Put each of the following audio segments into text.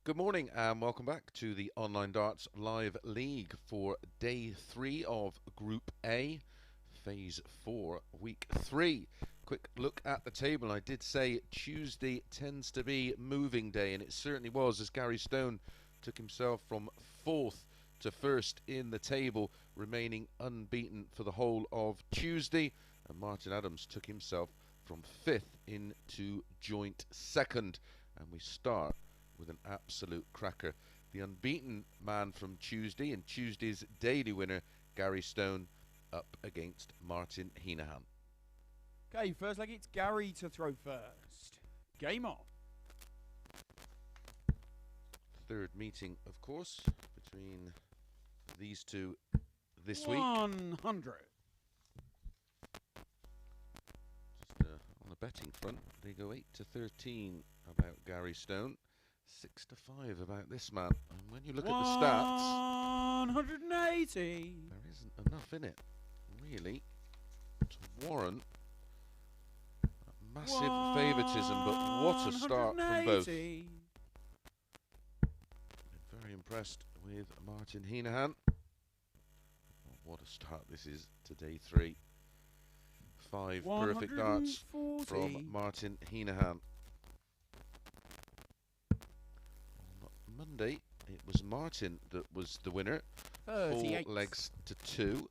Good morning and welcome back to the Online Darts Live League for Day 3 of Group A, Phase 4, Week 3. Quick look at the table. I did say Tuesday tends to be moving day, and it certainly was, as Gary Stone took himself from 4th to 1st in the table, remaining unbeaten for the whole of Tuesday, and Martin Adams took himself from 5th into joint 2nd, and we start with an absolute cracker. The unbeaten man from Tuesday and Tuesday's daily winner, Gary Stone, up against Martin Heneghan. Okay, first leg, it's Gary to throw first. Game on. Third meeting, of course, between these two this week. 100. Just on the betting front, they go 8 to 13 about Gary Stone. 6 to 5 about this man. And when you look at the stats, 180. there isn't enough in it, really, to warrant a massive favouritism. But what a start from both. Very impressed with Martin Hinahan. What a start this is to day 3. 5 perfect darts from Martin Hinahan. Monday, it was Martin that was the winner. 4 legs to 2.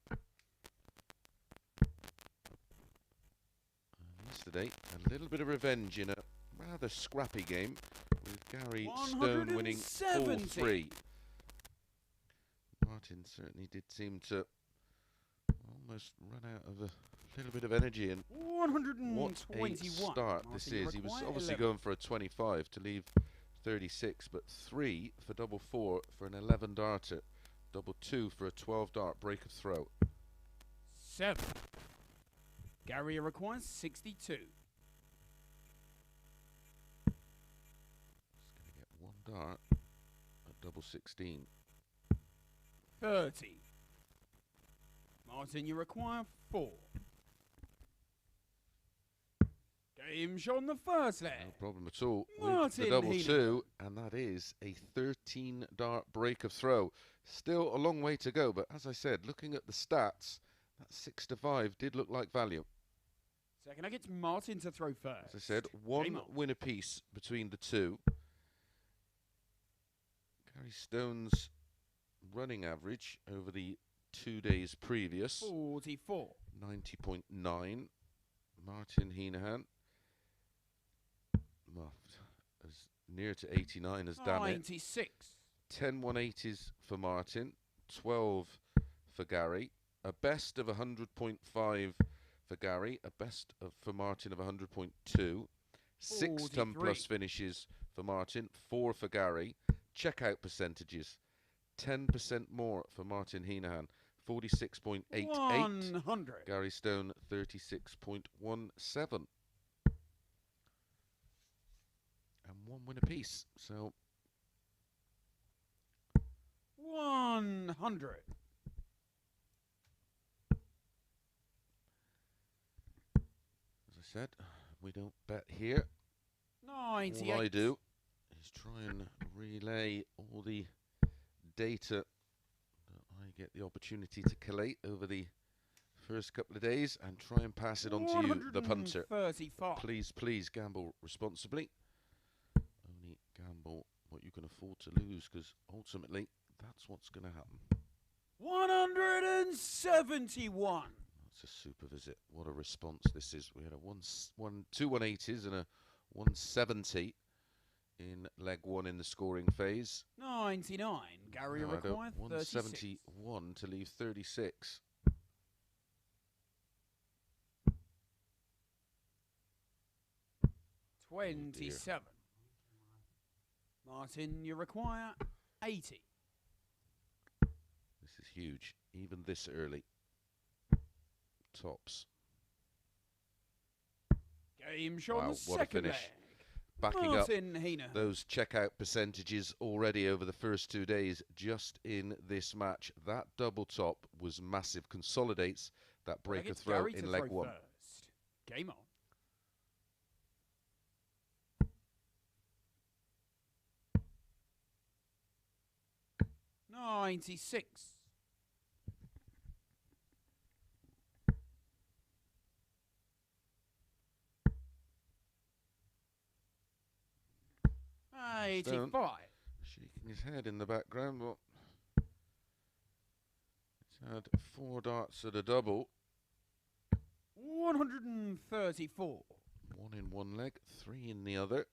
Yesterday, a little bit of revenge in a rather scrappy game, with Gary Stone winning 4-3. Martin certainly did seem to almost run out of a little bit of energy, and 121. what a start this is. He was obviously 11. going for a 25 to leave 36, but 3 for double 4 for an 11 darter, double 2 for a 12 dart break of throw. 7. Gary requires 62. Just going to get 1 dart at double 16. 30. Martin, you require 4. Game shot on the first leg. No problem at all with Martin the double Henan. 2, and that is a 13 dart break of throw. Still a long way to go, but as I said, looking at the stats, that 6 to 5 did look like value. Second leg, it's Martin to throw first. As I said, 1 win apiece between the two. Gary Stone's running average over the 2 days previous, 44. 90.9. Martin Henahan, well, as near to 89 as damn it. 96. 10 180s for Martin, 12 for Gary, a best of 100.5 for Gary, a best for Martin of 100.2, 6 ton plus finishes for Martin, 4 for Gary. Checkout percentages, 10% more for Martin Henahan, 46.88. 100. Gary Stone, 36.17. And 1 win apiece. So 100. as I said, we don't bet here. 98. All I do is try and relay all the data that I get the opportunity to collate over the first couple of days, and try and pass it on to you, the punter. 135. Please, please gamble responsibly. Only gamble what you can afford to lose, because ultimately that's what's going to happen. 171. That's a super visit. What a response this is. We had two 180s and a 170 in leg 1 in the scoring phase. 99. Gary required 171 to leave 36. 27. Martin, you require 80. This is huge, even this early. Tops. Game shot on the What a second leg. finish. Backing Martin up Henahan. those checkout percentages already over the first 2 days just in this match. That double top was massive. Consolidates that break of throw in leg 1. First. Game on. 96. Stone 85. shaking his head in the background, but he's had 4 darts at a double. 134. 1 in one leg, 3 in the other.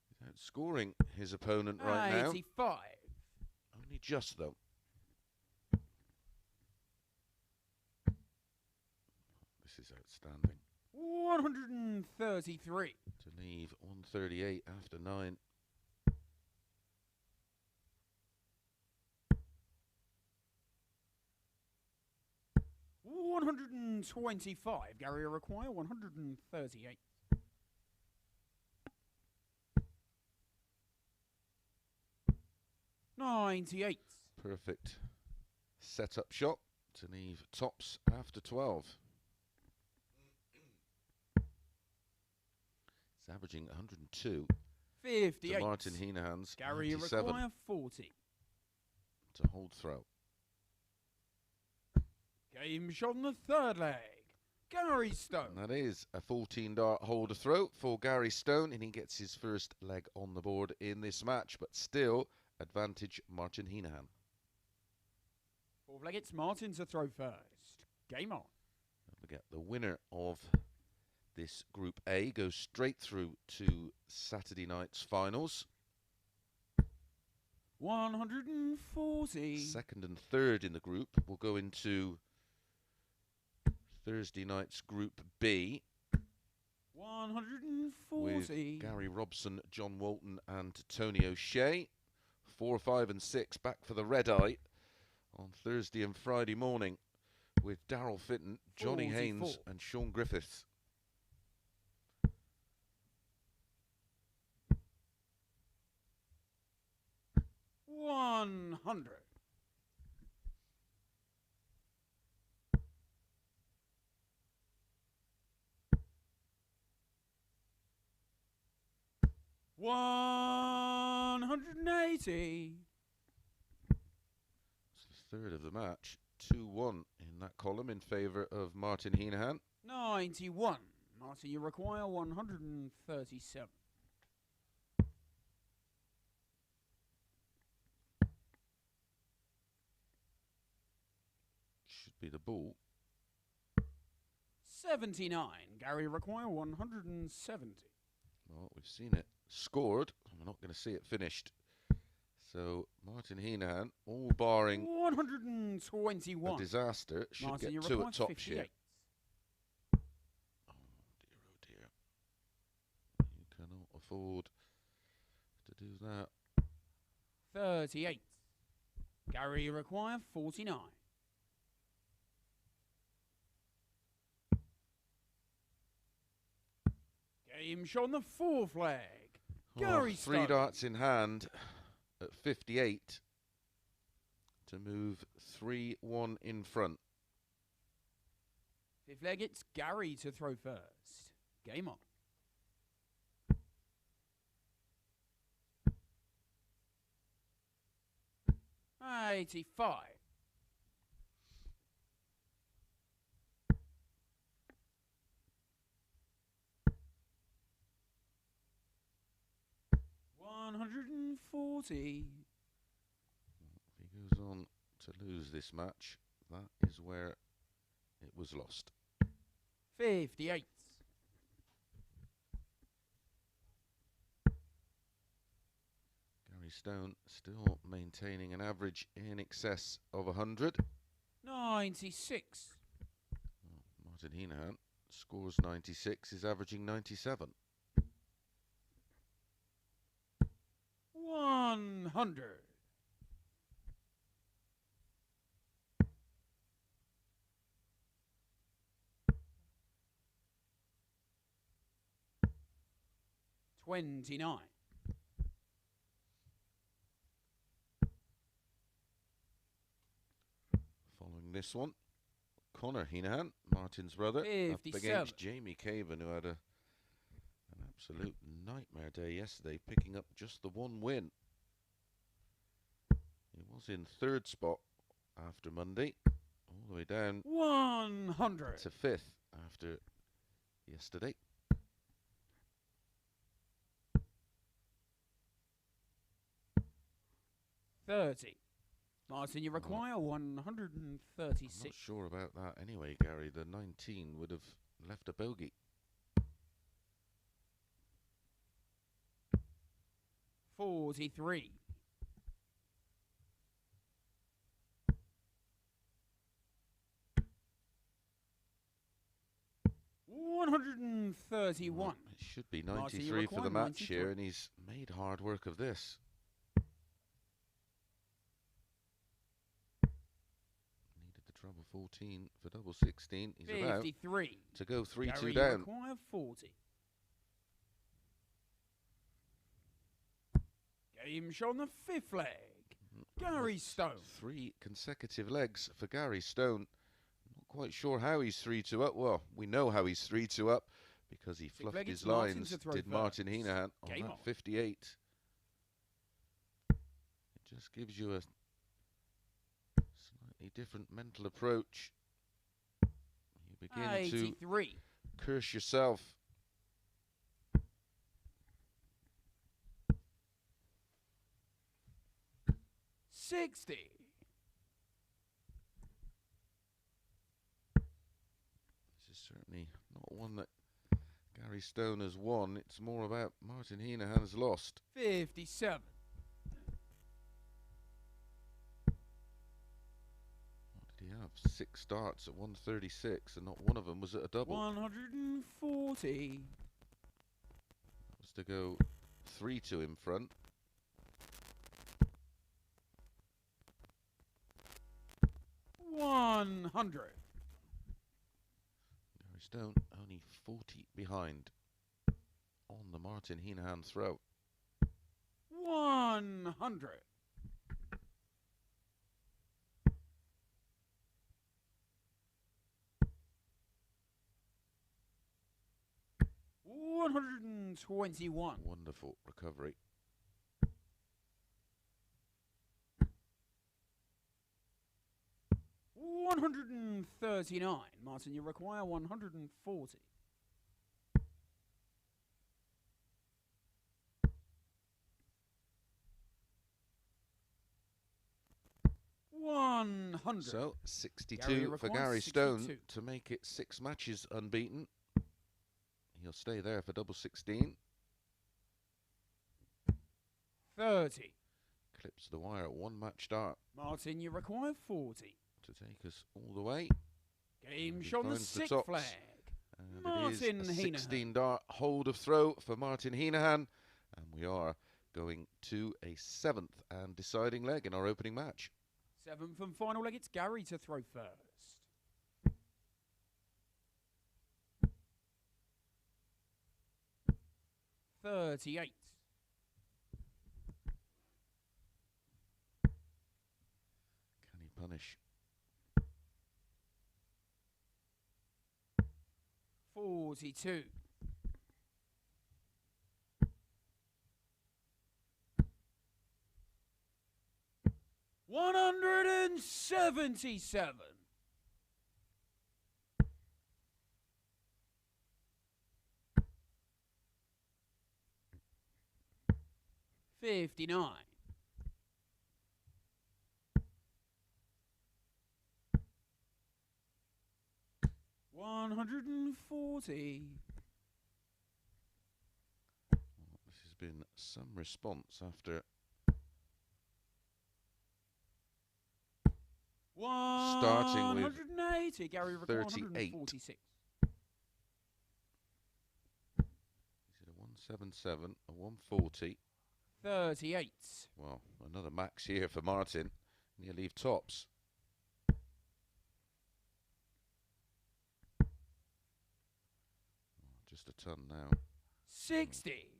He's outscoring his opponent right now. 85. Only just, though. This is outstanding. 133. To leave 138 after 9. $125. Gary require 138. $98. Perfect setup shot to leave tops after 12. It's averaging 102 58. to Martin Henahan's Gary 97 require 40. to hold throw. Game shot on the third leg. Gary Stone. And that is a 14 dart hold throw for Gary Stone, and he gets his first leg on the board in this match, but still advantage Martin Henahan. Fourth leg, it's Martin to throw first. Game on. Don't forget, the winner of this Group A goes straight through to Saturday night's finals. 140. Second and third in the group will go into Thursday night's Group B. 140. With Gary Robson, John Walton and Tony O'Shea. 4, 5 and 6 back for the Red Eye on Thursday and Friday morning with Daryl Fitton, Johnny 44. Haynes and Sean Griffiths. $100. $180. It's the third of the match. 2-1 in that column in favour of Martin Henahan. 91. Martin, you require 137. Should be the ball. 79. Gary require 170. Well, we've seen it scored. We're not going to see it finished. So Martin Henahan, all barring 121. a disaster, should Martin, you get 2 require at top 58. share. Oh dear, you cannot afford to do that. 38. Gary you require 49. Game shot on the fourth leg. Gary 3 Stone. darts in hand at 58 to move 3-1 in front. Fifth leg, it's Gary to throw first. Game on. $85. $140. If he goes on to lose this match, that is where it was lost. 58. Gary Stone still maintaining an average in excess of 100. 96. Martin Henahan scores 96, is averaging 97. 100. $29. Following this one, Conor Heneghan, Martin's brother, up 57. against Jv Cavend, who had an Absolute nightmare day yesterday, picking up just the one win. He was in third spot after Monday, all the way down 100 to fifth after yesterday. $30. Martin, you require I'm 136. not sure about that anyway, Gary. The 19 would have left a bogey. 43. 131. Well, it should be Martin, you 93 for the require match here, and he's made hard work of this. Needed the treble 14 for double 16. He's 53. about to go 3-2 Gary, down. you require 40. Game shot on the fifth leg. Gary Stone. 3 consecutive legs for Gary Stone. Not quite sure how he's 3-2 up. Well, we know how he's 3-2 up because he fluffed leg, his it's Martin lines. to throw Did Martin first. Henahan on Game that on. 58. It just gives you a slightly different mental approach. You begin 83. to curse yourself. $60. This is certainly not one that Gary Stone has won. It's more about Martin Henahan has lost. 57. What did he have? 6 starts at 136, and not one of them was at a double. 140. That was to go 3-2 in front. 100. Gary Stone only 40 behind on the Martin Henahan throw. 100. 121. Wonderful recovery. 139. Martin, you require 140. $100. So Gary 62 for requires Gary 62. Stone to make it 6 matches unbeaten. He'll stay there for double 16. 30. Clips the wire at 1 match start Martin, you require 40. to take us all the way. Game And he shot on the finds the 6th tops. flag. And Martin it is a Henahan. 16 dart hold of throw for Martin Henahan. And we are going to a 7th and deciding leg in our opening match. 7th and final leg. It's Gary to throw first. $38. Can he punish? 42. 177. 59. 140. This has been some response after starting with 180. Gary record 38. 146. Is it a 177, a 140? 38. Well, another max here for Martin. Near leave tops. Just a ton now. 60.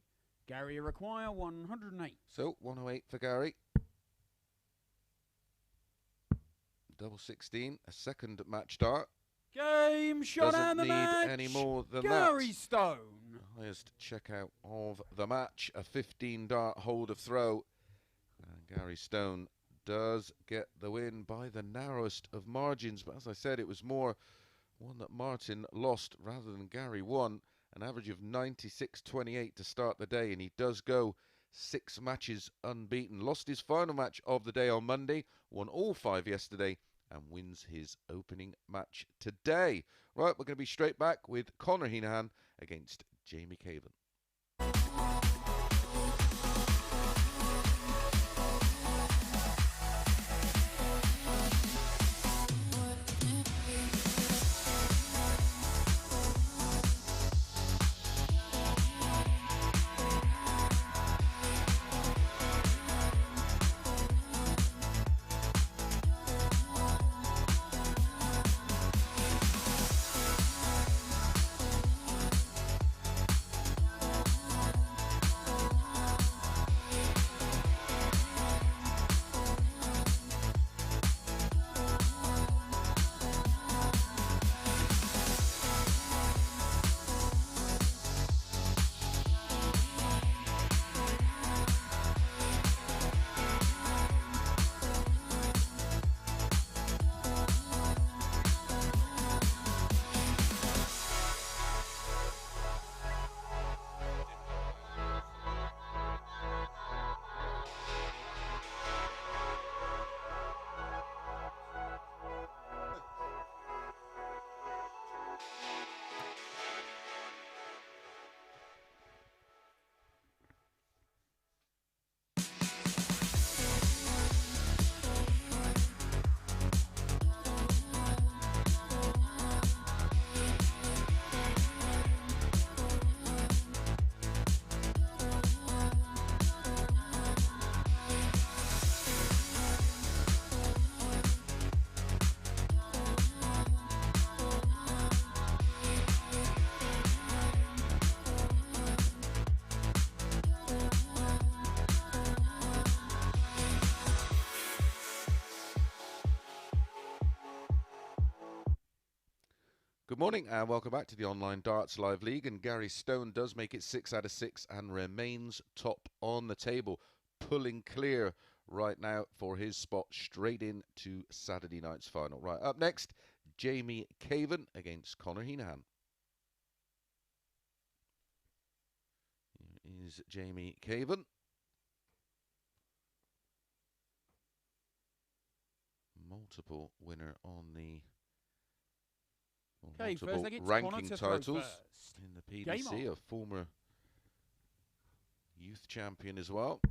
Gary require 108. So 108 for Gary. Double 16, a second match start. Game shot Doesn't and the need match. any more than Gary that. Stone. highest checkout of the match. A 15-dart hold of throw. And Gary Stone does get the win by the narrowest of margins. But as I said, it was more one that Martin lost rather than Gary won. An average of 96.28 to start the day. And he does go 6 matches unbeaten. Lost his final match of the day on Monday. Won all 5 yesterday. And wins his opening match today. Right, we're going to be straight back with Conor Heneghan against Jv Cavend. Good morning and welcome back to the Online Darts Live League. And Gary Stone does make it 6 out of 6 and remains top on the table, pulling clear right now for his spot straight into Saturday night's final. Right, up next, Jv Cavend against Conor Heneghan. Here is Jv Cavend. Multiple winner on the multiple ranking titles in the PDC, a former youth champion as well.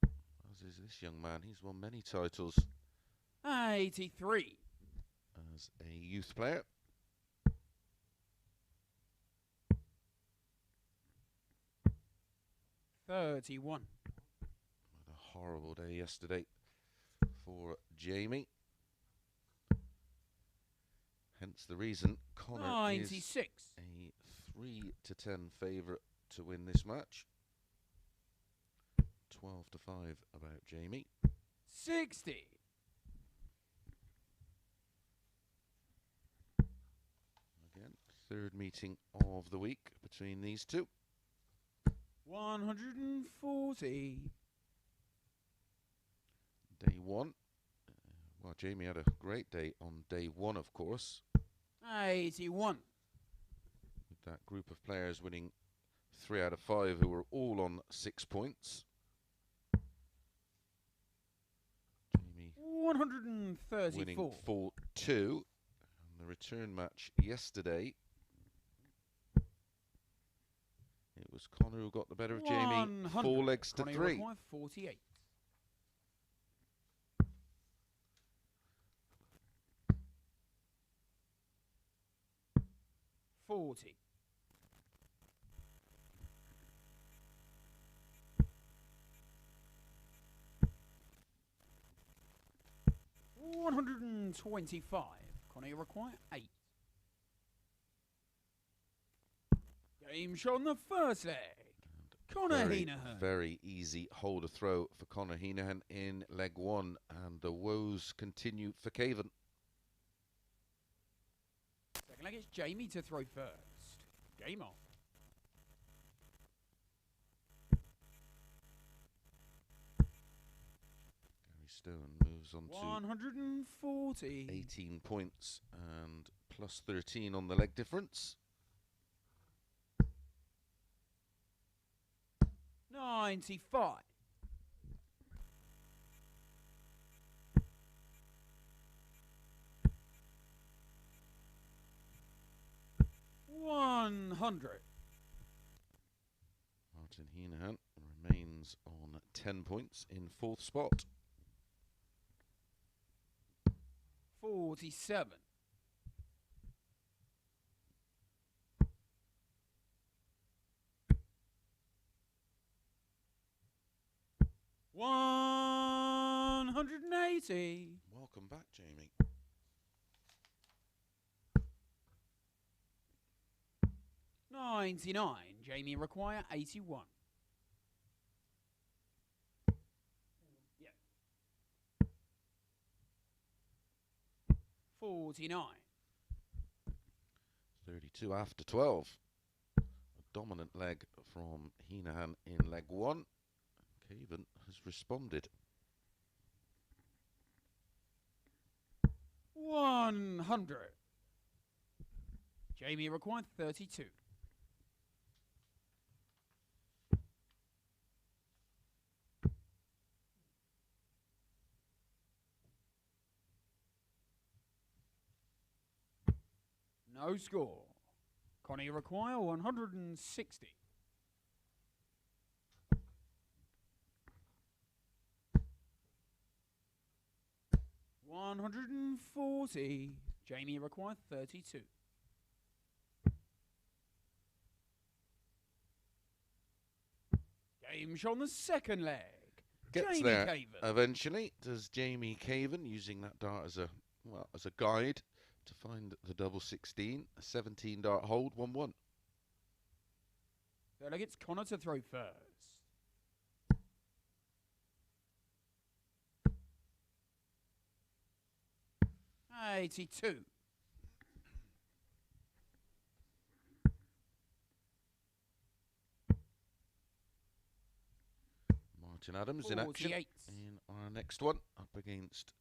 As is this young man, he's won many titles 83 as a youth player. $31. What a horrible day yesterday for Jamie. Hence the reason Conor 96. Is a 3-10 favourite to win this match. 12-5 about Jamie. 60. Again, third meeting of the week between these two. 140. Day 1. Well, Jamie had a great day on day 1, of course. 81. With that group of players winning 3 out of 5 who were all on 6 points. Jamie 134. winning 4-2. And the return match yesterday, it was Conor who got the better of Jamie. 4 legs to 3. 48. 40. 125. Conor, you require 8. Game shot on the first leg. Conor Heneghan. Very easy hold a throw for Conor Heneghan in leg 1, and the woes continue for Caven. Second leg, it's Jamie to throw first. Game on. Gary Stone moves on to 140. 18 points and plus 13 on the leg difference. 95. 100. Martin Henahan remains on 10 points in 4th spot. 47. 180. Welcome back, Jamie. 99. Jamie require 81. Yeah. 49. 32 after 12. A dominant leg from Hinahan in leg 1. Caven has responded. 100. Jamie required 32. No score. Connie require 160. 140. Jamie required 32. Game shot on the second leg. Gets Jamie there Caven. eventually. Does Jv Cavend, using that dart as a guide to find the double 16. A 17 dart hold, 1-1. Third leg, it's Conor to throw first. $82. Martin Adams in action 48. in our next one, up against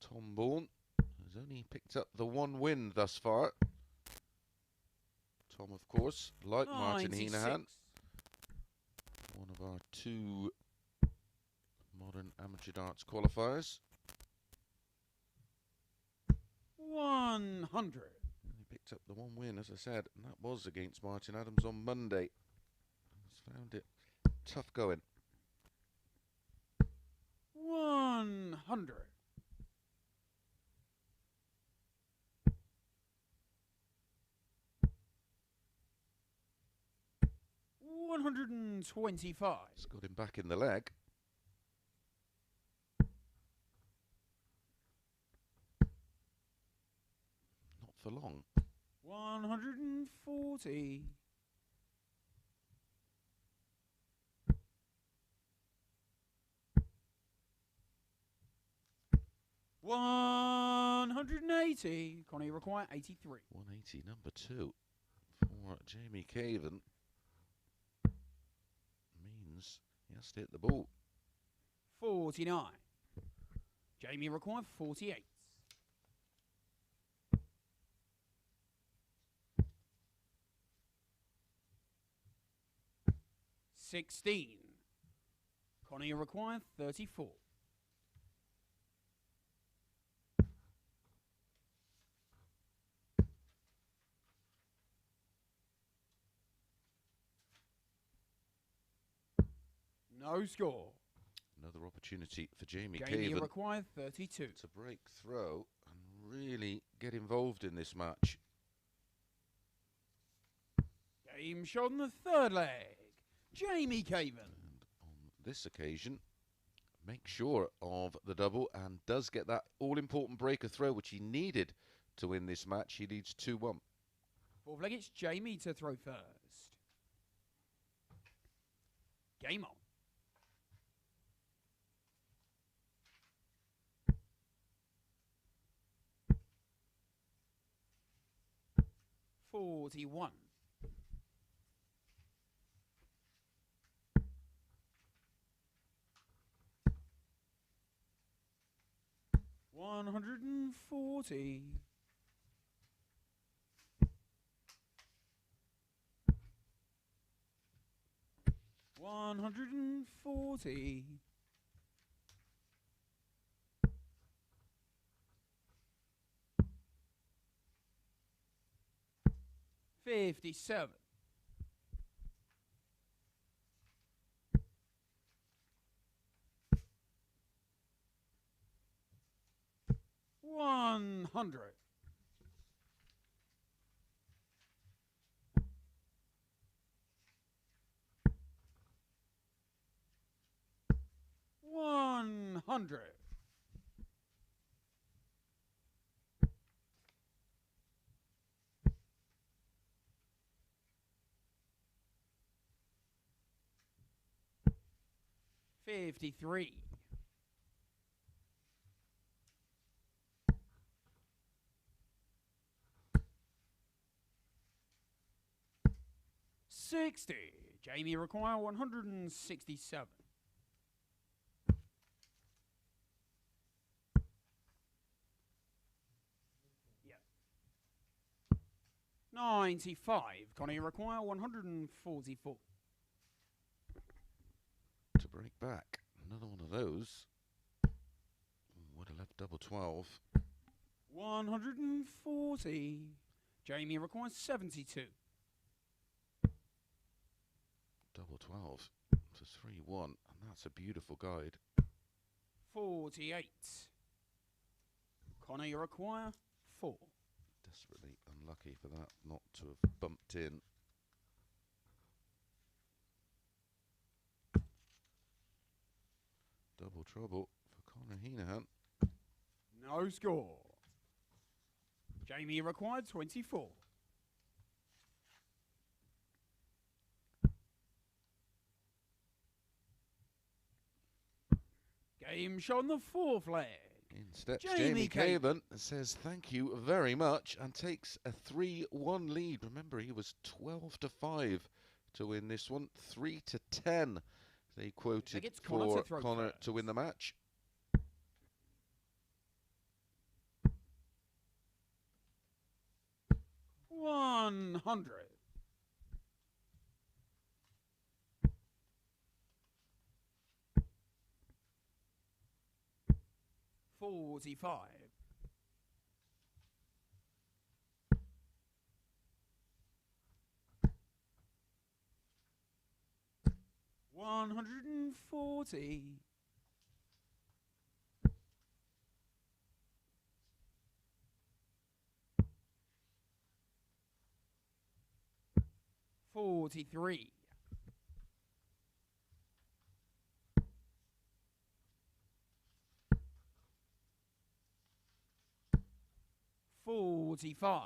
Tombalm, who's only picked up the 1 win thus far. Tom, of course, like Martin 96. Henahan, one of our 2 modern amateur darts qualifiers. 100. He picked up the 1 win, as I said, and that was against Martin Adams on Monday. He's found it tough going. 100. 125. It's got him back in the leg. Not for long. 140. 180. Connie require 83. 180, number 2 for Jv Cavend. Means he has to hit the ball. 49. Jamie require 48. 16. Connie require 34. No score. Another opportunity for Jv Jamie Cavend require 32. to break throw and really get involved in this match. Game shot on the third leg. Jamie Caven. And on this occasion, makes sure of the double and does get that all-important breaker throw, which he needed to win this match. He leads 2-1. Fourth leg, it's Jamie to throw first. Game on. 41. 140. 140. 57. 100. 100. 53. 60. Jamie require 167. Yeah. 95. Connie require 144. To break back. Another one of those. Would have left double 12. 140. Jamie requires 72. Double 12 to 3-1, and that's a beautiful guide. 48. Connor, you require 4. Desperately unlucky for that not to have bumped in. Double trouble for Conor Heneghan. No score. Jamie required 24. Game shot on the 4th leg. In steps Jv Cavend and says thank you very much and takes a 3-1 lead. Remember, he was 12-5 to win this one. 3-10 they quoted for Conor to win the match. $100. 45. 140. 43. 45.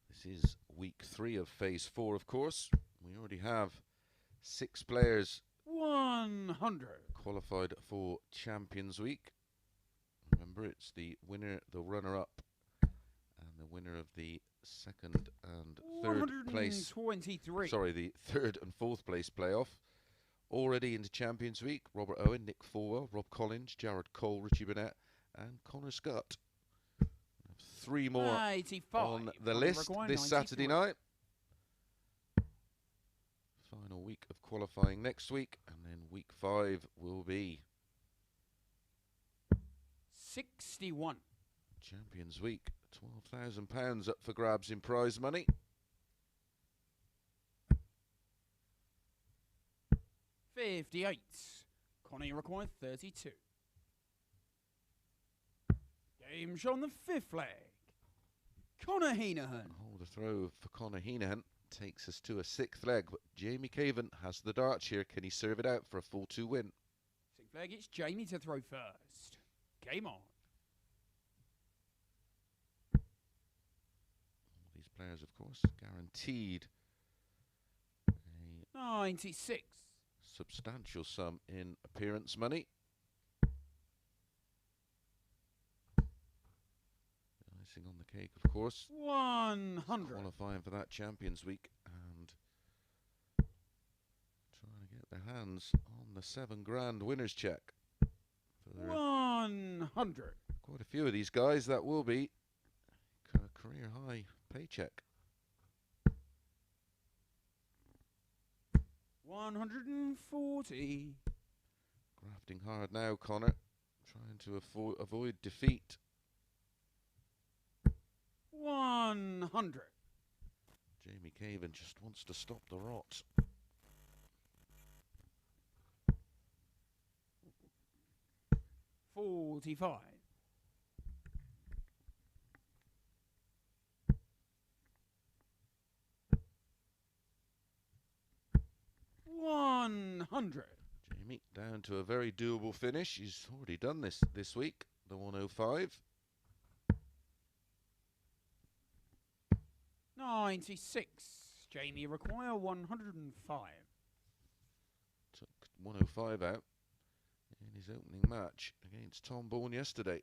This is week 3 of phase 4, of course. We already have 6 players 100 qualified for Champions Week. Remember, it's the winner, the runner-up, and the winner of the second and third place. Sorry, the third and fourth place playoff. Already into Champions Week. Robert Owen, Nick Fulwell, Rob Collins, Jared Cole, Richie Burnett, and Connor Scott. 3 more 85 on the list this Saturday night. Final week of qualifying next week, and then week 5 will be 61. Champions Week. £12,000 up for grabs in prize money. $58. Connie required 32. Game shot on the 5th leg. Conor Heneghan. Hold a throw for Conor Heneghan. Takes us to a 6th leg, but Jv Cavend has the darts here. Can he serve it out for a full 2 win? 6th leg, it's Jamie to throw first. Game on. These players, of course, guaranteed a 96. Substantial sum in appearance money. Icing on the cake, of course. 100. Qualifying for that Champions Week and trying to get their hands on the £7 grand winners check for So there are 100. quite a few of these guys that will be career high paycheck. 140. Grafting hard now, Conor, trying to avoid defeat. 100. Jv Cavend just wants to stop the rot. 45. 100. Jamie down to a very doable finish. He's already done this week, the 105. 96. Jamie require 105. Took 105 out in his opening match against Tombalm yesterday.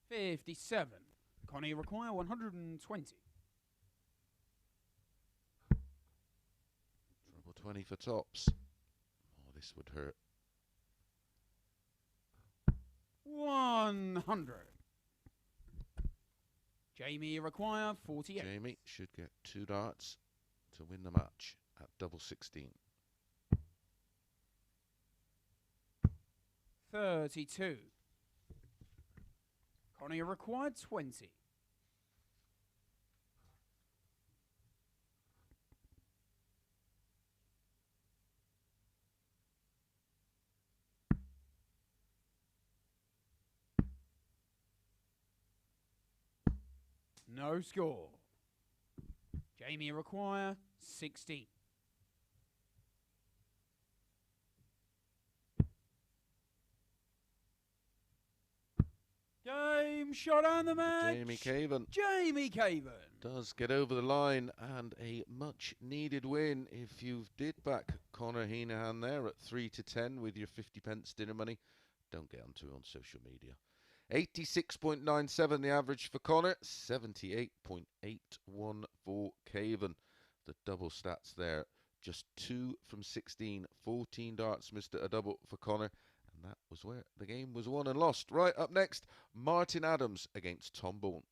57. Connie require 120. Treble 20 for tops. Oh, this would hurt. 100. Jamie require 48. Jamie should get 2 darts to win the match at double 16. 32. Connie required 20. 'No score. Jamie require 16. Game shot on the match. Jv Cavend Jv Cavend does get over the line, and a much needed win. If you did back Conor Heneghan there at 3 to 10 with your 50p dinner money, don't get onto it on social media. 86.97 the average for Conor, 78.81 for Caven. The double stats there, just 2 from 16, 14 darts missed a double for Conor, and that was where the game was won and lost. Right, up next, Martin Adams against Tombalm.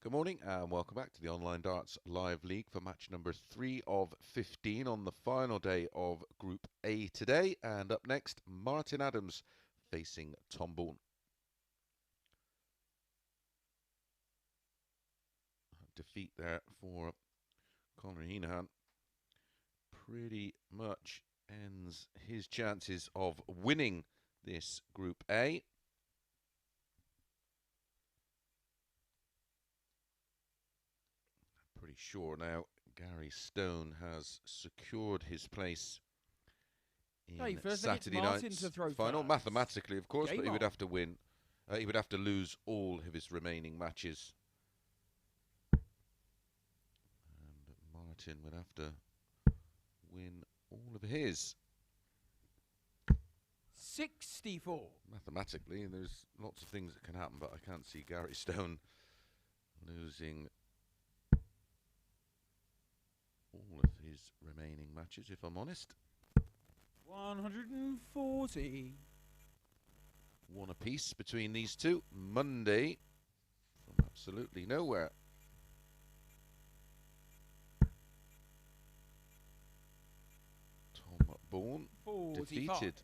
Good morning and welcome back to the Online Darts Live League for match number 3 of 15 on the final day of Group A today. And up next, Martin Adams facing Tombalm. Defeat there for Conor Heneghan pretty much ends his chances of winning this Group A. Pretty sure now Gary Stone has secured his place in Saturday night's final. Mathematically, of course, but he would have to win. He would have to lose all of his remaining matches. And Martin would have to win all of his. 64. Mathematically, there's lots of things that can happen, but I can't see Gary Stone losing all of his remaining matches, if I'm honest. 140. One apiece between these two. Monday from absolutely nowhere. Bourne defeated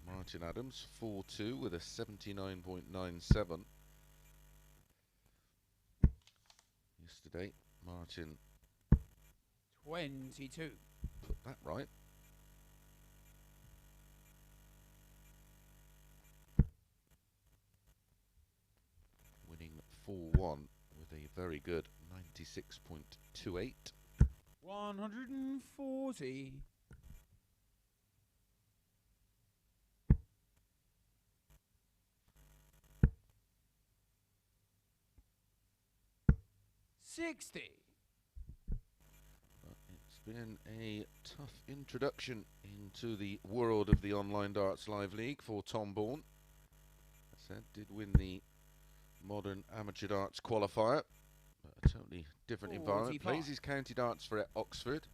Martin Adams 4-2 with a 79.97. Yesterday, Martin 22. Put that right. Winning 4-1 with a very good 96.28. 140. 60. It's been a tough introduction into the world of the Online Darts Live League for Tombalm. As I said, did win the Modern Amateur Darts Qualifier, but a totally different environment. Plays his county darts for Oxford.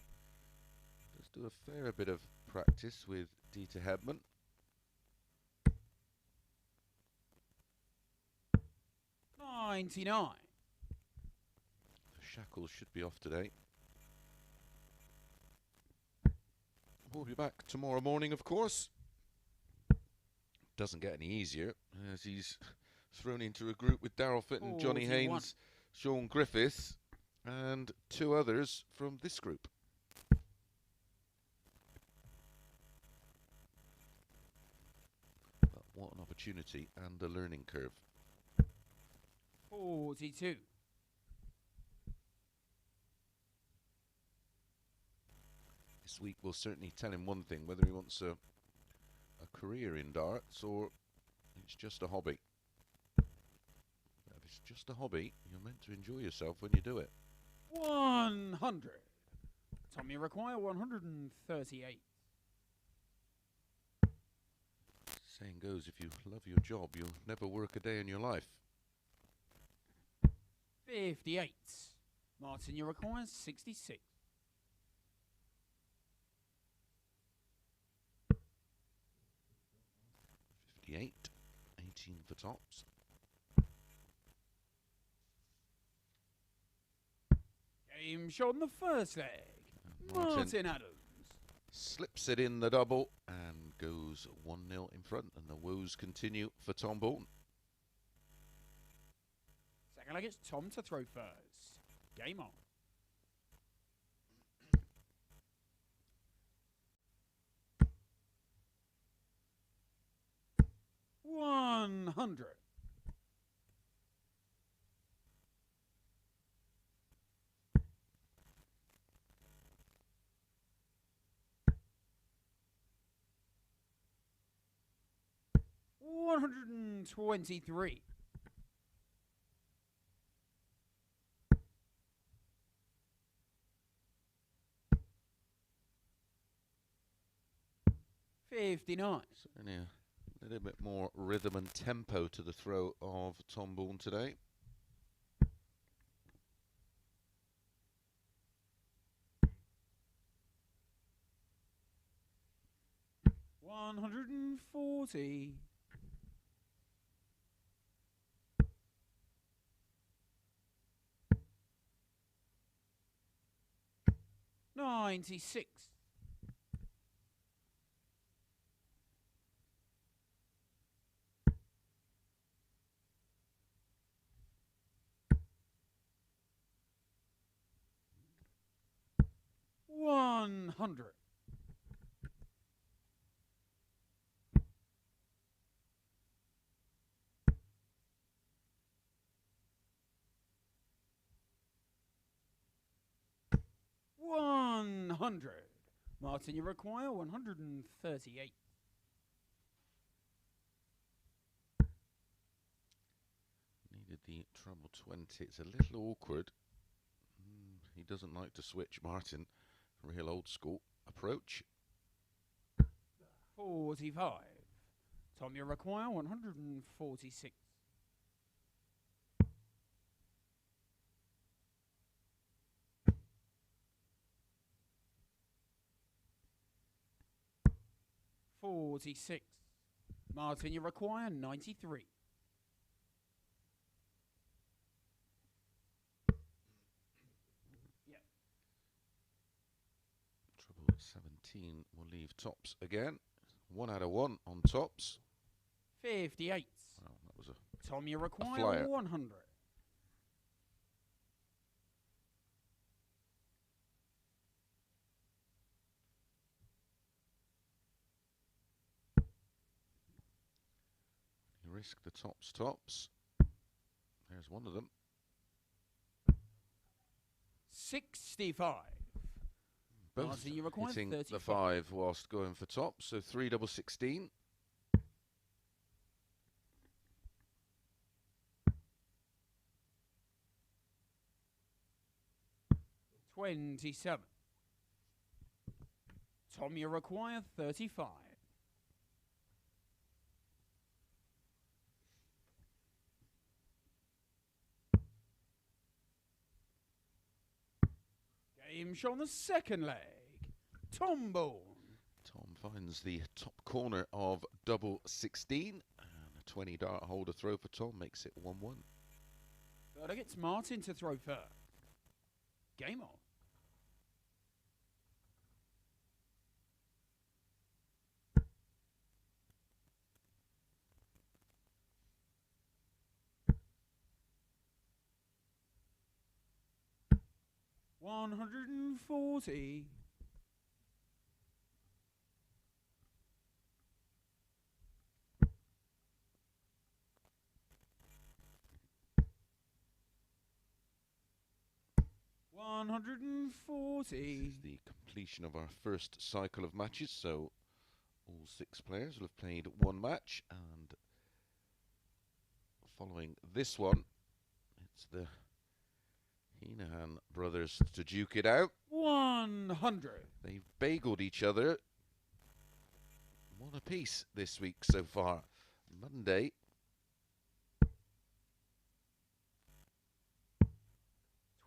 Does do a fair bit of practice with Dieter Hebman. $99. The shackles should be off today. We'll be back tomorrow morning, of course. Doesn't get any easier as he's thrown into a group with Daryl Fitton, Johnny Haynes, Sean Griffiths, and 2 others from this group. But what an opportunity and a learning curve. 42. This week will certainly tell him one thing, whether he wants a career in darts or it's just a hobby. If it's just a hobby, you're meant to enjoy yourself when you do it. 100. Tom, you require 138. Saying goes, if you love your job, you'll never work a day in your life. 58. Martin, you require 66. 58, 18 for tops. Game shot on the first leg. Martin Adams slips it in the double and goes 1-0 in front, and the woes continue for Tombalm. Second leg, it's Tom to throw first. Game on. $100. 123. 59. Certainly a little bit more rhythm and tempo to the throw of Tombalm today. 96. $100. $100. Martin, you require 138. Needed the treble 20. It's a little awkward. He doesn't like to switch, Martin. Real old school approach. 45. Tom, you require 146. $46. Martin, you require 93. Yep. Treble 17 will leave tops again. 1 out of 1 on tops. 58. Well, that was a Tom, you require flyer. 100. You risk the tops. There's one of them. 65. Both Martin, you require hitting 35. the 5 whilst going for tops. So 3 double 16. $27. Tom, you require 35. Game show on the second leg. Tombalm. Tom finds the top corner of double 16. And a 20 dart holder throw for Tom makes it 1-1. Third gets Martin to throw first. Game on. $140. $140. This is the completion of our first cycle of matches, so all 6 players will have played 1 match, and following this one, it's the Henahan brothers to duke it out. 100. They've bageled each other 1 apiece this week so far. Monday,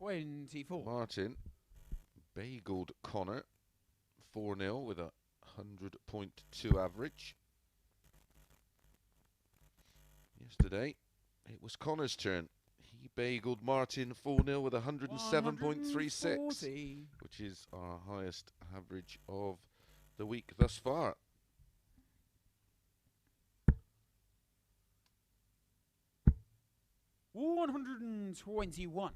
$24. Martin bageled Conor 4-0 with a 100.2 average. Yesterday, it was Conor's turn. He bageled Martin 4-0 with 107.36, which is our highest average of the week thus far. $121.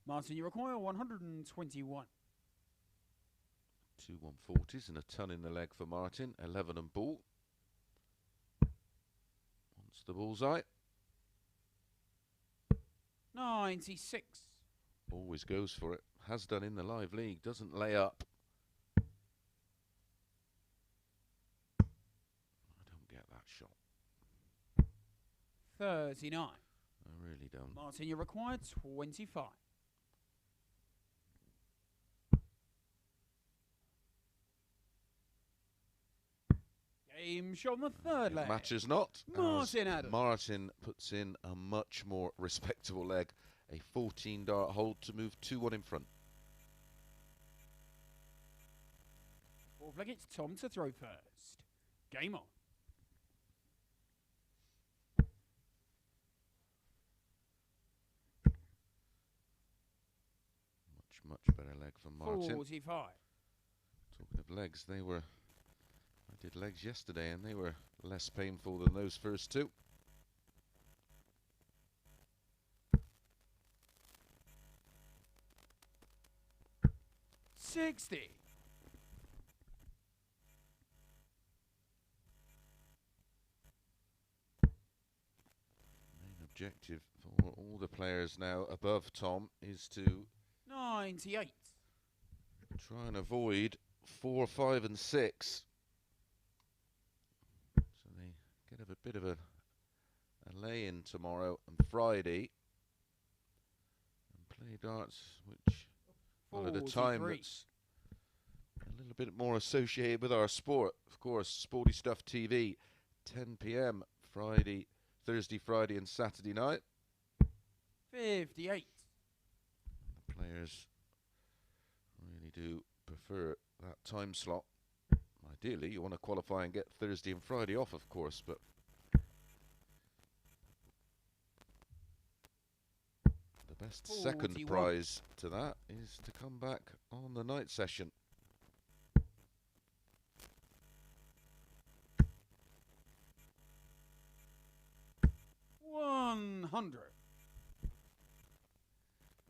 Martin, you require 121. 2 140s and a ton in the leg for Martin. 11 and ball. Wants the bullseye. 96. Always goes for it. Has done in the live league. Doesn't lay up. I don't get that shot. 39. I really don't. Martin, you require 25. Game show on the third leg. Matters not. Martin Adams. Martin puts in a much more respectable leg. A 14 dart hold to move 2-1 in front. Fourth leg, it's Tom to throw first. Game on. Much much better leg from Martin. 45. Talking of legs, I did legs yesterday and they were less painful than those first two. $60. Main objective for all the players now above Tom is to 98. try and avoid 4, 5 and 6. So they get a bit of a lay-in tomorrow and Friday and play darts, which well, at a time that's a little bit more associated with our sport. Of course, Sporty Stuff TV, 10 p.m. Thursday, Friday and Saturday night. 58. The players really do prefer that time slot. Ideally, you want to qualify and get Thursday and Friday off, of course, but the best 41. second prize to that is to come back on the night session. $100.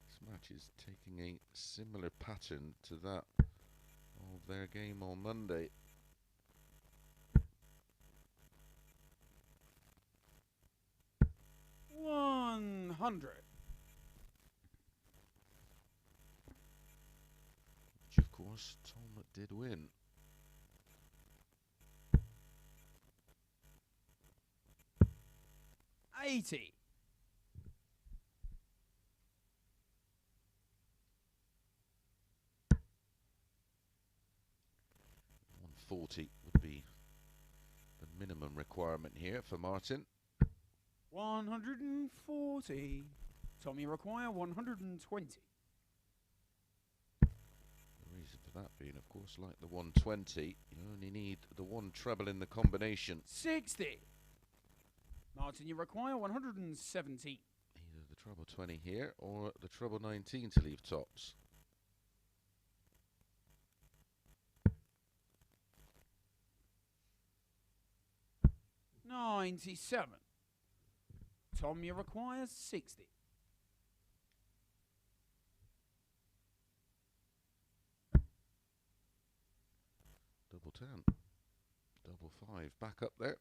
This match is taking a similar pattern to that of their game on Monday. $100. Which, of course, Tom did win. $80. 140 would be the minimum requirement here for Martin. 140. Tommy require 120. The reason for that being, of course, like the 120, you only need the one treble in the combination. 60. Martin, you require 117. Either the treble 20 here or the treble 19 to leave tops. $97. Tom, you require 60. Double 10. Double 5. Back up there.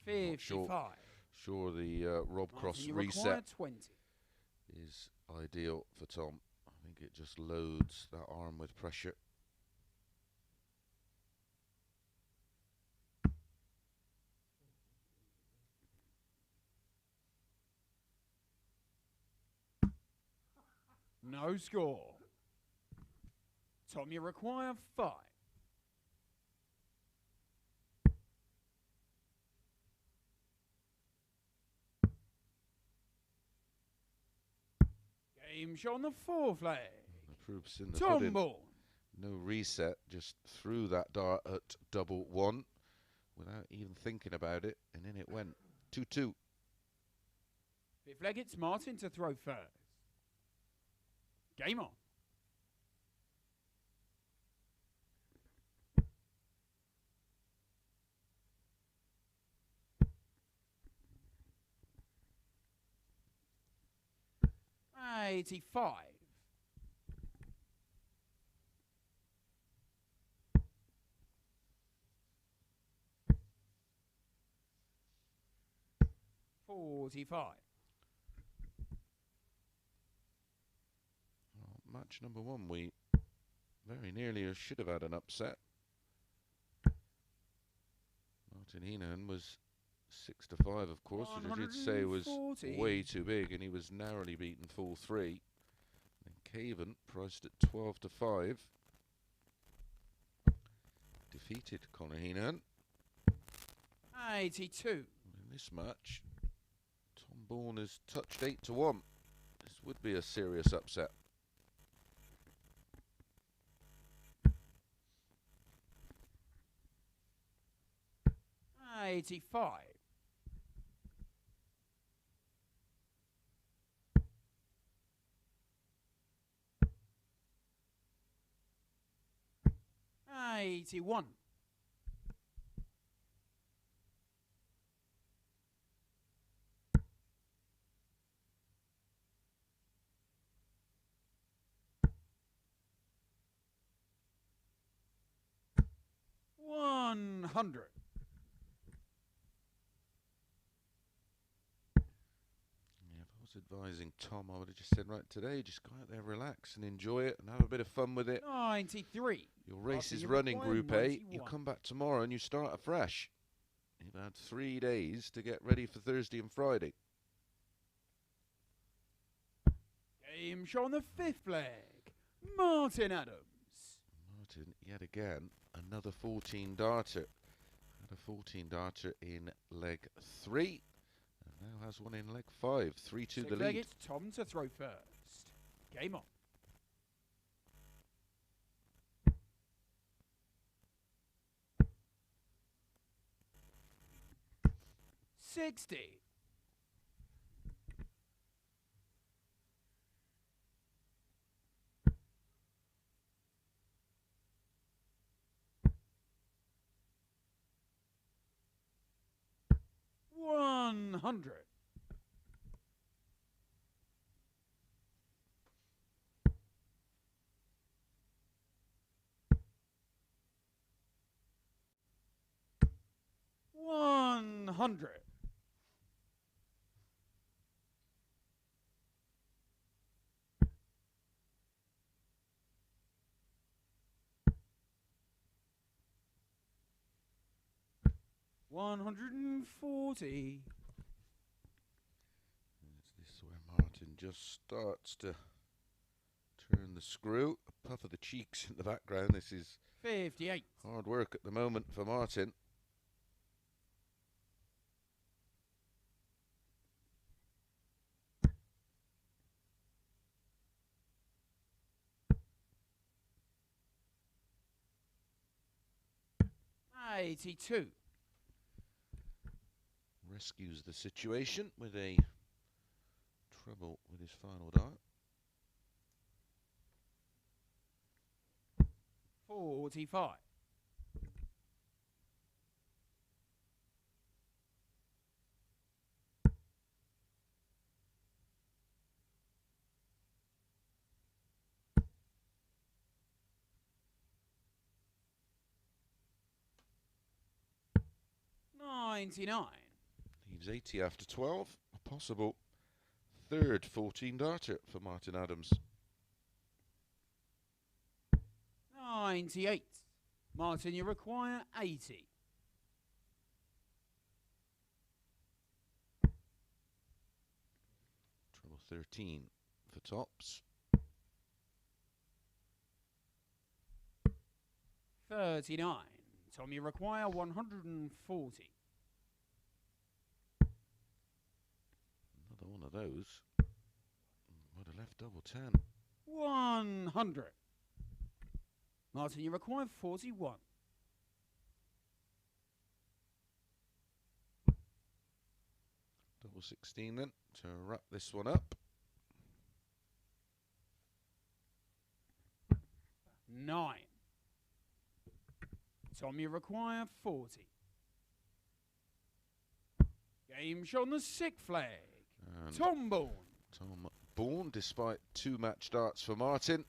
55. Sure the Rob Martin, Cross you reset require 20. is ideal for Tom. I think it just loads that arm with pressure. No score. Tom, you require 5. Game show on the 4th leg. The proof's in the pudding. Tombalm. No reset, just threw that dart at double 1 without even thinking about it, and in it went. 2-2. 5th leg, it's Martin to throw first. Game on. $85. $45. Well, match number 1, we very nearly should have had an upset. Martin Henan was 6-5, of course, which I did say was way too big, and he was narrowly beaten full 3. And Caven, priced at 12-5, defeated Conor Heneghan. 82. In this match, Bourne has touched 8-1. This would be a serious upset. $85. 81. $100. Yeah, if I was advising Tom, I would have just said, right, today, just go out there, relax and enjoy it and have a bit of fun with it. 93. Your race is you running, require Group A. You 91. come back tomorrow and you start afresh. You've had 3 days to get ready for Thursday and Friday. Game show on the 5th leg. Martin Adams. Martin, yet again, another 14 darter. Had a 14 darter in leg 3. And now has one in leg 5. 3 to the lead. It's Tom to throw first. Game on. $60. $100. $100. $140. This is where Martin just starts to turn the screw. A puff of the cheeks in the background. This is 58. hard work at the moment for Martin. $82. Rescues the situation with a treble with his final dart. 45. $99. Leaves 80 after 12. A possible third 14 darter for Martin Adams. 98. Martin, you require 80. Treble 13 for tops. 39. Tom, you require 140. Another one of those. Would have left double 10. 100. Martin, you require 41. Double 16 then to wrap this one up. 9. Tom, you require 40. Game show on the 6th flag. And Tombalm. Tom Bourne, despite 2 match darts for Martin,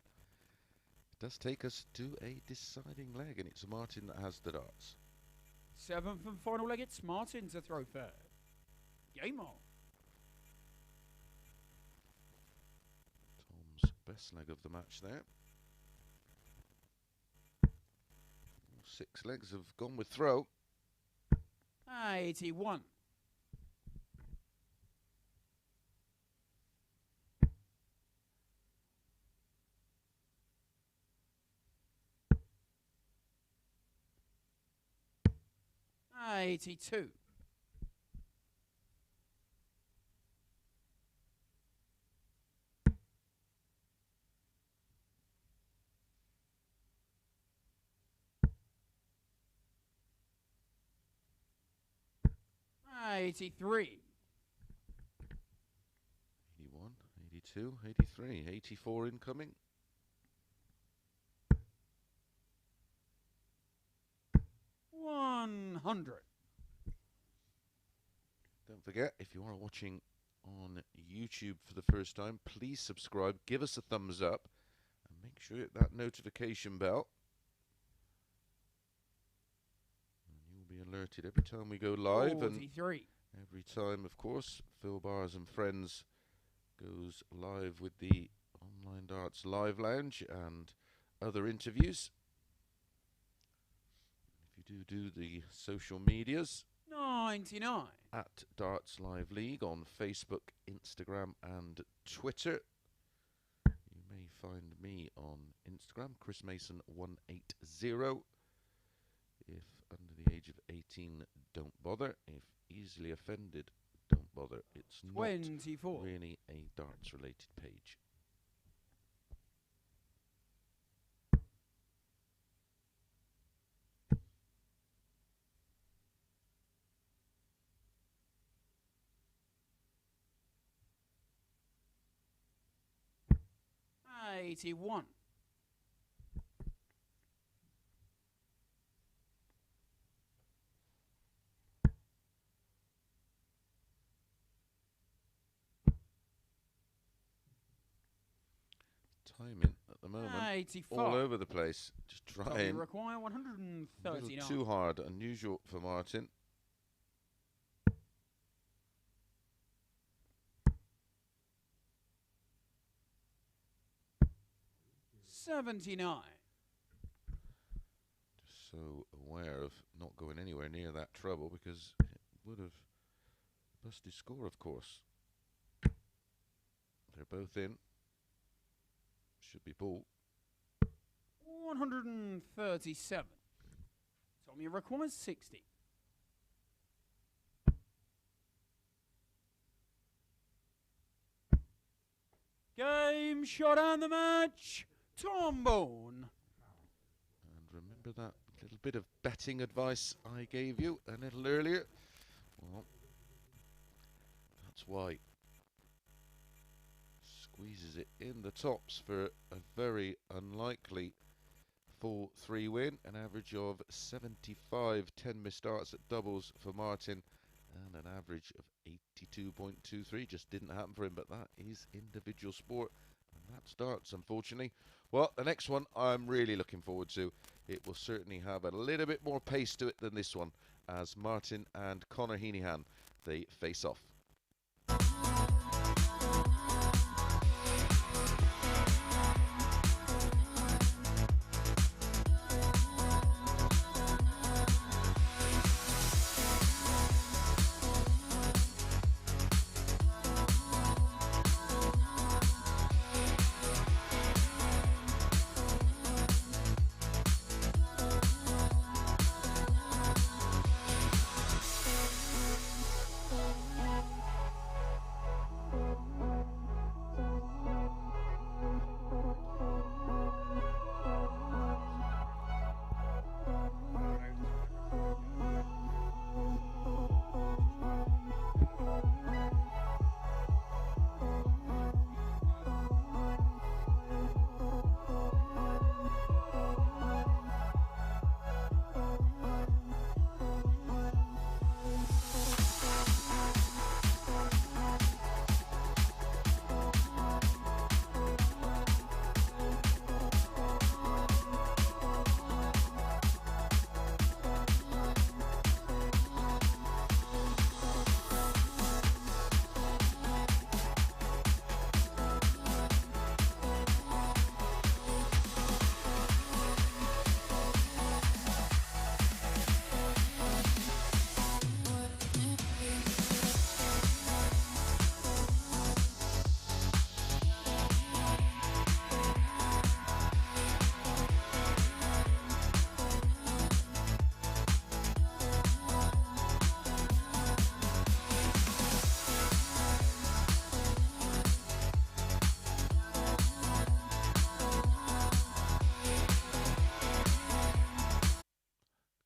does take us to a deciding leg, and it's Martin that has the darts. 7th and final leg, it's Martin to throw first. Game on. Tom's best leg of the match there. All 6 legs have gone with throw. 81. $82. $83. 81, 82, 83, 84 incoming. 100. Don't forget, if you are watching on YouTube for the first time, please subscribe, give us a thumbs up, and make sure you hit that notification bell. And you'll be alerted every time we go live. 43. And every time, of course, Phil Bars and Friends goes live with the Online Darts Live Lounge and other interviews. If you do the social medias, 99. at Darts Live League on Facebook, Instagram and Twitter. You may find me on Instagram, Chris Mason 180. If under the age of 18, don't bother. If easily offended, don't bother. It's 24. not really a darts related page. '81. Timing at the moment 85. all over the place. Just So we trying. require A 139. little too hard, unusual for Martin. '79. Just so aware of not going anywhere near that treble because it would have busted score, of course. They're both in. Should be ball. 137. Tommy requires 60. Game shot and the match. Tombalm. And remember that little bit of betting advice I gave you a little earlier? Well, that's why. Squeezes it in the tops for a very unlikely full 3 win. An average of 75, 10 missed starts at doubles for Martin, and an average of 82.23. Just didn't happen for him, but that is individual sport, and that's darts, unfortunately. Well, the next one I'm really looking forward to. It will certainly have a little bit more pace to it than this one, as Martin and Conor Heneghan, they face off.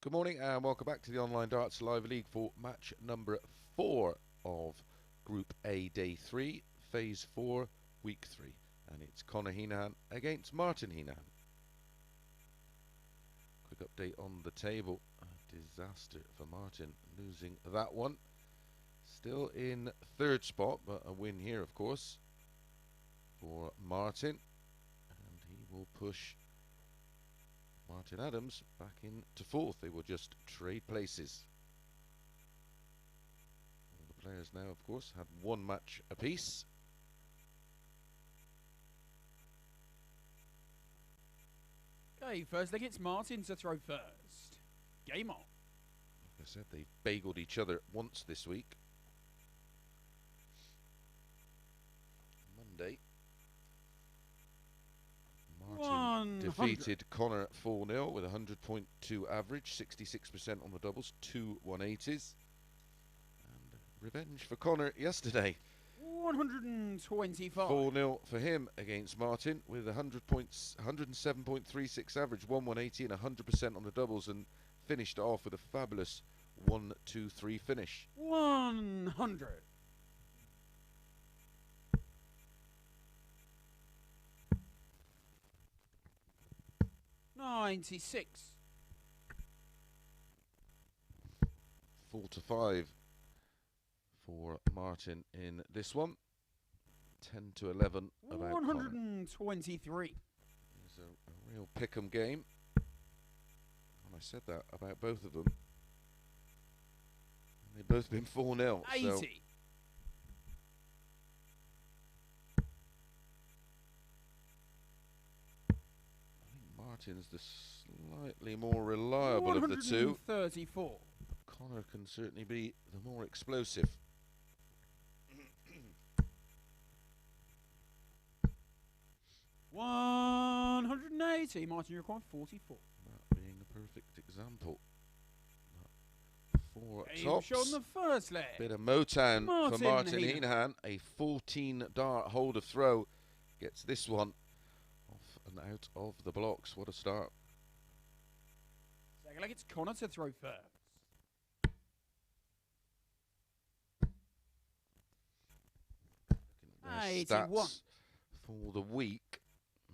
Good morning and welcome back to the Online Darts Live League for match number 4 of Group A Day 3, Phase 4, Week 3. And it's Conor Heneghan against Martin Henahan. Quick update on the table. I disaster for Martin, losing that one. Still in third spot, but a win here, of course, for Martin. And he will push Martin Adams back into fourth. They will just trade places. All the players now, of course, have one match apiece. Okay, first leg, it's Martin to throw first. Game on. Like I said, they've bageled each other once this week. Monday, Martin defeated Conor 4-0 with a 100.2 average, 66% on the doubles, 2 180s. And revenge for Conor yesterday. 125. 4-0 for him against Martin with 107.36 average, 1 180 and 100% on the doubles, and finished off with a fabulous 1-2-3 finish. 100. 96. 4-5 for Martin in this one. 10-11 about 123. It's a real pick'em game. And I said that about both of them. And they've both been 4-0. 80. So Martin's the slightly more reliable of the two. 134. Conor can certainly be the more explosive. $180. Martin, you're required 44. That being a perfect example. Four Game tops. shot on the first leg. Bit of Motown for Martin Henahan. Henahan. A 14 dart holder throw. Gets this one off and out of the blocks. What a start. Second leg, it's Conor to throw first. Their 81. stats for the week.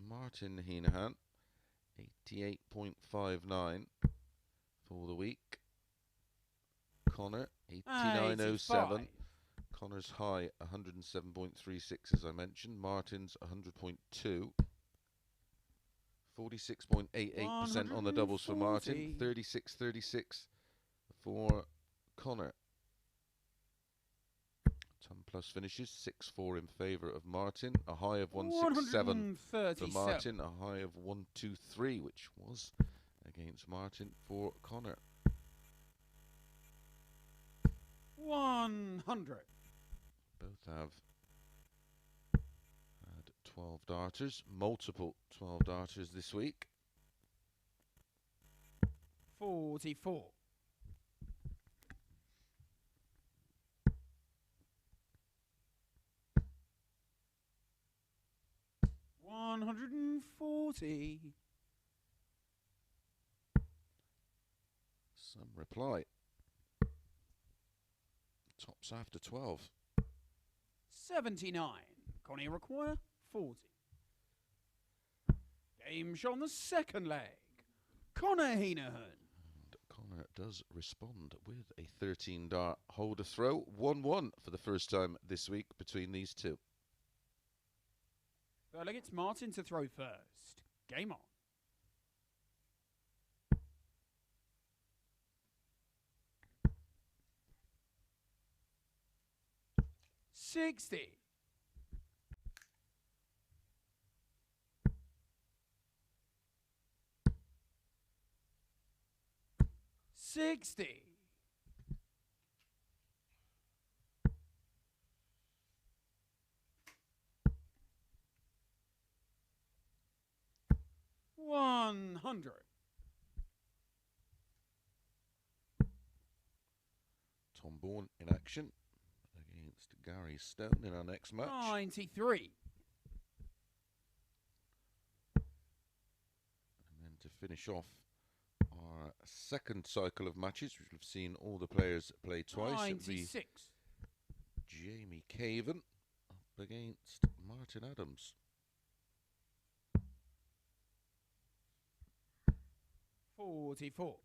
Martin Henahan, 88.59 for the week. Conor, 89.07. Conor's high, 107.36, as I mentioned. Martin's 100.2. 46.88% on the doubles for Martin. 36.36 for Conor. 10 plus finishes, 6-4 in favour of Martin. A high of 167 for Martin. A high of 123, which was against Martin for Conor. 100. Both have had 12 darters, multiple 12 darters this week. 44. 140. Some reply. Tops after 12. 79. Conor require 40. Game shot on the second leg. Conor Heneghan. And Conor does respond with a 13 dart holder throw. 1-1 for the first time this week between these two. Third leg, it's Martin to throw first. Game on. 60. 60. 100. Tombalm in action against Gary Stone in our next match. 93. And then to finish off our second cycle of matches, which we've seen all the players play twice. 96. Jv Cavend up against Martin Adams. 44.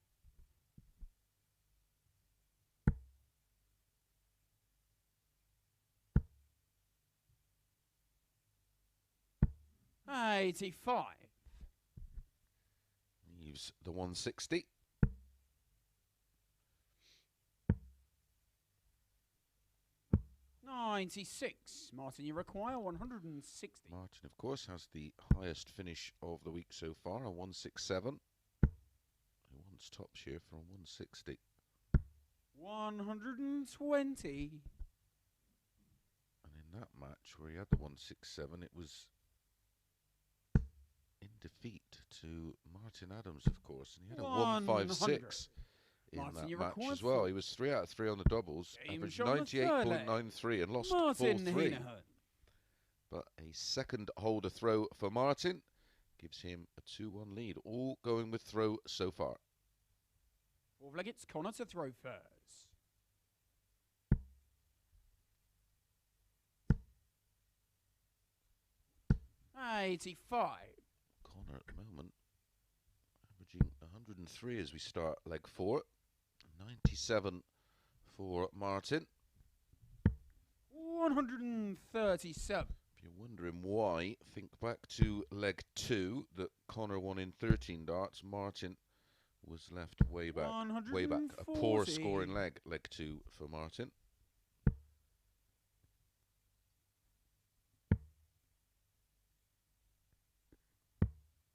85. Leaves the 160. 96. Martin, you require 160. Martin, of course, has the highest finish of the week so far, a 167. He wants tops here for a 160. 120. And in that match where he had the 167, it was in defeat to Martin Adams, of course, and he had a 156 in Martin, that match as well. He was 3 out of 3 on the doubles, averaged 98.93 and lost 4-3. Hinahan. But a second holder throw for Martin gives him a 2-1 lead. All going with throw so far. Fourth leg, it's Conor to throw first. $85. Conor at the moment averaging 103 as we start leg 4. 97 for Martin. 137. If you're wondering why, think back to leg 2 that Conor won in 13 darts. Martin was left way back. Way back. A poor scoring leg 2 for Martin.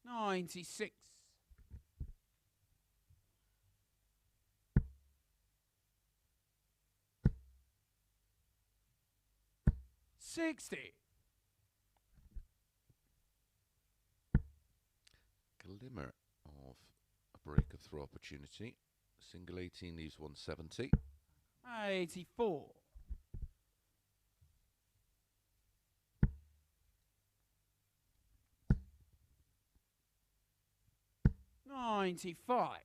$96. 60. Glimmer of a break of throw opportunity. Single 18 leaves 170. 84. 95.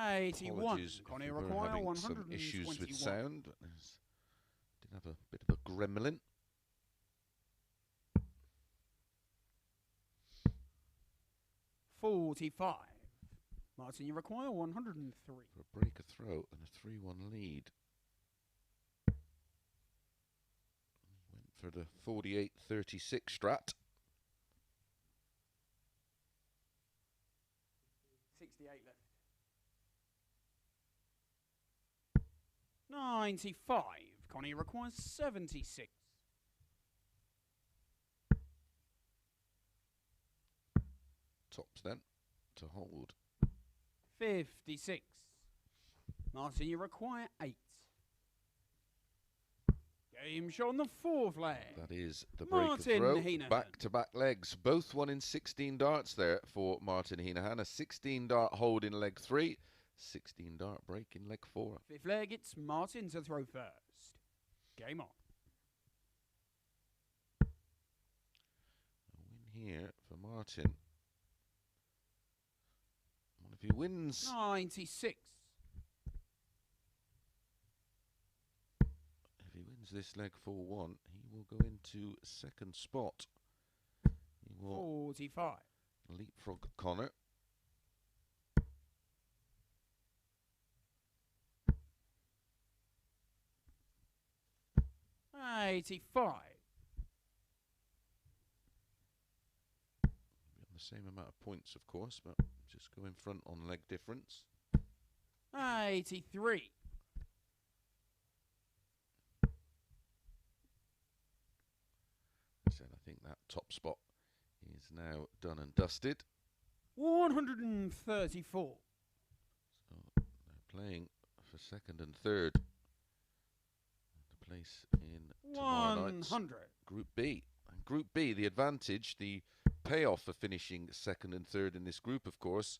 81. Apologies if Connie we were require having 121. some issues with sound. Did have a bit of a gremlin. $45. Martin, you require 103. For a break of throw and a 3-1 lead. Went for the 48-36 strat. 68 left. 95. Connie requires 76. Tops then to hold. 56. Martin, you require 8. Game shot on the fourth leg. That is the break of throw. Back-to-back legs. Both won in 16 darts there for Martin Henahan. A 16 dart hold in leg 3. 16 dart break in leg 4. Fifth leg, it's Martin to throw first. Game on. A win here for Martin. What if he wins? 96. If he wins this leg 4-1, he will go into second spot. He will 45. leapfrog Conor. $85. Be on the same amount of points, of course, but just go in front on leg difference. 83. I said I think that top spot is now done and dusted. 134. So they're playing for second and third. The place in tomorrow night's 100. Group B. And Group B, the advantage, the payoff for finishing second and third in this group, of course,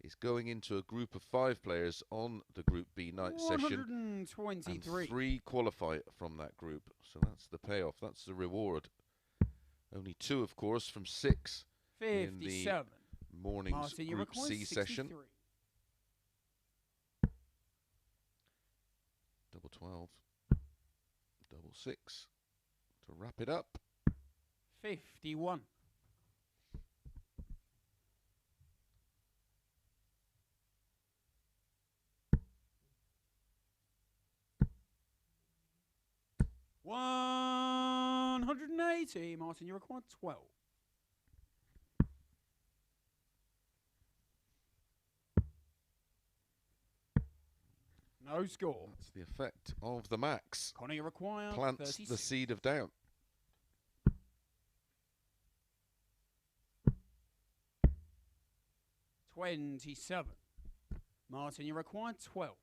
is going into a group of 5 players on the Group B night session. 123. And 3 qualify from that group. So that's the payoff. That's the reward. Only 2, of course, from 6 in the 57. morning's Martin, you Group require C 63. session. Double 12. Double 6. To wrap it up. 51. 80. Martin, you require 12. No score. That's the effect of the max. Conor, you require Plants 36. the seed of doubt. $27. Martin, you require 12.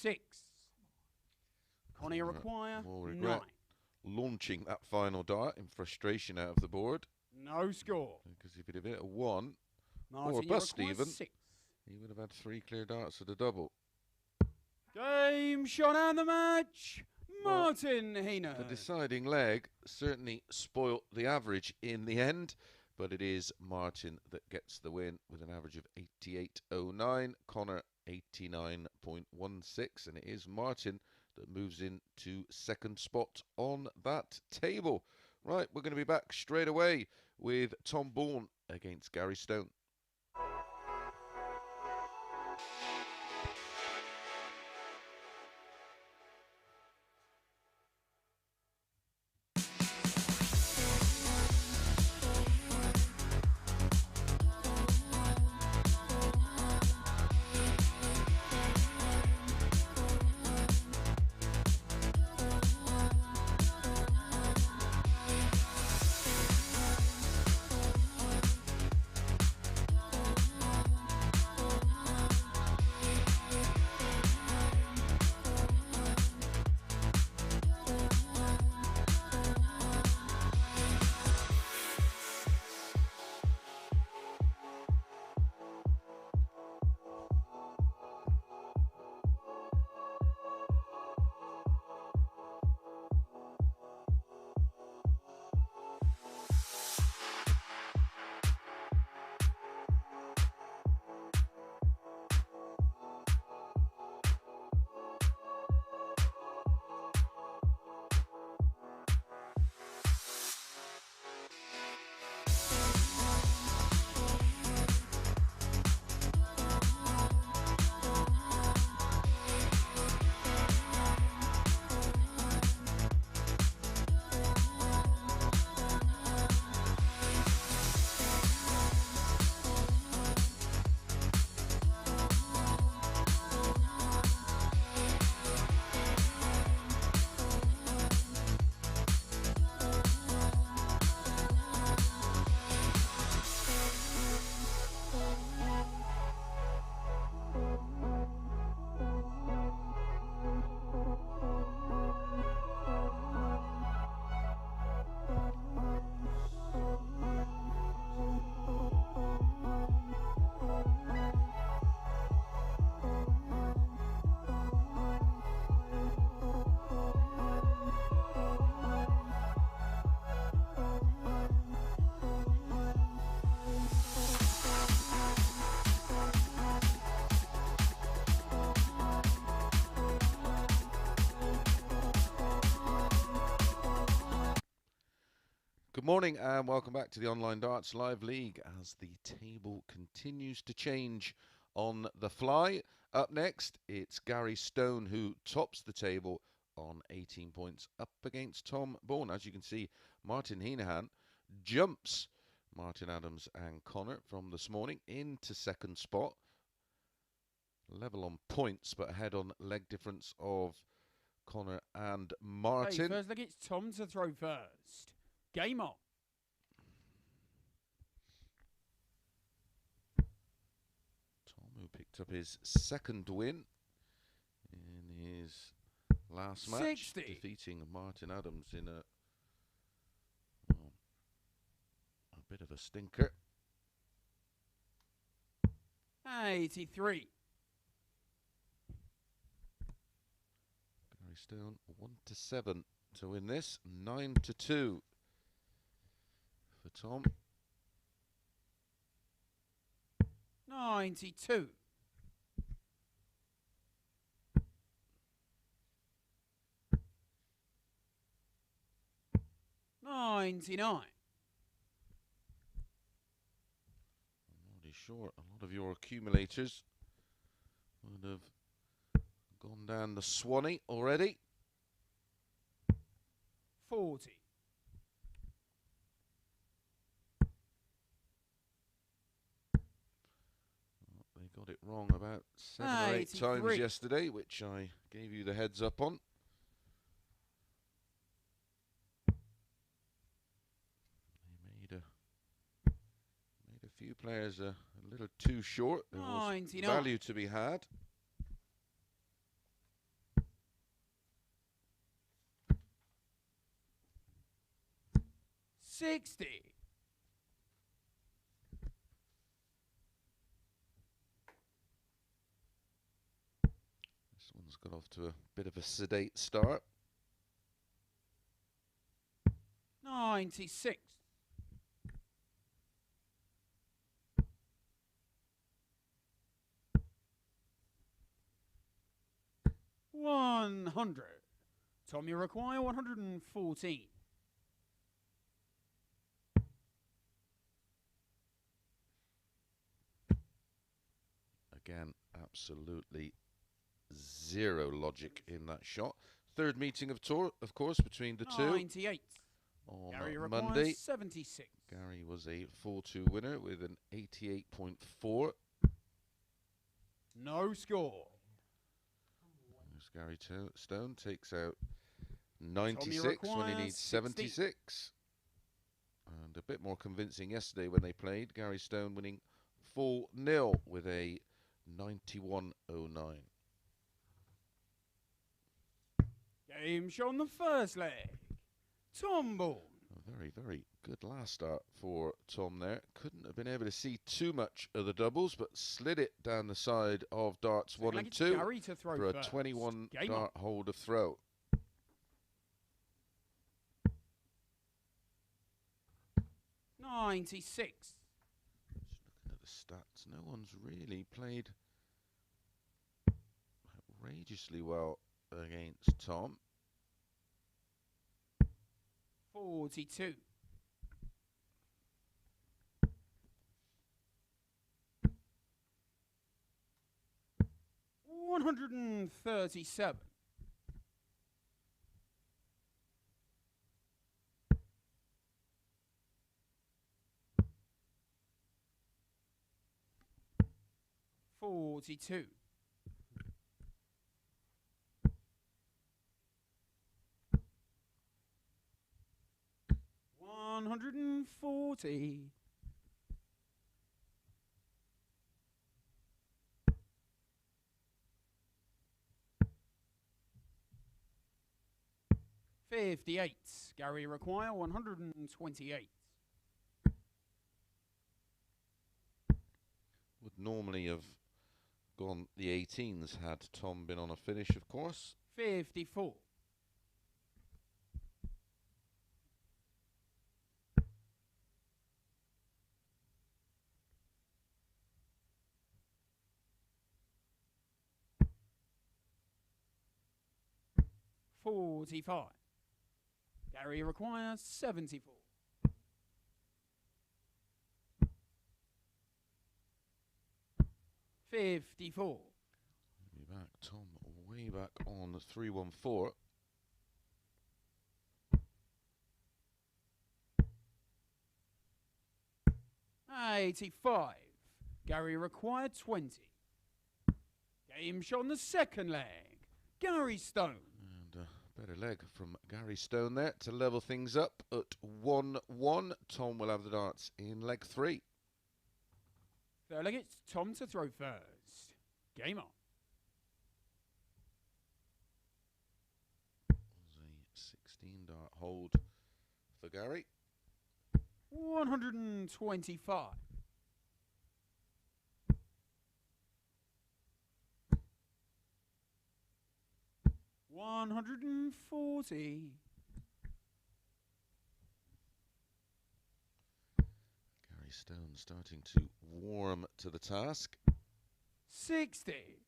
$6. Conor, you require will 9. regret launching that final dart in frustration out of the board. No score. Because if he'd have hit a 1, Martin, or a you bust require even, 6. he would have had 3 clear darts at a double. Game shot and the match. Martin Henan. The deciding leg certainly spoilt the average in the end, but it is Martin that gets the win with an average of 88.09, Conor 89.16, and it is Martin that moves into second spot on that table. Right, we're going to be back straight away with Tom Bourne against Gary Stone. Good morning and welcome back to the Online Darts Live League as the table continues to change on the fly. Up next, it's Gary Stone who tops the table on 18 points up against Tom Bourne. As you can see, Martin Henahan jumps Martin Adams and Conor from this morning into second spot. Level on points, but ahead on leg difference of Conor and Martin. Hey, first leg, it's Tom to throw first. Game on. Tom, who picked up his second win in his last match, 60. defeating Martin Adams in a bit of a stinker. 83. Gary Stone 1-7 to win this, 9-2 for Tom. 92. 99. I'm already sure a lot of your accumulators would have gone down the Swanee already. 40. They got it wrong about 7 or 8 times 83. yesterday, which I gave you the heads up on. They made a few players a little too short. There was 99. value to be had. $60. This one's got off to a bit of a sedate start. 96. $100. Tom, you require 114. Again, absolutely zero logic in that shot. Third meeting of tour, of course, between the two 98. on Gary Monday. requires 76. Gary was a 4-2 winner with an 88.4. No score. There's Gary Stone takes out 96 when he requires needs 60. 76. And a bit more convincing yesterday when they played. Gary Stone winning 4-0 with a 91.09. Game shown the first leg. Tombalm. A very, very good last start for Tom there. Couldn't have been able to see too much of the doubles, but slid it down the side of darts 1 and 2 Gary to throw for a first. 21 Game dart on. hold of throw. 96. Just looking at the stats, no one's really played outrageously well against Tom. 42. $137. $42. $140. $58. Gary require 128. Would normally have gone the 18s had Tom been on a finish, of course. 54. $45. Gary requires 74. $54. Be back, Tom, way back on the 314. $85. Gary required 20. Game shot on the second leg. Gary Stone. And a better leg from Gary Stone there to level things up at 1-1. Tom will have the darts in leg 3. Third leg, it's Tom to throw first. Game on. A 16 dart hold for Gary. 125. $140. Gary Stone starting to warm to the task. 60.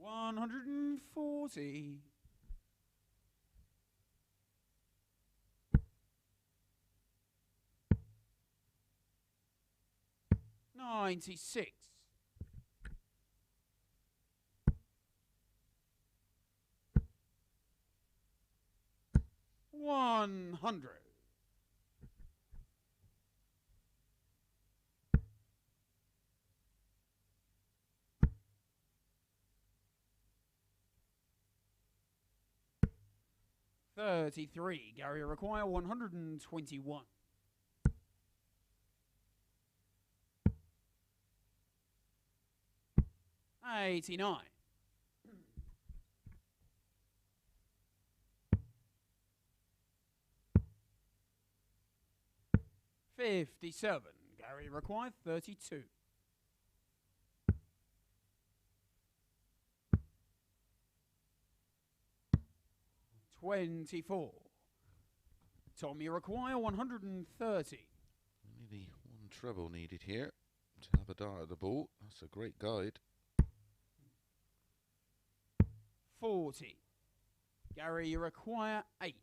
$140. 96. 100. 33. Gary require 121. 89. 57. Gary require 32. 24. Tom, you require 130. Only the one treble needed here to have a dart at the ball. That's a great guide. 40. Gary, you require 8.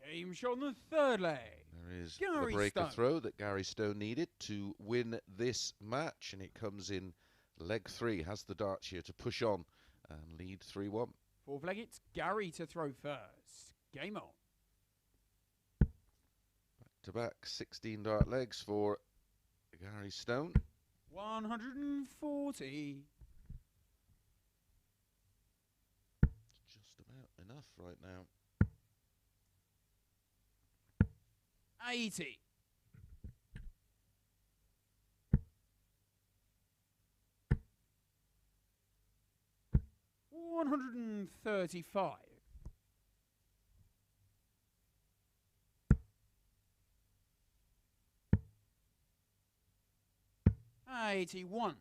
Game shot on the third leg. There is Gary the breaker Stone. throw that Gary Stone needed to win this match, and it comes in leg 3. Has the darts here to push on and lead 3-1. Fourth leg, it's Gary to throw first. Game on. Back-to-back 16 dart legs for Gary Stone. 140. Just about enough right now. 80. 135. 81.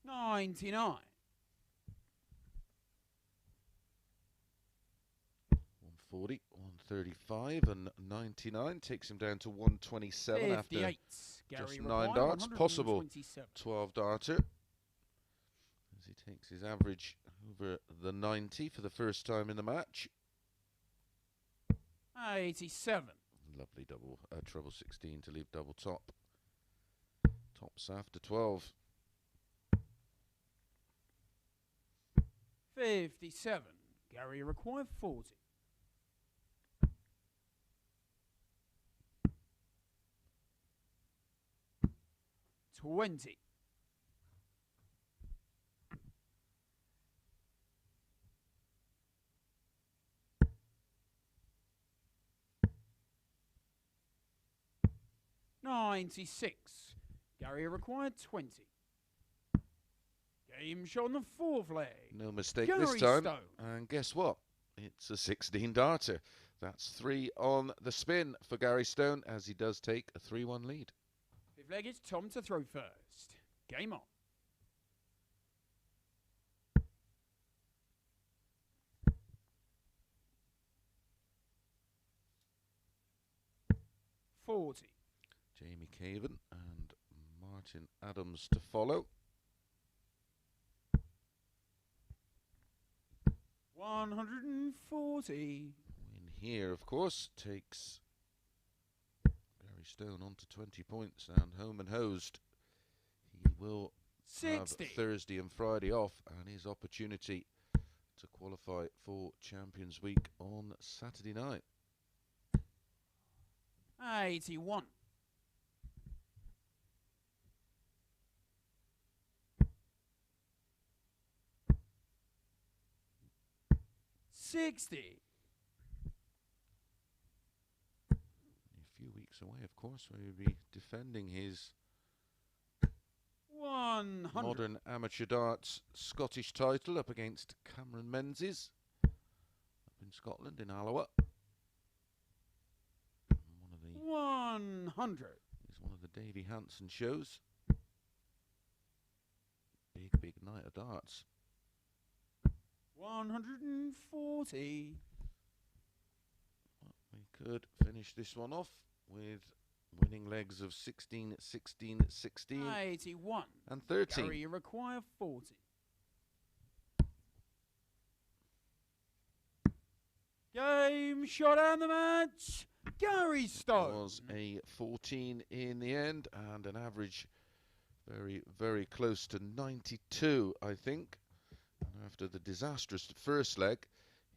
99. 140, 135 and 99 takes him down to 127 after 58. just Gary 9 darts. Possible 127. 12 darter as he takes his average over the 90 for the first time in the match. 87. Lovely double treble 16 to leave double top. Tops after 12. 57. Gary required 40. 20. 96. Gary required 20. Game shot on the fourth leg. No mistake Gary this time. Stone. And guess what? It's a 16 darter. That's 3 on the spin for Gary Stone as he does take a 3-1 lead. Fifth leg is Tom to throw first. Game on. $40. Jv Cavend and Martin Adams to follow. 140. Win here, of course, takes Gary Stone on to 20 points and home and hosed. He will 60. have Thursday and Friday off and his opportunity to qualify for Champions Week on Saturday night. 81. 60. A few weeks away, of course, where he'll be defending his 100. modern amateur darts Scottish title up against Cameron Menzies up in Scotland, in Alloa. One of the 100. is one of the Davy Hansen shows. Big night of darts. 140. Well, we could finish this one off with winning legs of 16, 16, 16 81. and 13. Gary, you require 40. Game shot and the match. Gary Stone. Was a 14 in the end, and an average very, very close to 92, I think. And after the disastrous first leg,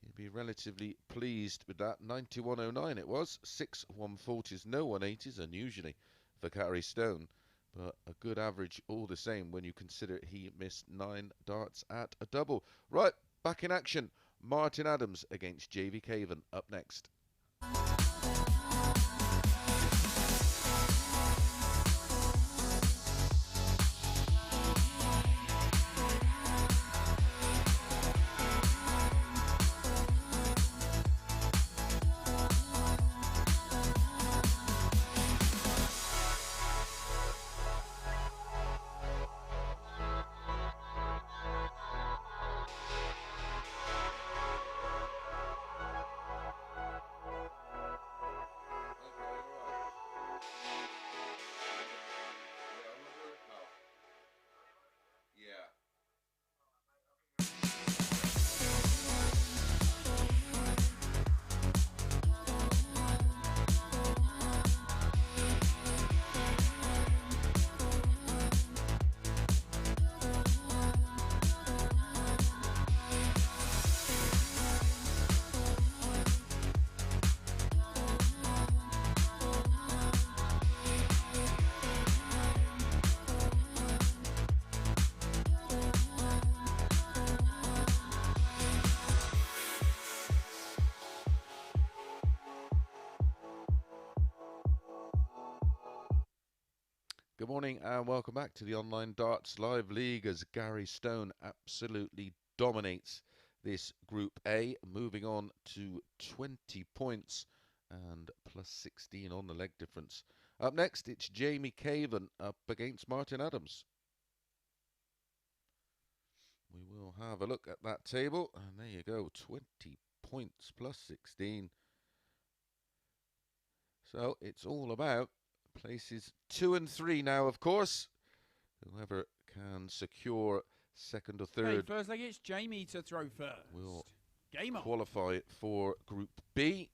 he'd be relatively pleased with that. 91.09 it was. 6 140s, no 180s, unusually for Gary Stone. But a good average all the same when you consider he missed 9 darts at a double. Right, back in action. Martin Adams against Jv Cavend up next. Good morning and welcome back to the Online Darts Live League as Gary Stone absolutely dominates this Group A, moving on to 20 points and plus 16 on the leg difference. Up next, it's Jv Cavend up against Martin Adams. We will have a look at that table, and there you go, 20 points plus 16. So it's all about places 2 and 3 now, of course. Whoever can secure second or third. Okay, first leg, it's Jamie to throw first. Will Game on. qualify for Group B.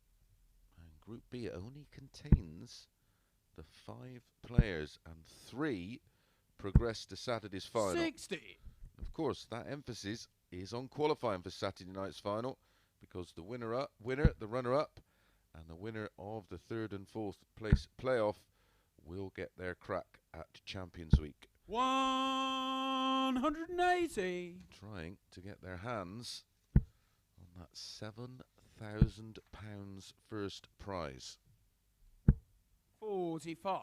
And Group B only contains the 5 players, and 3 progress to Saturday's final. 60. Of course, that emphasis is on qualifying for Saturday night's final, because the winner, the runner-up, and the winner of the 3rd and 4th place playoff will get their crack at Champions Week. 180. Trying to get their hands on that £7,000 first prize. 45.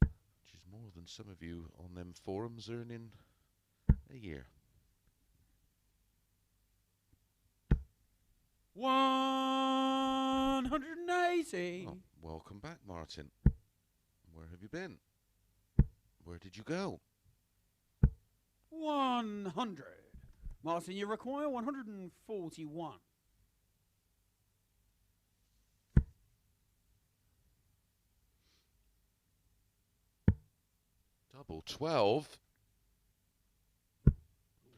Which is more than some of you on them forums earn in a year. 180. Oh, welcome back, Martin. Where have you been? Where did you go? 100. Martin, you require 141. Double 12.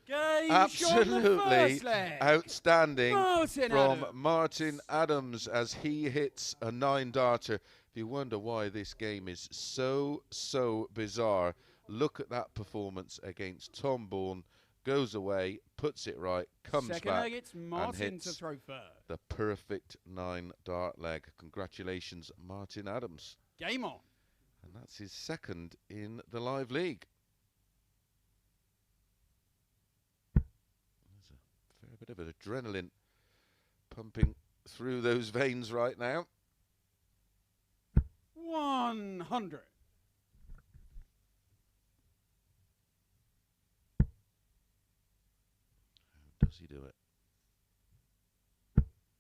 Game Absolutely outstanding Martin from Adams. Martin Adams as he hits a 9-darter. If you wonder why this game is so bizarre, look at that performance against Tombalm. Goes away, puts it right, comes Second back leg, it's and Martin hits to throw first. the perfect 9-dart leg. Congratulations, Martin Adams. Game on. And that's his 2nd in the live league. There's a fair bit of adrenaline pumping through those veins right now. 100. How does he do it?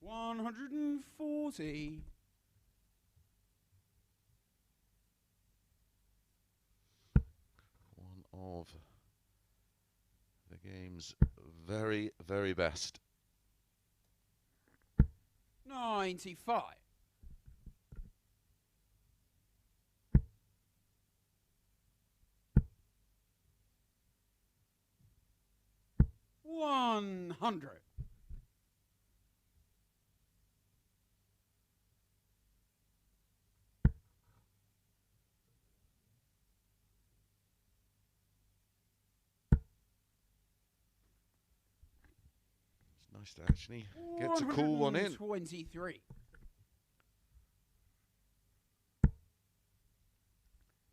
140. One of the game's very best. 95. 100. Nice to actually get to call one in. 123.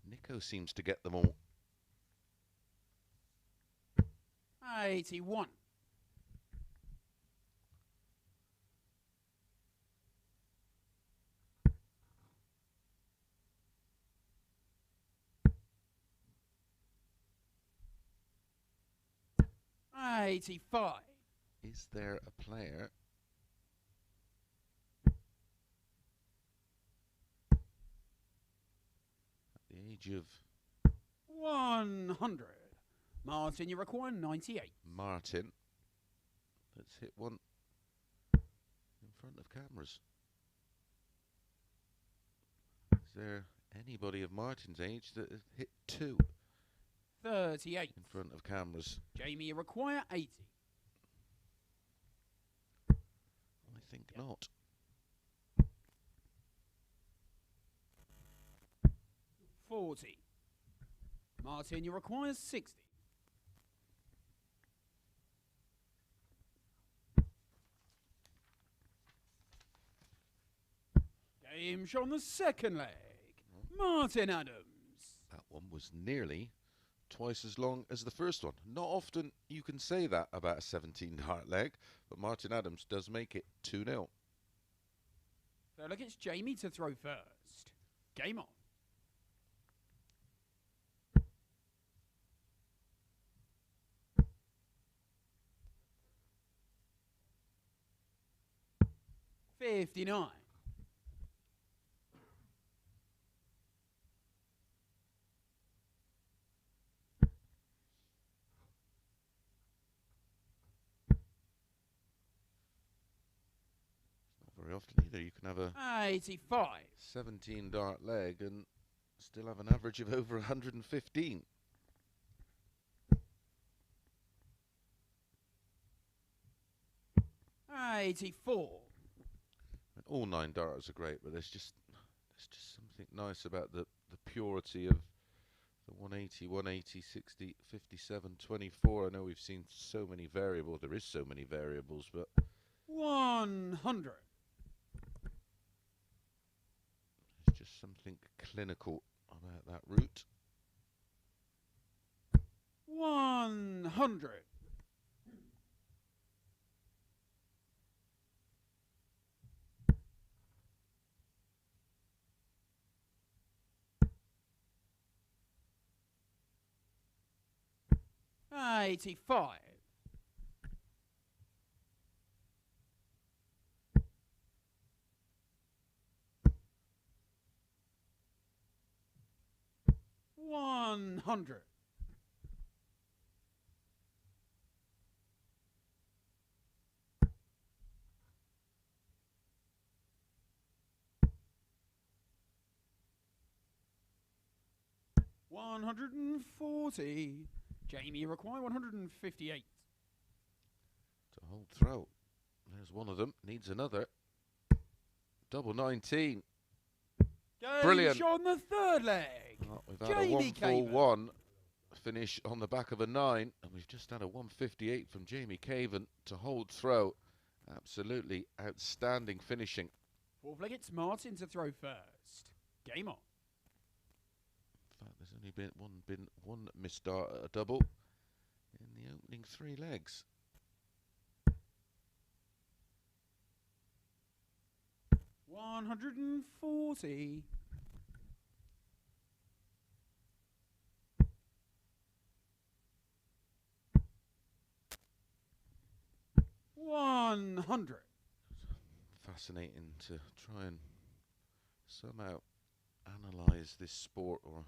Nico seems to get them all. 81. 85. Is there a player at the age of 100. Martin, you require 98. Martin? Let's hit one in front of cameras. Is there anybody of Martin's age that has hit 2 38. in front of cameras? Jamie, you require 80. I think not. 40. Martin, you require 60. Game shot on the second leg. Martin Adams. That one was nearly twice as long as the first one. Not often you can say that about a 17 dart leg, but Martin Adams does make it 2-0. So look, it's Jamie to throw first. Game on. $59. Not very often either. You can have a 85. 17 dart leg and still have an average of over 115. $84. And all 9 darters are great, but there's just something nice about the purity of the 180, 180, 60, 57, 24. I know we've seen so many variables. There is so many variables, but 100. there's just something clinical about that route. 100. 85. 100. 140. Jamie, you require 158. To hold throw. There's one of them. Needs another. Double 19. Game Brilliant. shot on the third leg. Oh, we've had a Jv Cavend. 141 finish on the back of a 9, and we've just had a 158 from Jv Cavend to hold throw. Absolutely outstanding finishing. Fourth leg, it's Martin to throw first. Game on. In fact, there's only been one missed dart at a double in the opening 3 legs. $140. 100. Fascinating to try and somehow analyse this sport or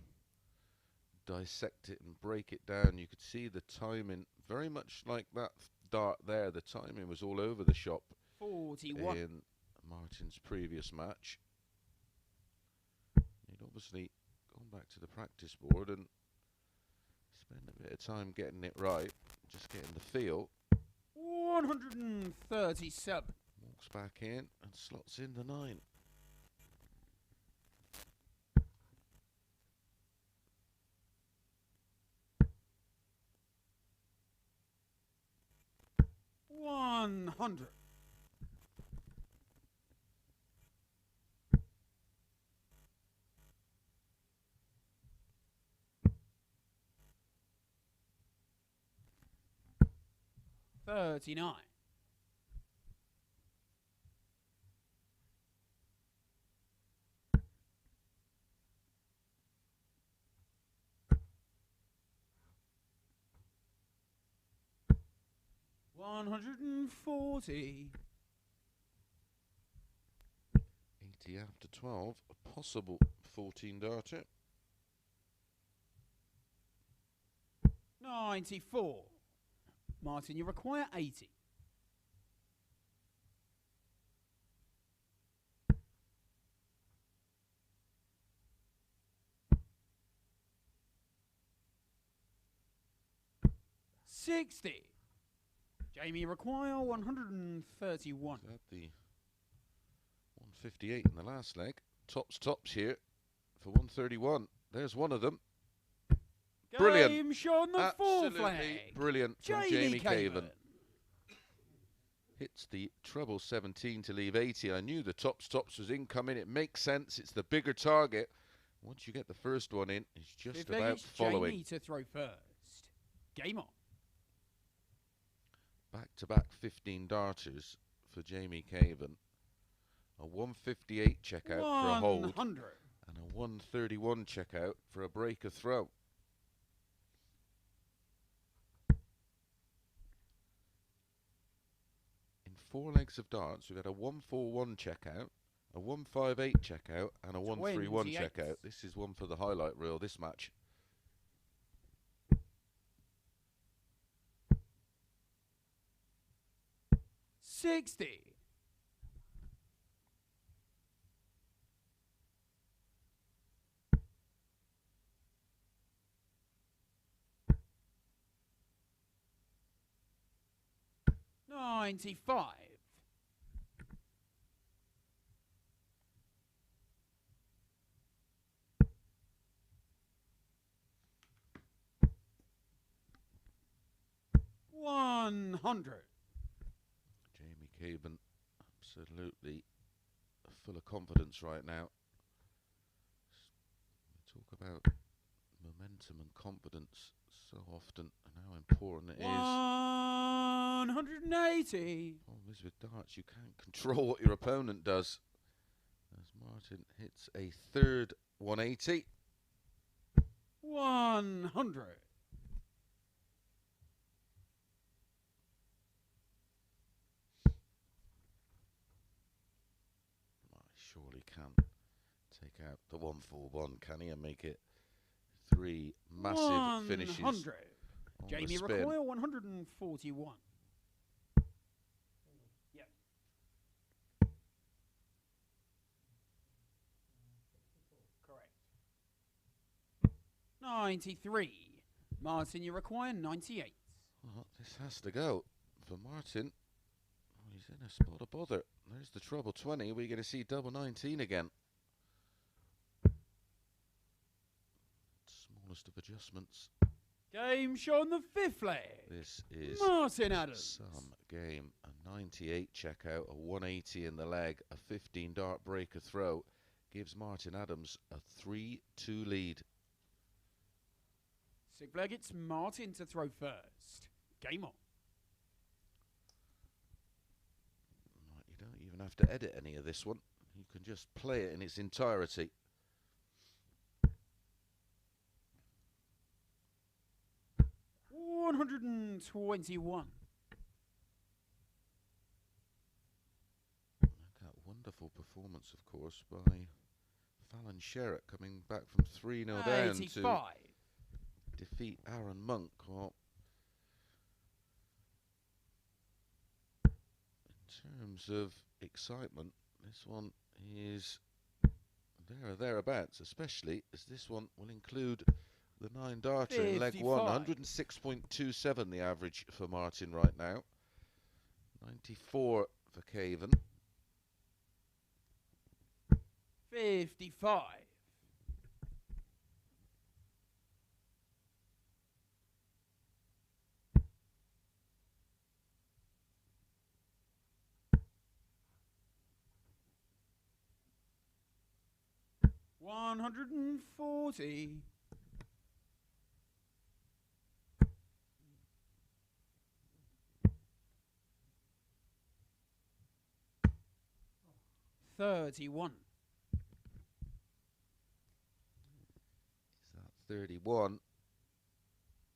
dissect it and break it down. You could see the timing, very much like that dart there. The timing was all over the shop 41. in Martin's previous match. He'd obviously gone back to the practice board and spent a bit of time getting it right, just getting the feel. 137. Walks back in and slots in the 9. $100. 39. 140. 80 after 12, a possible 14 darter. 94. Martin, you require 80. $60. Jamie, require 131. At the 158 in the last leg. Tops here for 131. There's one of them. Brilliant. Game shot on the fourth leg. Brilliant from Jv Jv Cavend. Hits the treble 17 to leave 80. I knew the tops was incoming. It makes sense. It's the bigger target. Once you get the first one in, it's just about following. Jamie to throw first. Game on. Back-to-back 15 darters for Jv Cavend. A 158 checkout for a hold. 100. And a 131 checkout for a breaker throw. In 4 legs of darts, we've had a 141 checkout, a 158 checkout, and a 131 checkout. This is one for the highlight reel, this match. $60. 95. 100. Jv Cavend absolutely full of confidence right now. We talk about momentum and confidence so often and how important it is. 180. Problem is with darts, you can't control what your opponent does. As Martin hits a third 180. 100. Surely can take out the 141, can he, and make it 3 massive finishes. 100. On Jamie the spin. recoil 141. Yep. 93. Martin, you require 98. Well, this has to go for Martin. Oh, he's in a spot of bother. There's the treble 20. We're going to see double 19 again. Smallest of adjustments. Game show on the fifth leg. This is Martin Adams. some game. A 98 checkout, a 180 in the leg, a 15 dart breaker throw gives Martin Adams a 3-2 lead. Sixth leg, it's Martin to throw first. Game on. Right, you don't even have to edit any of this one. You can just play it in its entirety. $121. That wonderful performance, of course, by Fallon Sherritt, coming back from 3-0 down 85. to defeat Aaron Monk. Well, in terms of excitement, this one is there or thereabouts, especially as this one will include the 9 darter in leg 1. 106.27 the average for Martin right now. 94 for Caven. 55. 140. 31. Is that 31?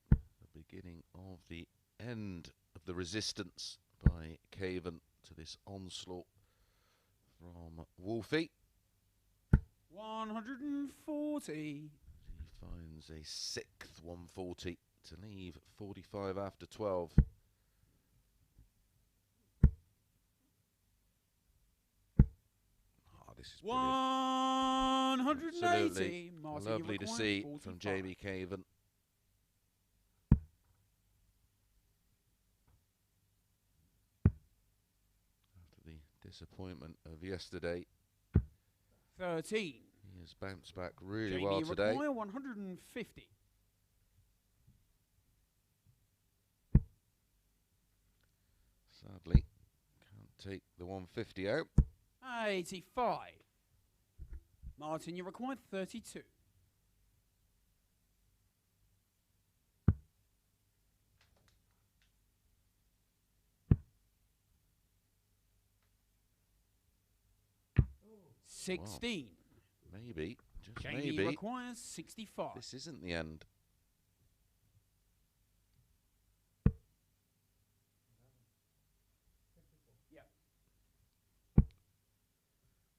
The beginning of the end of the resistance by Caven to this onslaught from Wolfie. 140. He finds a 6th 140 to leave 45 after 12. This is brilliant. 180. Absolutely lovely to see 45. from Jv Cavend. After the disappointment of yesterday, 13. he has bounced back really Jamie well today. require 150. Sadly, can't take the 150 out. 85. Martin, you require 32. Wow. 16. Maybe, just Jamie maybe, requires 65. this isn't the end. Yep.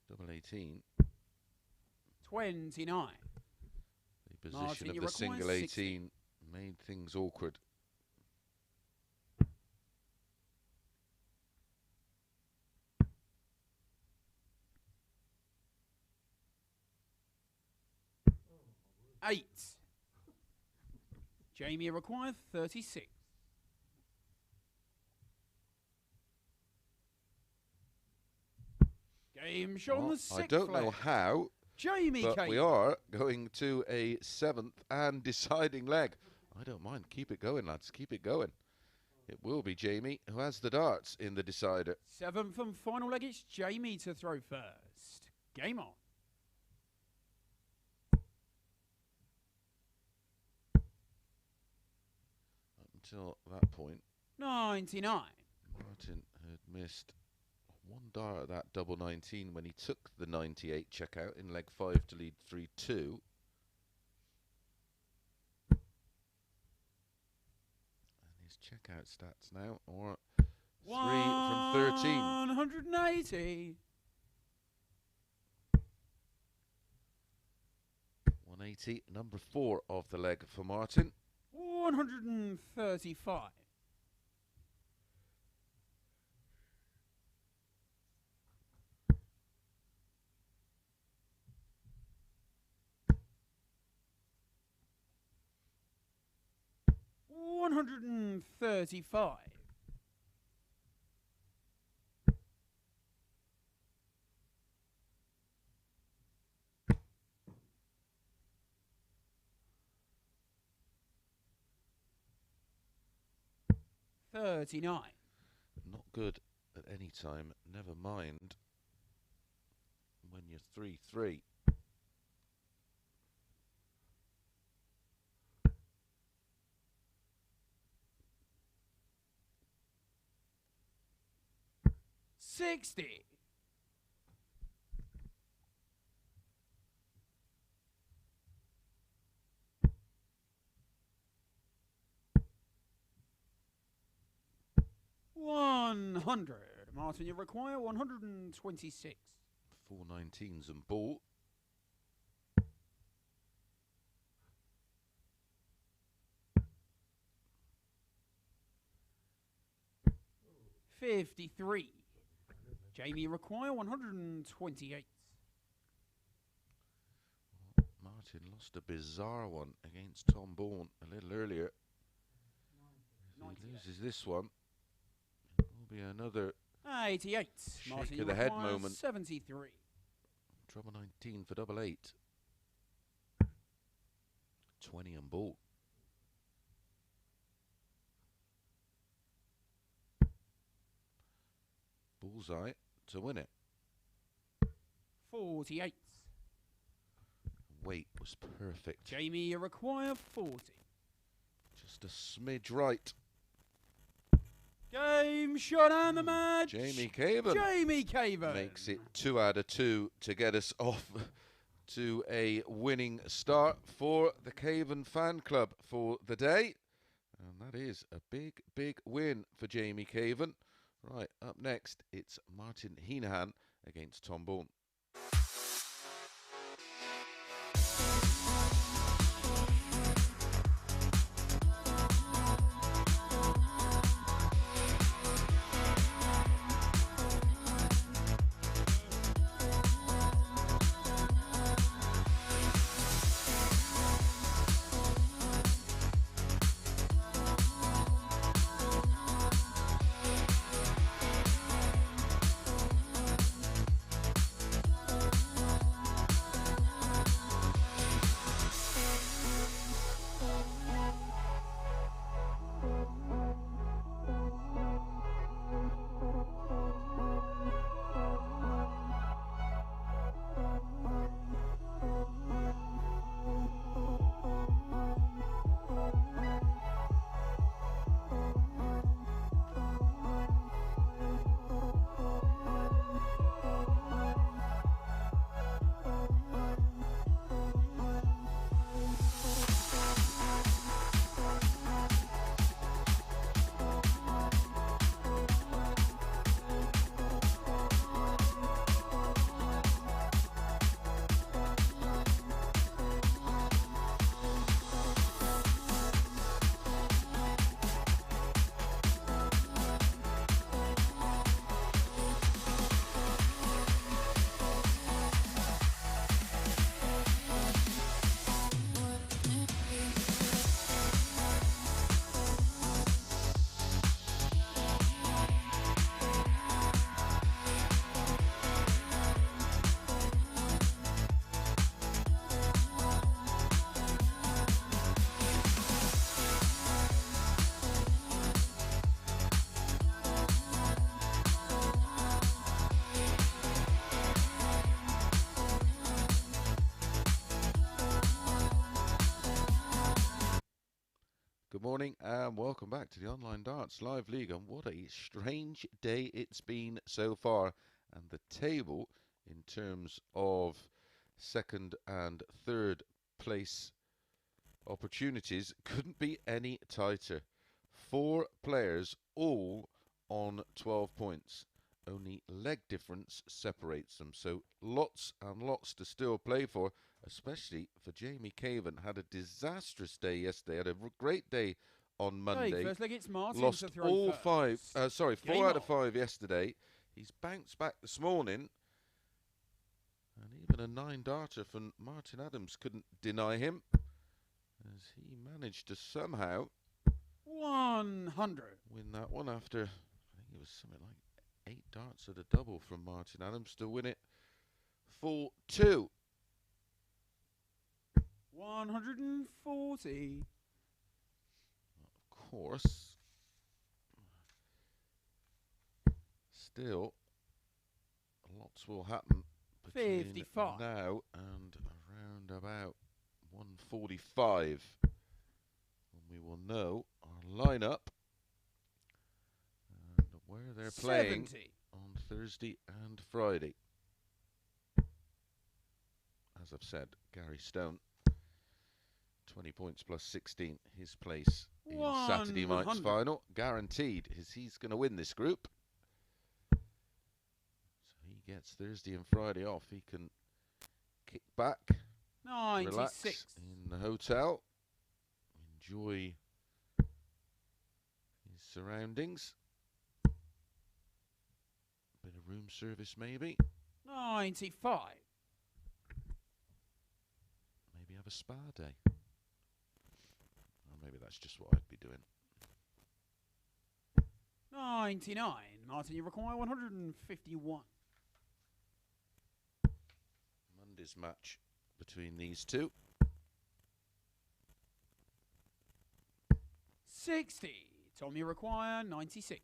Double 18. 29. The position Martin, of you the require single 60. 18 made things awkward. Eight. Jamie require 36. Game show on Well, the sixth I don't know leg. how, Jamie but Caven. we are going to a 7th and deciding leg. I don't mind. Keep it going, lads. Keep it going. It will be Jamie who has the darts in the decider. 7th and final leg. It's Jamie to throw first. Game on. Up until that point, 99. Martin had missed one dart at that double 19 when he took the 98 checkout in leg 5 to lead 3-2. And his checkout stats now are 3 from 13. 180. 180, number 4 of the leg for Martin. 135. 135. 39. Not good at any time, never mind when you're 3-3. $60. 100. Martin, you require 126. 419s and ball. 53. Jamie require 128. Martin lost a bizarre one against Tombalm a little earlier. If he loses this one, it will be another 88. Shake Martin, of you the head require moment. 73. Trouble 19 for double 8. 20 and ball. Bullseye to win it. 48. Weight was perfect. Jamie, you require 40. Just a smidge right. Game shot and the match. Jv Cavend Jv Cavend makes it 2 out of 2 to get us off to a winning start for the Caven fan club for the day. And that is a big, big win for Jv Cavend. Right, up next, it's Martin Henahan against Tombalm. Good morning and welcome back to the Online Darts Live League, and what a strange day it's been so far. And the table in terms of second and third place opportunities couldn't be any tighter. 4 players all on 12 points. Only leg difference separates them, so lots and lots to still play for, especially for Jv Cavend. Had a disastrous day yesterday, had a great day on Monday. Hey, first leg it's Martin Lost to throw all first. 4 out of 5 yesterday. He's bounced back this morning, and even a 9-darter from Martin Adams couldn't deny him, as he managed to somehow 100. win that one after, I think it was something like 8 darts at a double from Martin Adams to win it 4-2. 140. Of course, still lots will happen between 55. now and around about 145, when we will know our lineup and where they're playing 70. on Thursday and Friday. As I've said, Gary Stone, 20 points plus 16, his place in Saturday night's 100. final, guaranteed, as he's going to win this group. So he gets Thursday and Friday off. He can kick back, 96. relax in the hotel, enjoy his surroundings. Bit of room service maybe. 95. Maybe have a spa day. Or maybe that's just what I'd be doing. 99. Martin, you require 151. Monday's match between these two. 60. Tom, you require 96.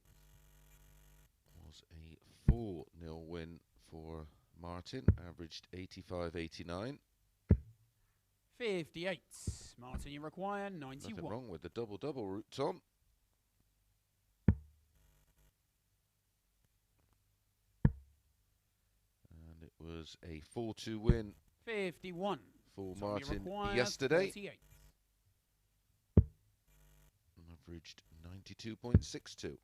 Was a 4-0 win for Martin, averaged 85-89. 58. Martin, you require 91. Nothing wrong with the double-double route, Tom. And it was a 4-2 win 51. for Tom, Martin you require yesterday. 38. Averaged 92.62.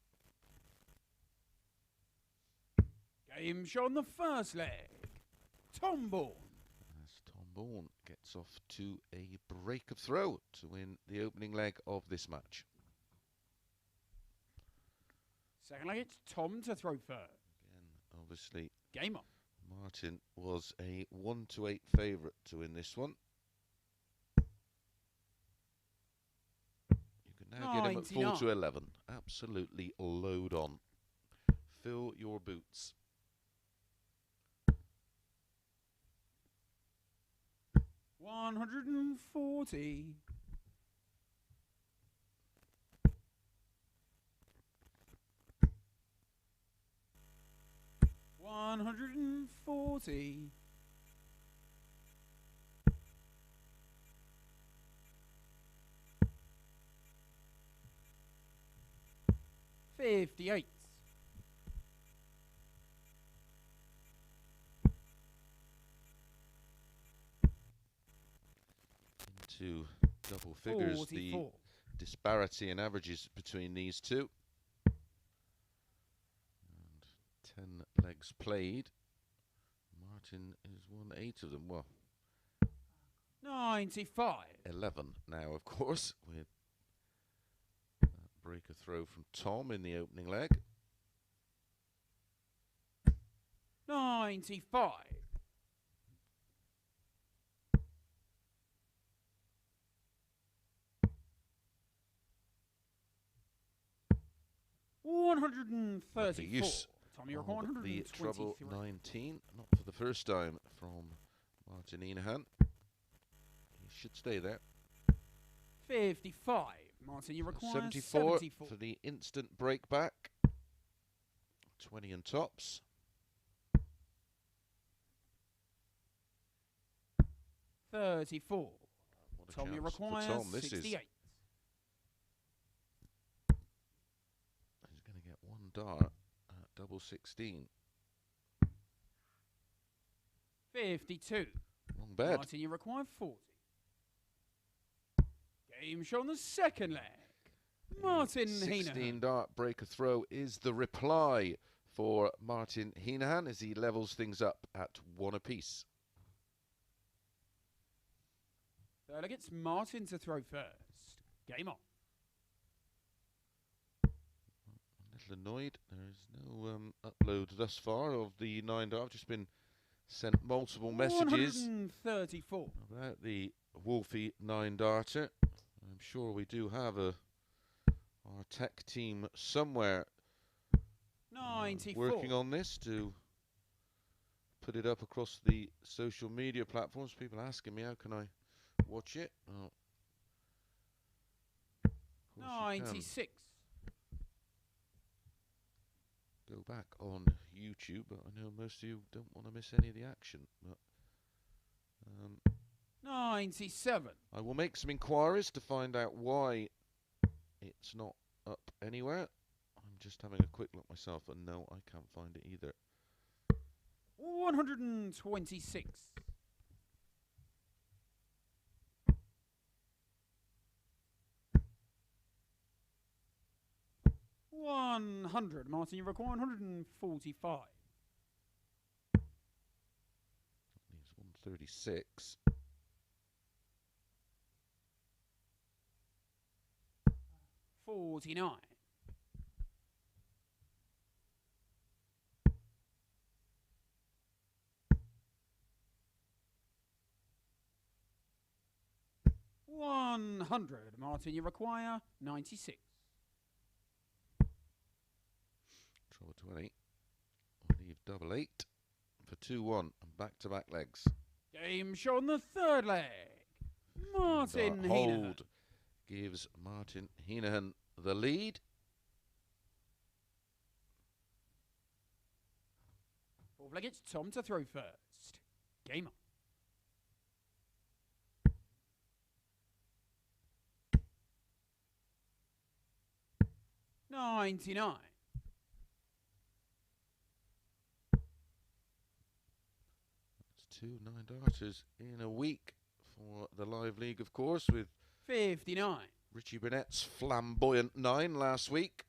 Game shown the first leg. Tombalm. As Tombalm gets off to a break of throw to win the opening leg of this match. Second leg, it's Tom to throw first. Again, obviously, Game on. Martin was a 1-8 favourite to win this one. You can now get him at 4-11. Absolutely load on. Fill your boots. $140. $140. $58. Into double figures, 44. the disparity in averages between these two. And 10 legs played. Martin has won 8 of them. Well, 95. 11 now, of course, with that breaker throw from Tom in the opening leg. 95. $134. Use Tommy, you're of 123. the treble 19, not for the first time from Martin Hinahan. He should stay there. 55. Martin, you require 74 74. for the instant break back. 20 and tops. 34. What a Tommy chance for requires Tom. This 68. is. He's going to get one dart at double 16. 52. Wrong bed. Martin, you require 40. Game shown the second leg. Martin 16 Henahan. dart breaker throw is the reply for Martin Henahan as he levels things up at 1 apiece. Third leg, it's Martin to throw first. Game on. A little annoyed. There's no upload thus far of the 9 dart. I've just been sent multiple messages 134. about the Wolfie 9 darter. I'm sure we do have our tech team somewhere 94. working on this to put it up across the social media platforms. People asking me how can I watch it. Oh. Of course you can. 96. Go back on YouTube, but I know most of you don't want to miss any of the action. But 97. I will make some inquiries to find out why it's not up anywhere. I'm just having a quick look myself, and no, I can't find it either. 126. 100. Martin, you require 145. Needs 136. 49. 100. Martin, you require 96. 420. Leave double 8 for 2-1 and back-to-back legs. Game shot on the third leg. Martin Henahan. Hold gives Martin Henahan the lead. Fourth leg, it's Tom to throw first. Game on. 99. That's 2 9-darters in a week for the live league, of course, with 59. Richie Burnett's flamboyant 9 last week.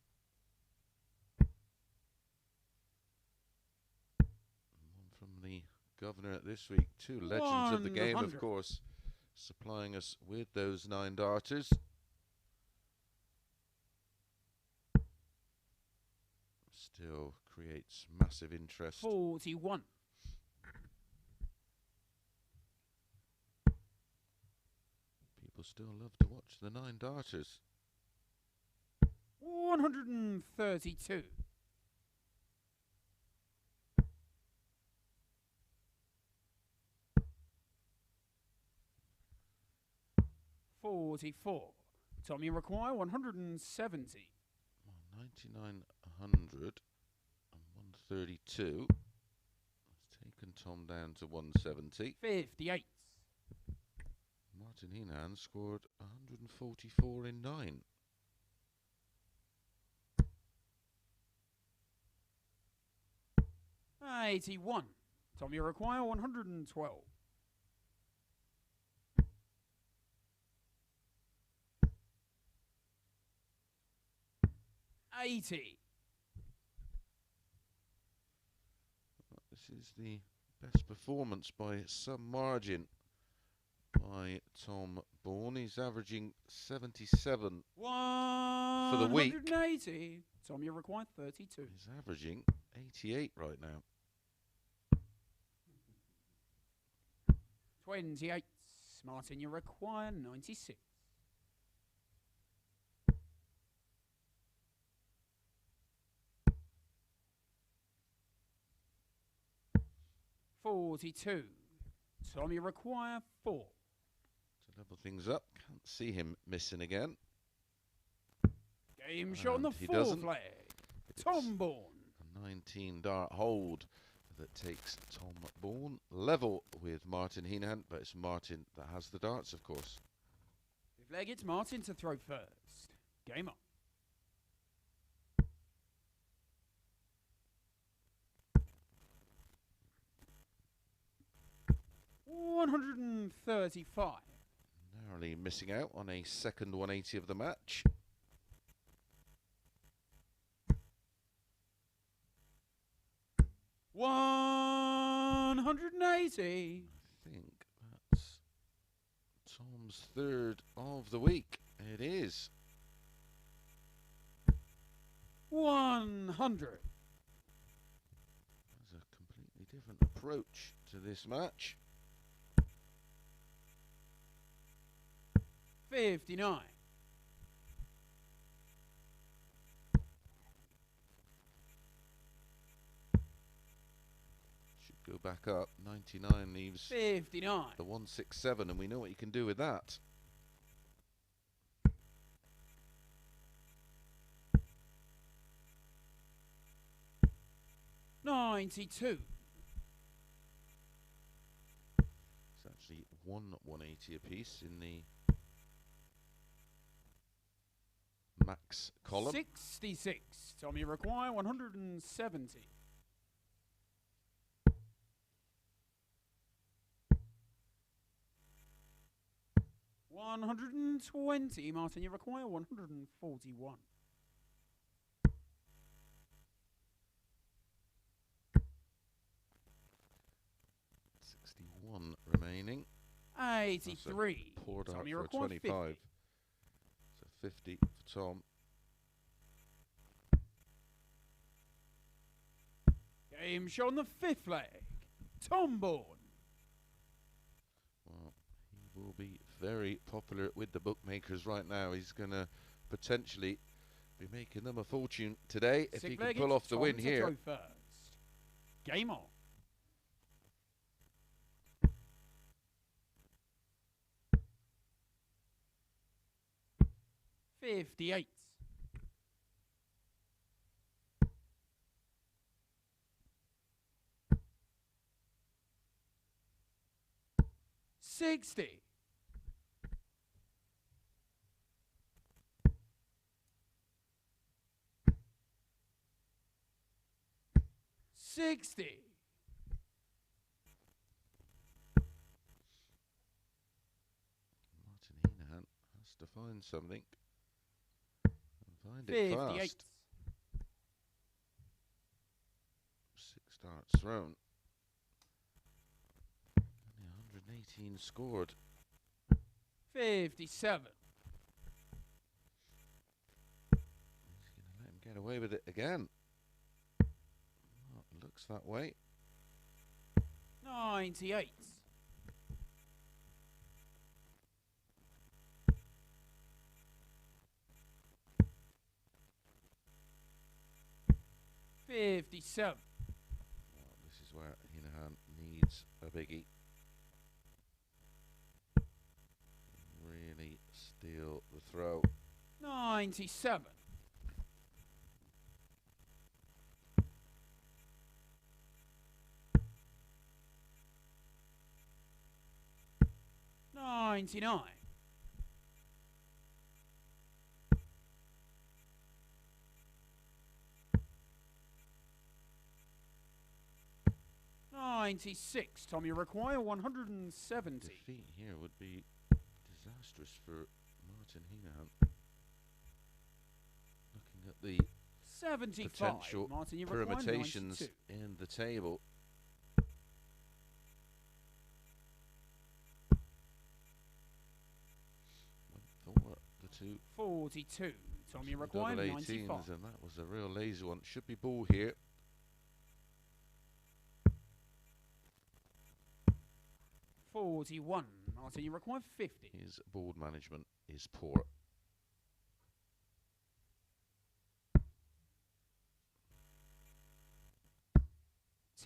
One from the governor this week. 2 legends of the game, of course, supplying us with those 9-darters. Still creates massive interest. 41. People still love to watch the 9-darters. 132. 44. Tommy require 170. 99, 100 and 132. That's taken Tom down to 170. 58. Martin Henan scored 144 in 9. 81. Tommy require 112. 80. This is the best performance by some margin by Tom Bourne. He's averaging 77 for the week. 180. Tommy require 32. He's averaging 88 right now. 28. Martin, you require 96. 42. Tommy require 4. To level things up, can't see him missing again. Game shot on the fourth leg. Tombalm. A 19-dart hold that takes Tom Bourne level with Martin Henahan, but it's Martin that has the darts, of course. Fifth leg, it's Martin to throw first. Game on. 135. Narrowly missing out on a second 180 of the match. $180. I think that's Tom's third of the week. It is. 100. There's a completely different approach to this match. 59. Should go back up. 99 leaves 59. the 167, and we know what you can do with that. 92. It's actually 180 apiece in the max column. 66. Tommy require 170. 120. Martin, you require 141. 61 remaining. 83. Poured out Tommy for a require 25. So 50 for Tom. Game show on the fifth leg. Tombalm. Well, he will be very popular with the bookmakers right now. He's going to potentially be making them a fortune today if he can Six-legged, pull off the Tom win to here. throw first. Game on. $58. 60. 60. Martin Henahan has to find something and find it 58. fast. 6 darts thrown. Only 118 scored. 57. He's going to let him get away with it again. Well, it looks that way. 98. 57. Well, this is where Hinahan needs a biggie. Really steal the throw. 97. 99. 96. Tom, you require 170. Defeat here would be disastrous for Martin Hinahan. Looking at the 75. potential Martin, you require permutations 92. in the table. Went for the two 42. Tom, you require double 95. 18s, and that was a real lazy one. Should be ball here. 41. Martin, you require 50. His board management is poor.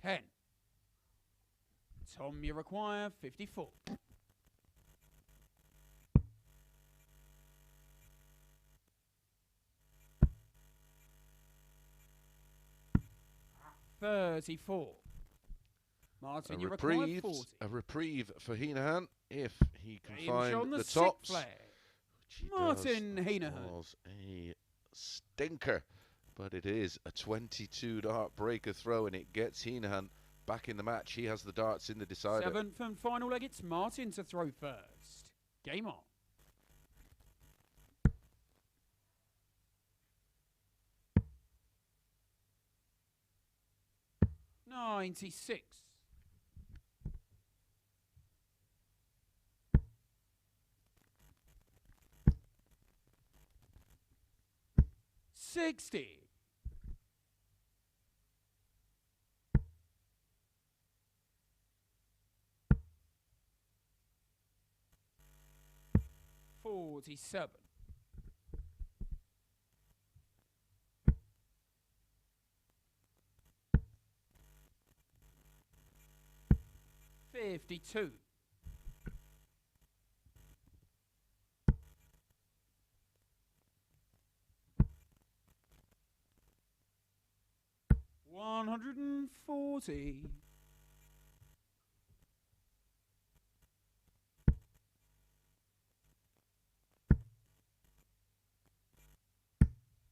10. Tom, you require 54. 34. Martin, you require 40. A reprieve for Hinahan if he can Game find shown the sixth tops. flag. Which he Martin does. Henahan. Was a stinker, but it is a 22 dart breaker throw, and it gets Hinahan back in the match. He has the darts in the decider. 7th and final leg, it's Martin to throw first. Game on. $96. 60. 47. 52. 140.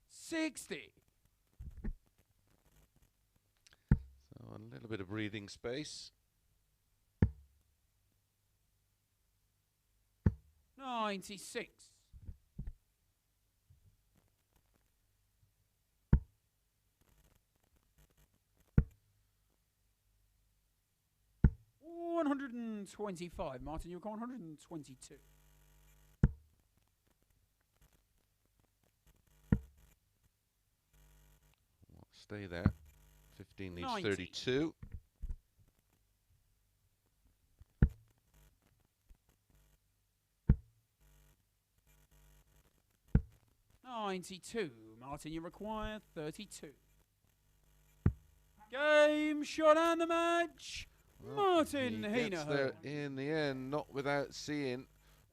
60. So a little bit of breathing space. 96. 125. Martin, you're going 122. Stay there. 15 leaves 90. 32. 92. Martin, you require 32. Game, shot and the match. Well, Martin he gets there Henahan. in the end, not without seeing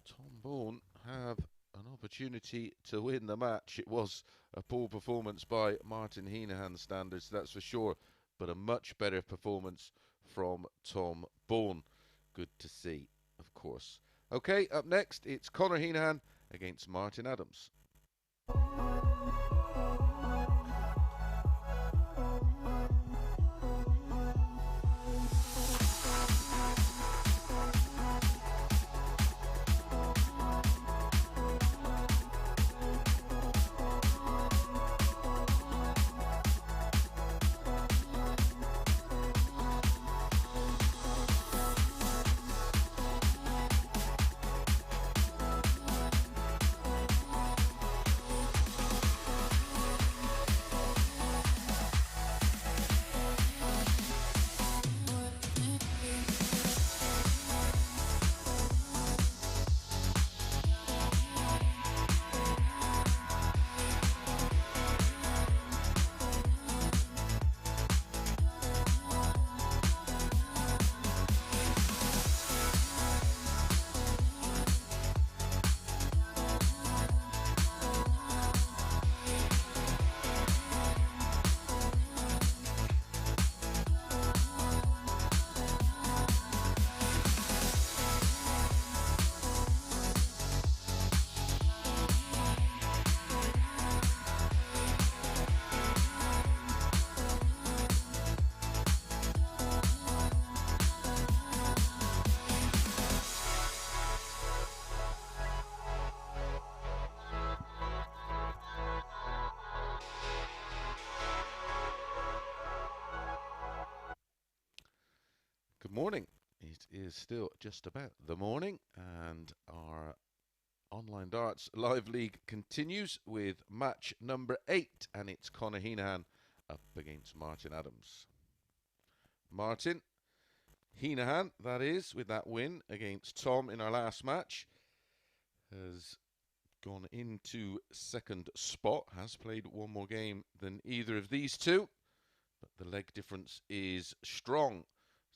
Tombalm have an opportunity to win the match. It was a poor performance by Martin Henahan standards, that's for sure, but a much better performance from Tombalm. Good to see, of course. Okay, up next, it's Conor Heneghan against Martin Adams. Good morning. It is still just about the morning, and our online darts live league continues with match number 8, and it's Conor Heneghan up against Martin Adams. Martin Henahan, that is, with that win against Tom in our last match, has gone into second spot, has played one more game than either of these two, but the leg difference is strong.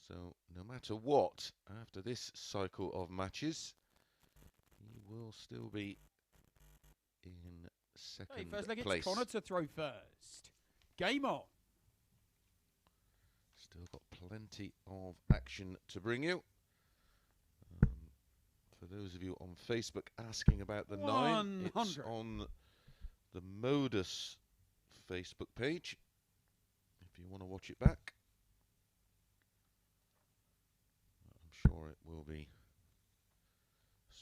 So no matter what, after this cycle of matches, he will still be in second First leg, place. it's Conor to throw first. Game on. Still got plenty of action to bring you. For those of you on Facebook asking about the 9, it's on the Modus Facebook page, if you want to watch it back. I'm sure it will be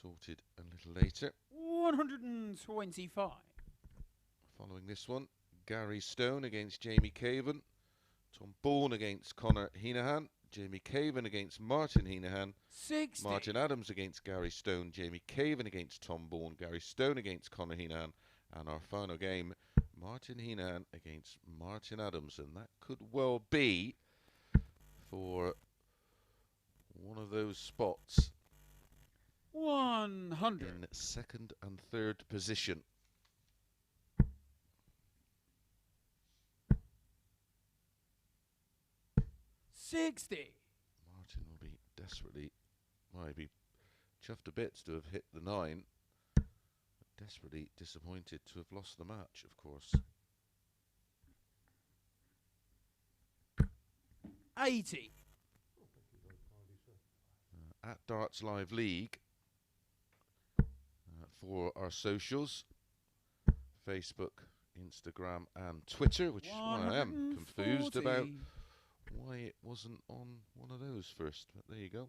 sorted a little later. 125. Following this one, Gary Stone against Jv Cavend, Bourne against Conor Heneghan, Jv Cavend against Martin Henahan, 60. Martin Adams against Gary Stone, Jv Cavend against Tombalm, Gary Stone against Conor Heneghan, and our final game, Martin Henahan against Martin Adams, and that could well be for one of those spots 100. in second and third position. $60. Martin will be desperately, well, he'd be chuffed to bits to have hit the 9, but desperately disappointed to have lost the match, of course. 80. At Darts Live League, for our socials, Facebook, Instagram and Twitter, which I am confused about why it wasn't on one of those first, but there you go.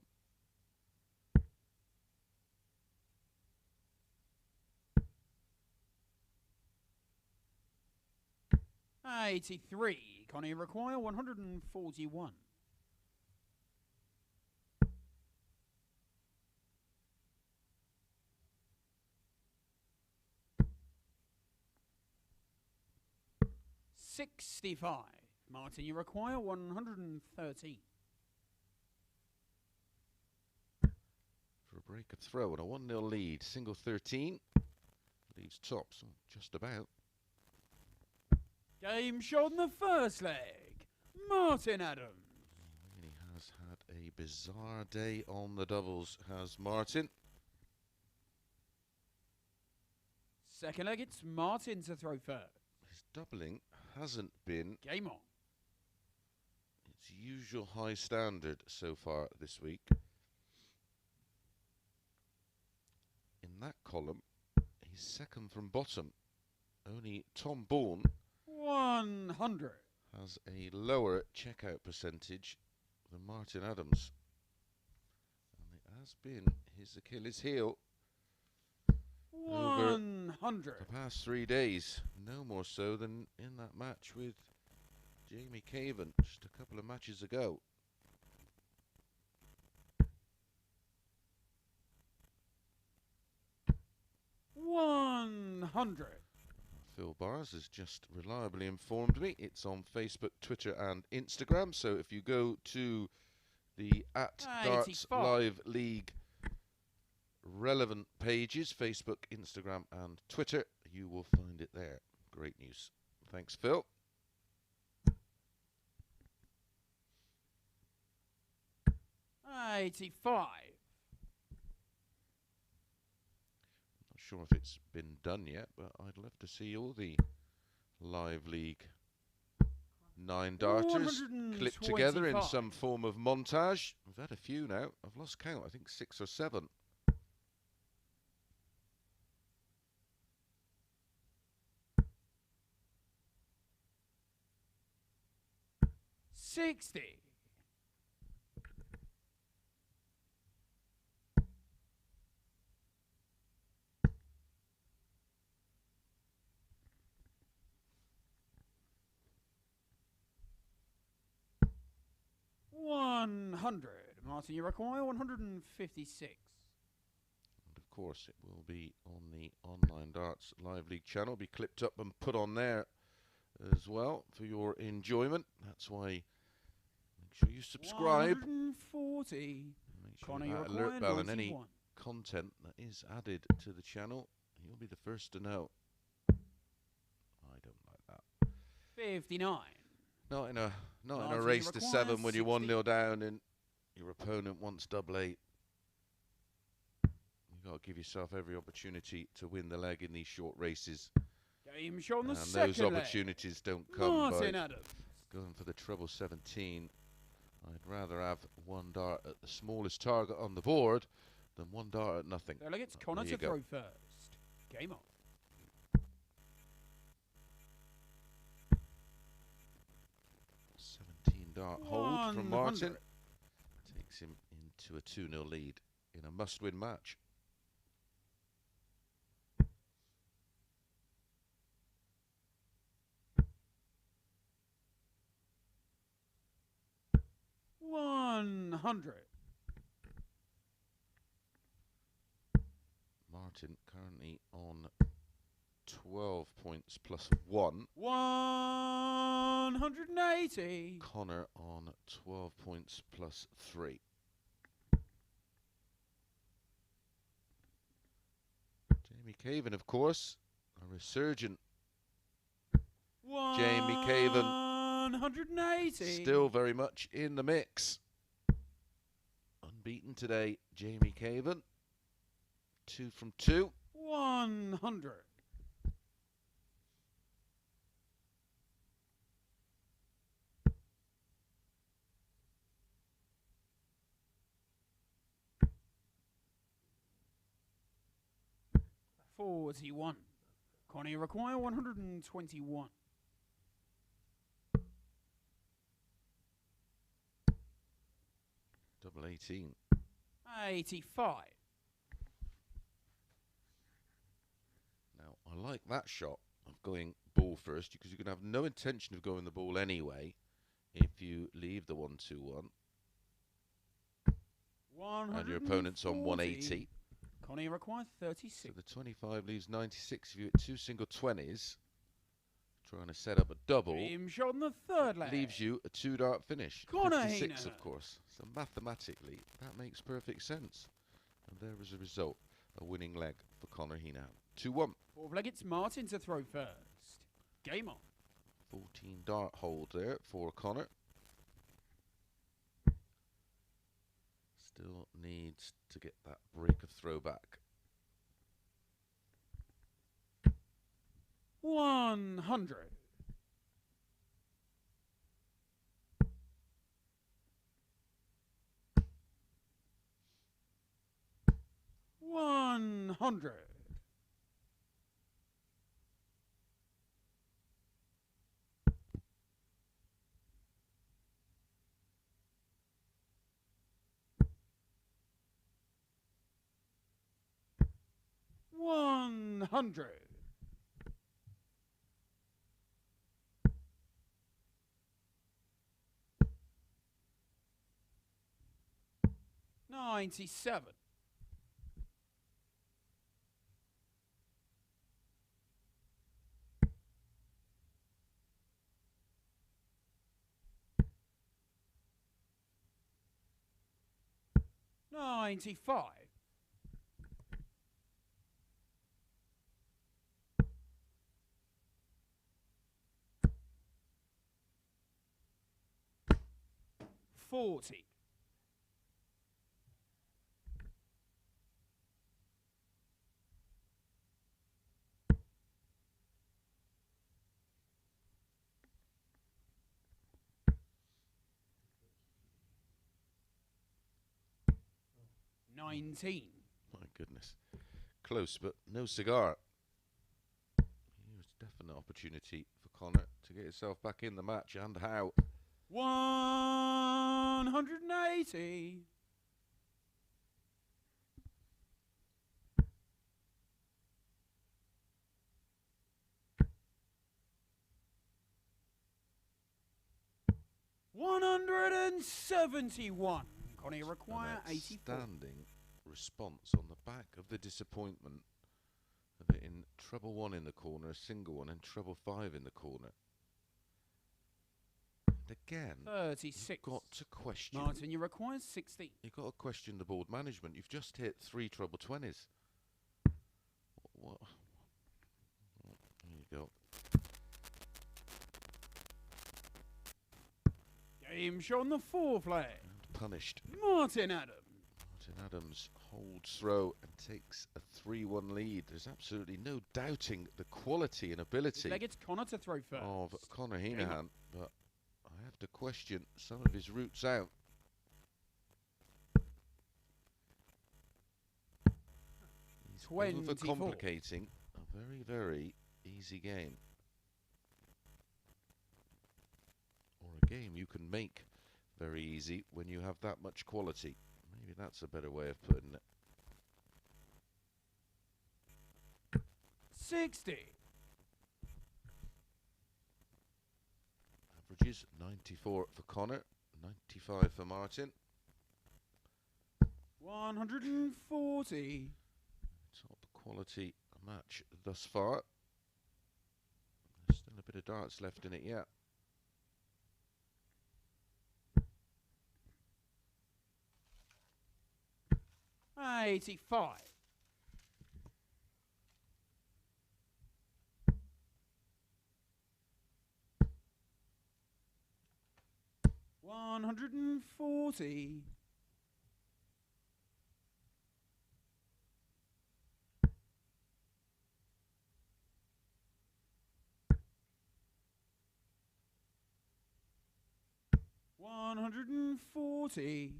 $83. Conor, you require 141. $65. Martin, you require 113. For a break of throw and a 1-0 lead, single 13, leads top, so just about. Game shot in the first leg. Martin Adams. He really has had a bizarre day on the doubles, has Martin. Second leg, it's Martin to throw first. His doubling hasn't been Game on. its usual high standard so far this week. In that column, he's second from bottom. Only Tombalm 100. has a lower checkout percentage than Martin Adams. And it has been his Achilles heel over 100. the past 3 days. No more so than in that match with Jv Cavend just a couple of matches ago. $100. Phil Bars has just reliably informed me it's on Facebook, Twitter and Instagram. So if you go to the @Darts 85. Live League relevant pages, Facebook, Instagram and Twitter, you will find it there. Great news. Thanks, Phil. $85. Not sure if it's been done yet, but I'd love to see all the Live League 9 darters clipped together in 125. some form of montage. We've had a few now. I've lost count. I think 6 or 7. $60. $100. Martin, you require 156. And of course, it will be on the Online Darts Live League channel. Be clipped up and put on there as well for your enjoyment. That's why make sure you subscribe. 140. Make sure Connor, you you hit that require alert bell and any 91. content that is added to the channel, you'll be the first to know. I don't like that. 59. Not in a Martin, you race to require 7 when you're 60. 1-0 down and your opponent wants double 8. You've got to give yourself every opportunity to win the leg in these short races. Game shot on the And second those leg. opportunities don't come Martin by Adams. going for the treble 17. I'd rather have 1 dart at the smallest target on the board than 1 dart at nothing. There it's Connor There you to go. throw first. Game on. 17 dart hold from 100. Martin. Takes him into a 2-0 lead in a must-win match. $100. Martin currently on 12 points plus 1. 180. Conor on 12 points plus 3. Jv Cavend, of course, a resurgent Jv Cavend. 180. Still very much in the mix. Unbeaten today, Jv Cavend. 2 from 2. 100. $41. Connie, you require 121. Double 18. 85. Now, I like that shot of going ball first because you can have no intention of going the ball anyway if you leave the 1-2-1 and your opponent's on 180. Connie, you require So 36. the 25 leaves 96. If you hit 2 single 20s, trying to set up a double, Dream shot on the third leg. leaves you a 2-dart finish. Conor 56, Heneghan. of course. So mathematically, that makes perfect sense. And there is a result, a winning leg for Conor Heneghan. 2-1. Fourth leg, it's Martin to throw first. Game on. 14 dart hold there for Conor. Still needs to get that break of throw back. 100. 100. 100. 97. 95. 40. 19. My goodness. Close, but no cigar. Here's definite opportunity for Conor to get himself back in the match, and how. 180. 171. Connie require 84. Outstanding response on the back of the disappointment of it in treble 1 in the corner, a single one, and treble 5 in the corner. And again, 36. you've got to question. Martin, you require 60. You've got to question the board management. You've just hit 3 treble 20s. What? There you go. Game show on the 4 flag. And punished. Martin Adams. Martin Adams holds throw and takes a 3-1 lead. There's absolutely no doubting the quality and ability It's Conor to throw first. of Conor Heneghan, but I have to question some of his routes out. He's 24. overcomplicating a very, very easy game. Or a game you can make very easy when you have that much quality. Maybe that's a better way of putting it. 60. Averages 94 for Conor, 95 for Martin. 140. Top quality match thus far. There's still a bit of darts left in it yet. $85. 140. 140.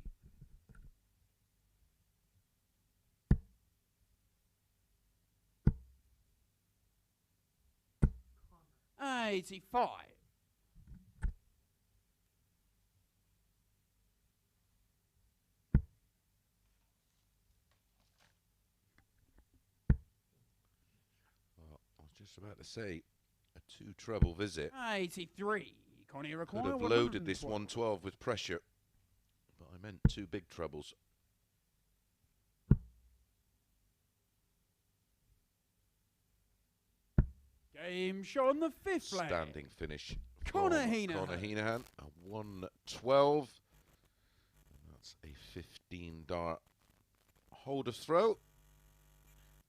85. Well, I was just about to say a 2 treble visit. 83. Connie Could require have loaded this 112. 112 with pressure, but I meant 2 big trebles. Game show on the 5th flag. Standing finish. Conor from Heneghan. Conor Heneghan, a 112. That's a 15 dart hold of throw.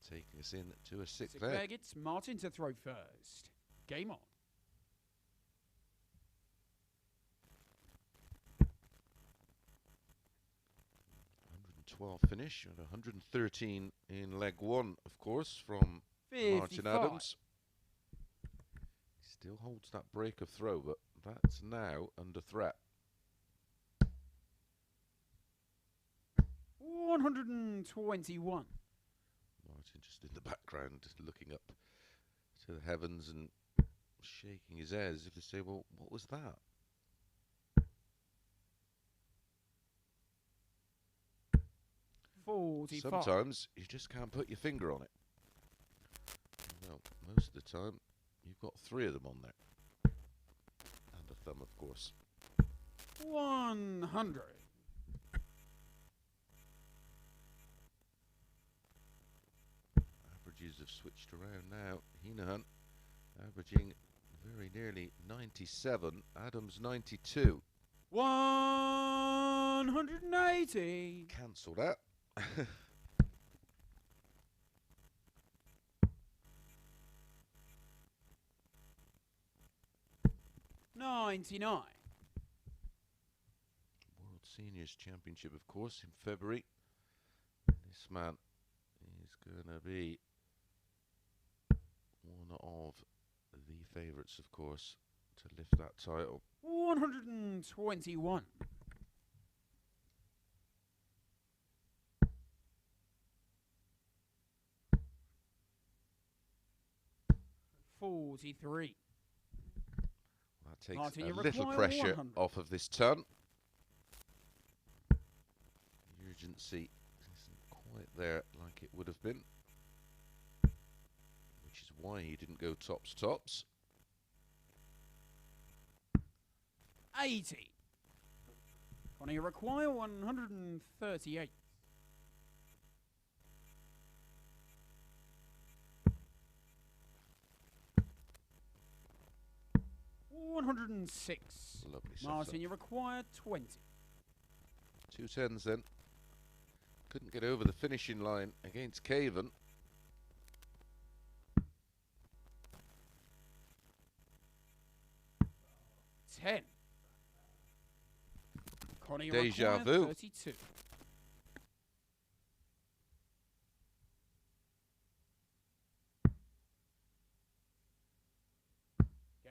Taking us in to a 6th Flag, egg. it's Martin to throw first. Game on. 12 finish at 113 in leg one, of course, from Martin 55. Adams. Still holds that break of throw, but that's now under threat. 121. Martin just in the background, just looking up to the heavens and shaking his head as if to say, well, what was that? Sometimes you just can't put your finger on it. Well, most of the time, you've got 3 of them on there. And a thumb, of course. 100. Averages have switched around now. Henahan averaging very nearly 97. Adams 92. 180. Cancel that. 99. World Seniors Championship, of course, in February. This man is going to be one of the favourites, of course, to lift that title. 121. 43. That takes Martin, a you little require pressure 100. off of this turn. The urgency isn't quite there like it would have been, which is why he didn't go tops. 80. Conor, you require 138. 106. Lovely Martin, setup. you require 20. 2 10s then. Couldn't get over the finishing line against Caven. Ten. Conor, you Deja require vu. 32.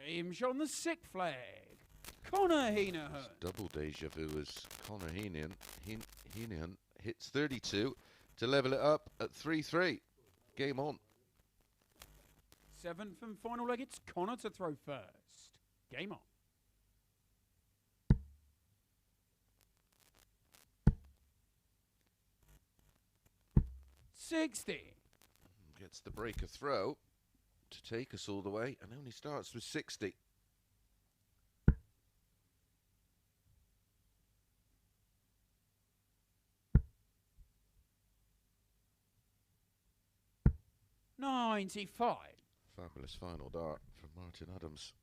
Game showing the sick flag. Conor Heneghan. Double deja vu as Conor Heneghan hits 32 to level it up at 3-3. Game on. 7th and final leg, it's Conor to throw first. Game on. 60. Gets the breaker throw to take us all the way and only starts with 60. 95. Fabulous final dart from Martin Adams.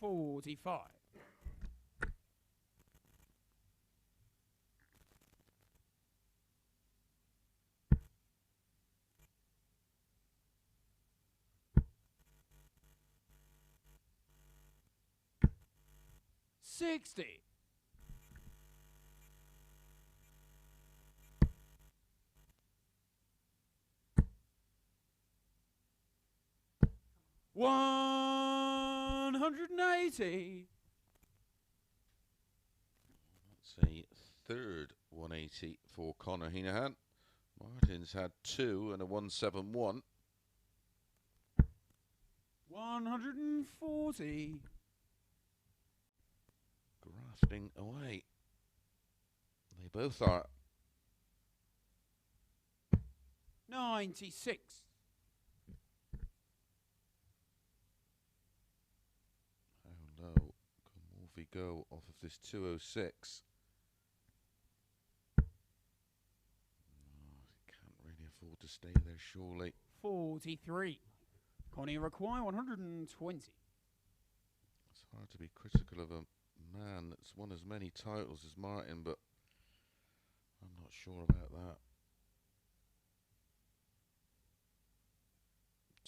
45. 60. 180. That's a third 180 for Conor Heneghan. Martin's had 2 and a 171. 140. Grafting away. They both are. 96. How low can Morphy go off of this 206? Can't really afford to stay there, surely. 43. Conor require 120. It's hard to be critical of a man that's won as many titles as Martin, but I'm not sure about that.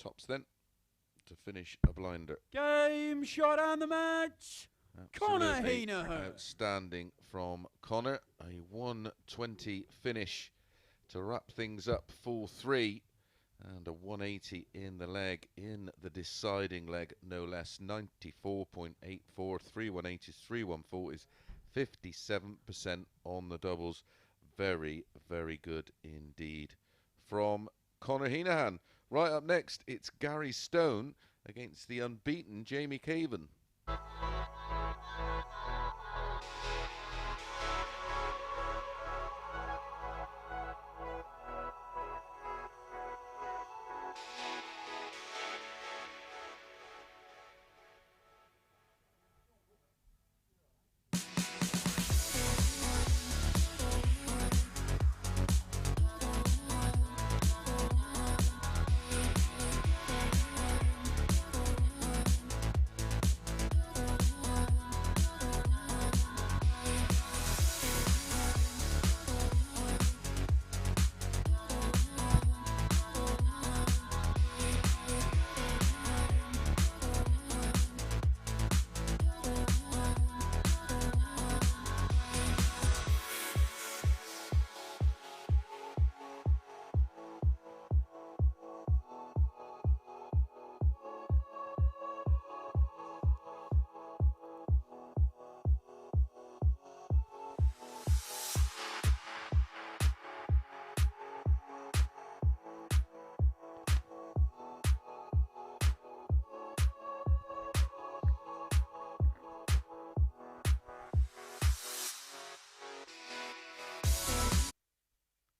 Tops then. to finish a blinder. Game shot and the match. Conor Absolutely Heneghan. outstanding from Conor. A 120 finish to wrap things up, full 3. And a 180 in the leg, in the deciding leg, no less. 94.84, 3180, 314 is 57% on the doubles. Very, very good indeed from Conor Heneghan. Right up next, it's Gary Stone against the unbeaten Jv Cavend.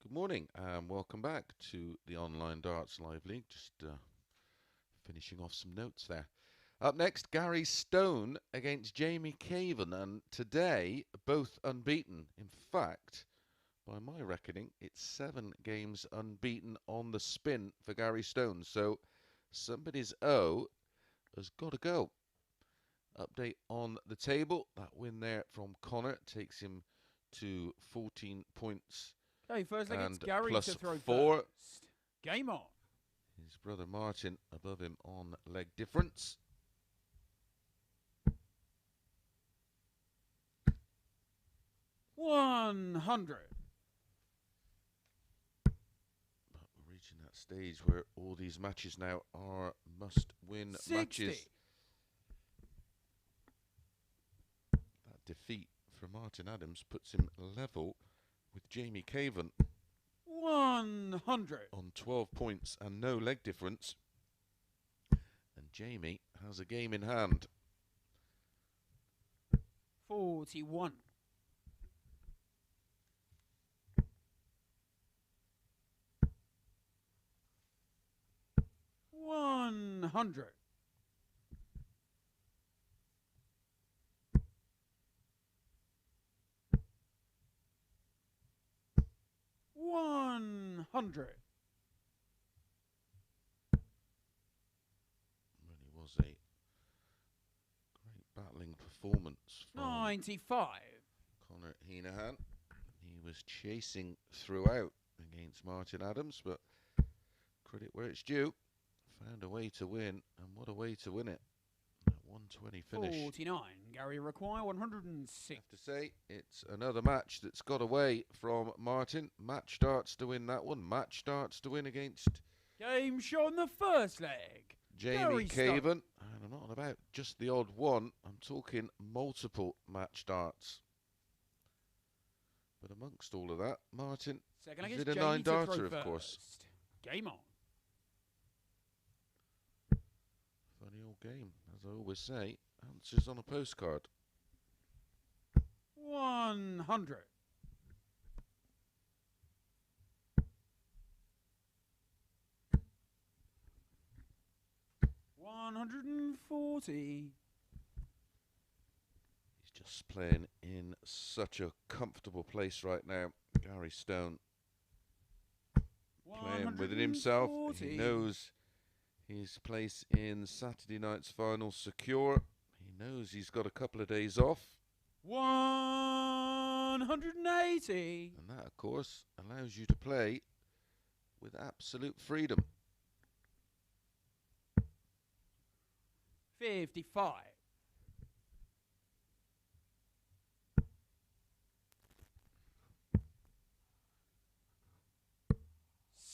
Good morning and welcome back to the Online Darts Live League. Just finishing off some notes there. Up next, Gary Stone against Jv Cavend, and today both unbeaten. In fact, by my reckoning, it's 7 games unbeaten on the spin for Gary Stone. So somebody's O has got to go. Update on the table. That win there from Conor takes him to 14 points. Okay, first leg, it's And Gary plus to throw 4. first. Game on. His brother Martin above him on leg difference. $100. But we're reaching that stage where all these matches now are must-win 60. matches. That defeat for Martin Adams puts him level with Jv Cavend 100. on 12 points and no leg difference. And Jamie has a game in hand. 41. 100. 100. Really was a great battling performance from 95. Conor Heneghan. He was chasing throughout against Martin Adams, but credit where it's due. Found a way to win, and what a way to win it. That 120 finish. 49. Gary require 106. I have to say, it's another match that's got away from Martin. Match darts to win that one. Match darts to win against Game shot in the first leg. Jv Cavend. And I'm not on about just the odd one. I'm talking multiple match darts. But amongst all of that, Martin Second leg did is a Jamie to 9-darter, throw of course. first. Game on. Funny old game, as I always say. Answers on a postcard. 100. 140. He's just playing in such a comfortable place right now. Gary Stone playing within himself. He knows his place in Saturday night's final secure. He knows he's got a couple of days off. 180. And that, of course, allows you to play with absolute freedom. 55.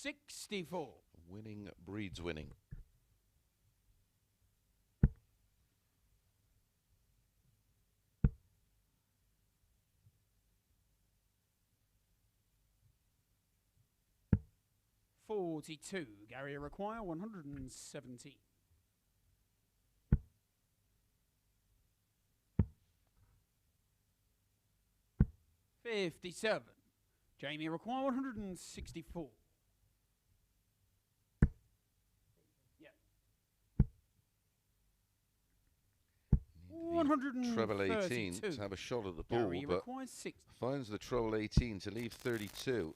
64. Winning breeds winning. 42. Gary require 117. 57. Jamie require 164. Treble 18 132. to have a shot at the ball, Gary but requires 60. finds the treble 18 to leave 32.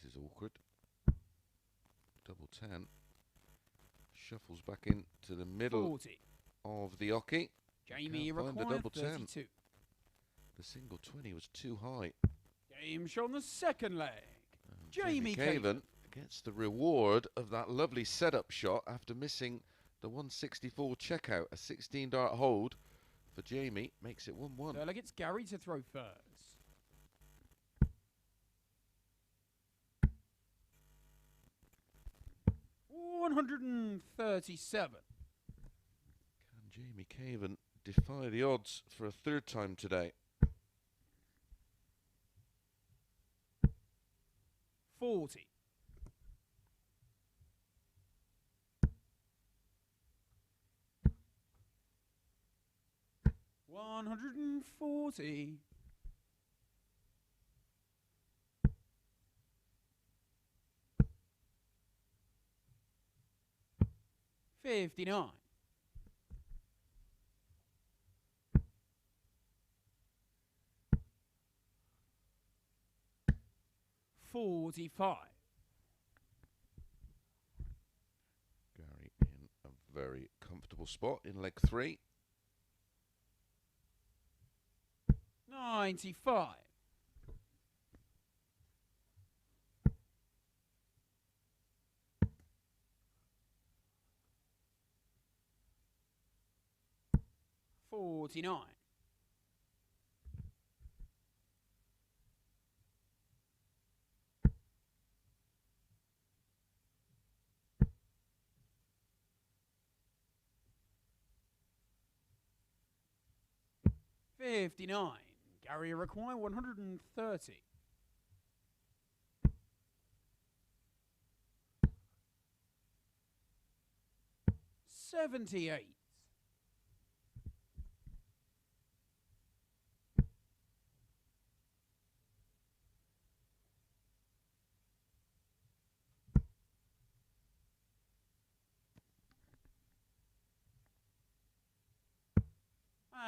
This is awkward. Double 10. Shuffles back into the middle 40. of the oche. Jamie Can't find the require double 10. 32. The single 20 was too high. Game shot on the second leg. Jamie Caven Caven. gets the reward of that lovely setup shot after missing the 164 checkout. A 16 dart hold for Jamie makes it 1-1. Third leg, it's Gary to throw first. $137. Can Jamie Caven defy the odds for a third time today? 40. 140. 59. 45. Gary in a very comfortable spot in leg 3. 95. 49. 59. Gary require 130. 78.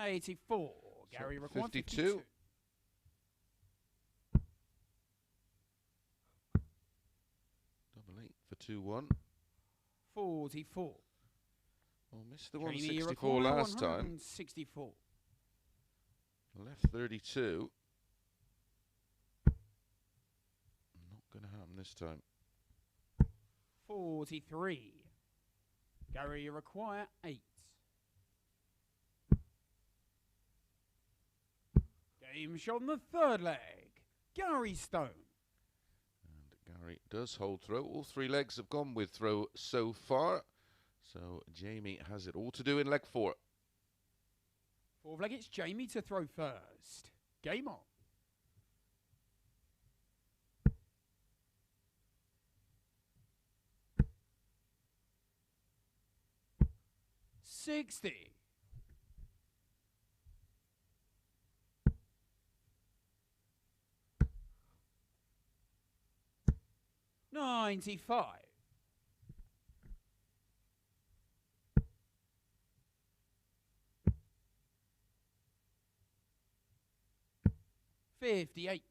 84. Gary requires 52. Double 8 for 2-1. 44. Well, missed the Jamie 164 require last time. 164. Left 32. Not going to happen this time. 43. Gary require 8. Game shot on the third leg. Gary Stone. And Gary does hold throw. All 3 legs have gone with throw so far. So Jamie has it all to do in leg 4. Fourth leg, it's Jamie to throw first. Game on. 60. 95. 58.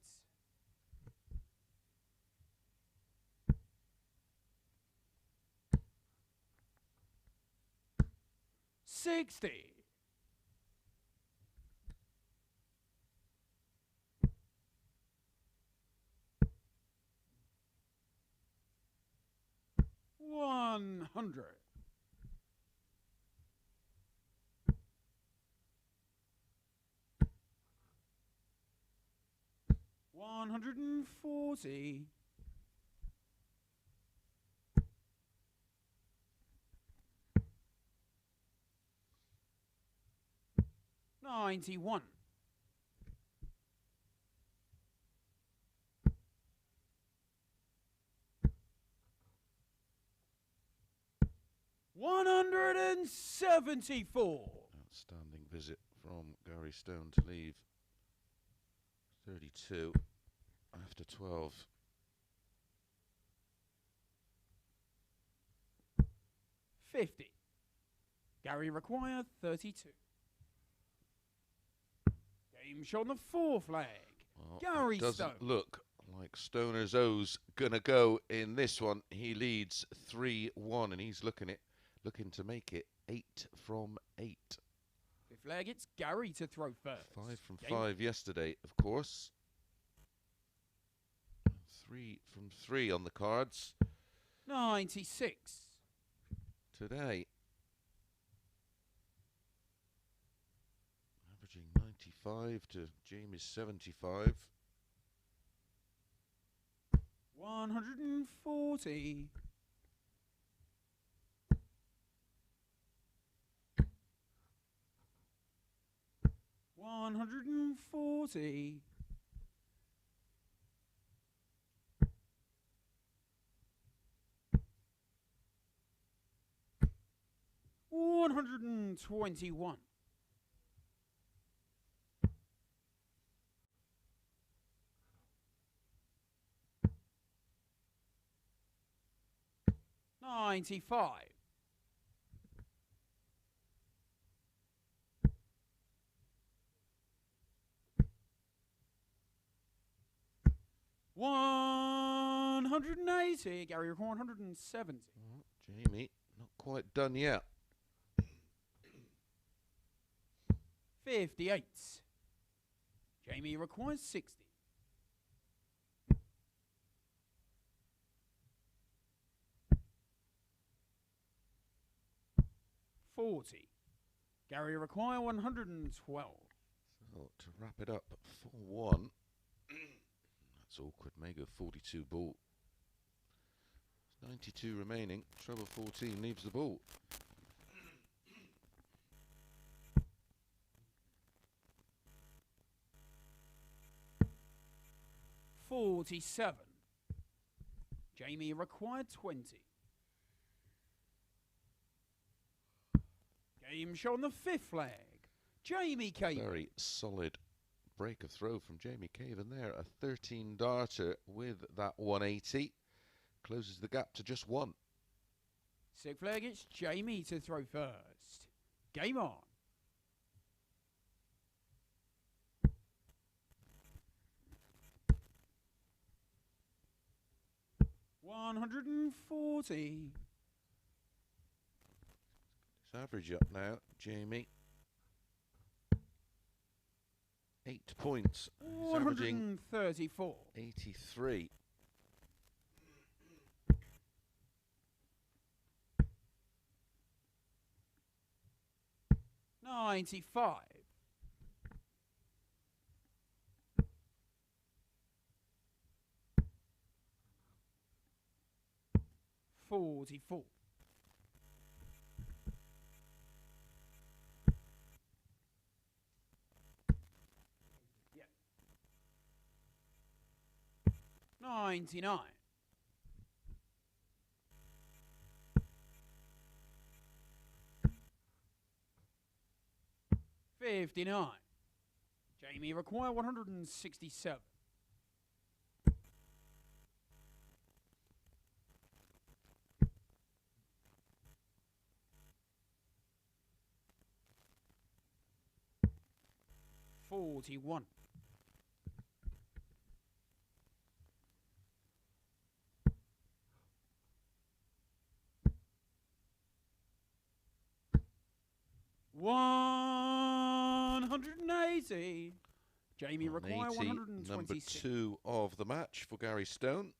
60. 100. 140. 91. 174. Outstanding visit from Gary Stone to leave 32 after 12. 50. Gary require 32. Game shot on the 4 flag. Well, Gary it doesn't Stone. look like Stoner's O's gonna go in this one. He leads 3-1, and he's looking to make it 8 from 8. 5th flag, it's Gary to throw first. 5 from Game 5 yesterday, of course. 3 from 3 on the cards 96. today. Averaging 95 to Jamie's 75. 140. 140. 121. 95. 180. Gary, you're 170. Oh, Jamie, not quite done yet. 58. Jamie requires 60. 40. Gary require 112. So to wrap it up, 4-1. That's awkward. Mega 42 ball. 92 remaining. Treble 14 leaves the ball. 47. Jamie required 20. Game show on the 5th flag. Jamie Caven. Very solid break of throw from Jv Cavend there. A 13 darter with that 180. Closes the gap to just 1. 6th flag, it's Jamie to throw first. Game on. $140. His average up now, Jamie. 8 points. He's averaging 134. 83. 95. 44. Yeah. 99. 59. Jamie require 167. 41. 180. Jamie require 180, number 126. 2 of the match for Gary Stone.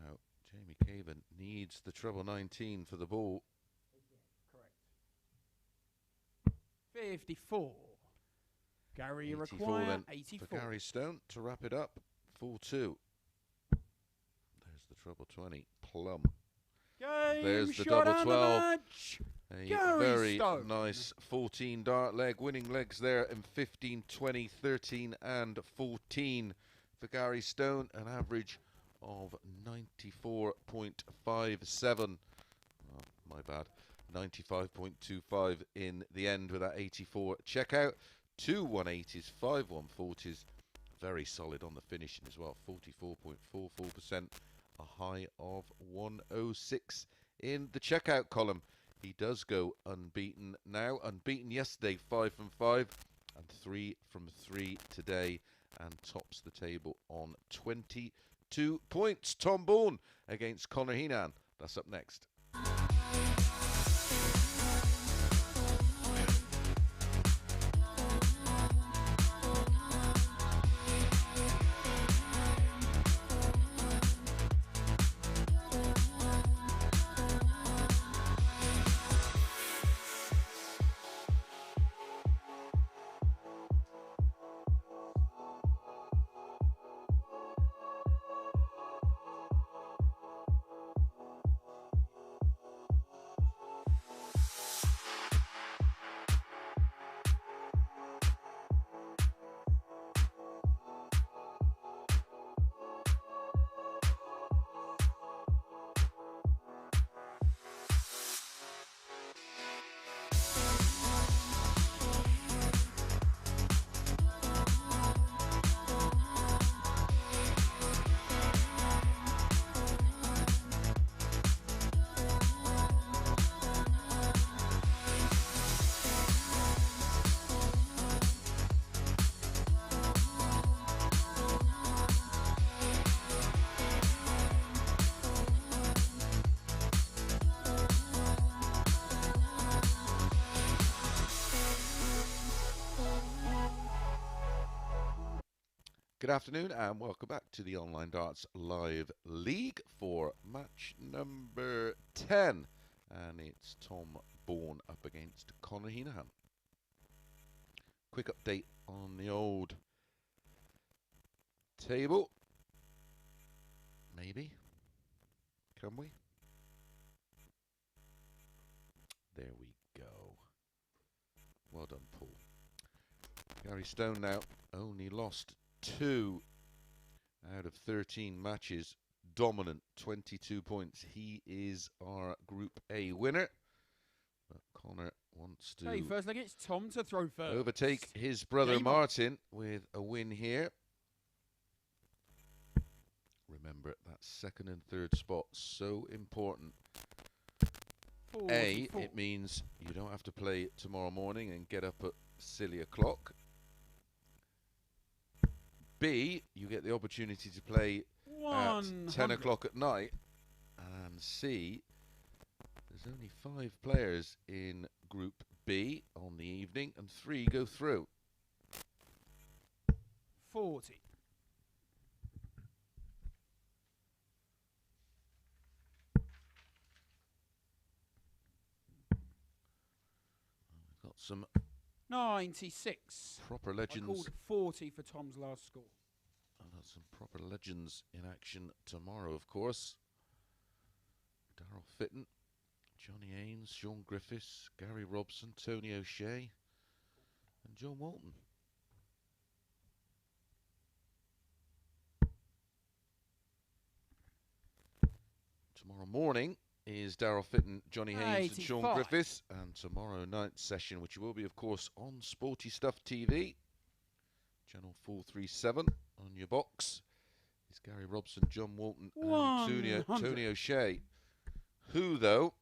Now, Jv Cavend needs the treble 19 for the ball. Correct. 54. Gary 84 require then 84. for Gary Stone to wrap it up. 4-2. There's the treble 20. Plum. Game There's the shot double and 12. match. A Gary very Stone. nice 14 dart leg. Winning legs there in 15, 20, 13 and 14 for Gary Stone. An average of 94.57. Oh, my bad. 95.25 in the end with that 84 checkout. 2 180s, 5 140s. Very solid on the finishing as well. 44.44%. A high of 106 in the checkout column. He does go unbeaten now. Unbeaten yesterday, 5 from 5 and 3 from 3 today, and tops the table on 22 points. Tom Bourne against Conor Heneghan. That's up next. Good afternoon and welcome back to the Online Darts Live League for match number 10. And it's Tom Bourne up against Conor Heneghan. Quick update on the old table. Maybe. Can we? There we go. Well done, Paul. Gary Stone now only lost 2 out of 13 matches. Dominant, 22 points. He is our Group A winner. But Conor wants to First leg, it's Tom to throw first. overtake his brother Game on. Martin with a win here. Remember, that second and third spot, so important. 44. It means you don't have to play tomorrow morning and get up at silly o'clock. B, you get the opportunity to play at 10 o'clock at night. And C, there's only 5 players in Group B on the evening and 3 go through. 40. We've got some 96. proper I legends. called 40 for Tom's last score. And got some proper legends in action tomorrow, of course. Daryl Fitton, Johnny Haynes, Sean Griffiths, Gary Robson, Tony O'Shea, and John Walton. Tomorrow morning is Daryl Fitton, Johnny Haynes, and Sean 85. Griffiths. And tomorrow night's session, which will be, of course, on Sporty Stuff TV, channel 437 on your box, is Gary Robson, John Walton, and Tony O'Shea, who, though,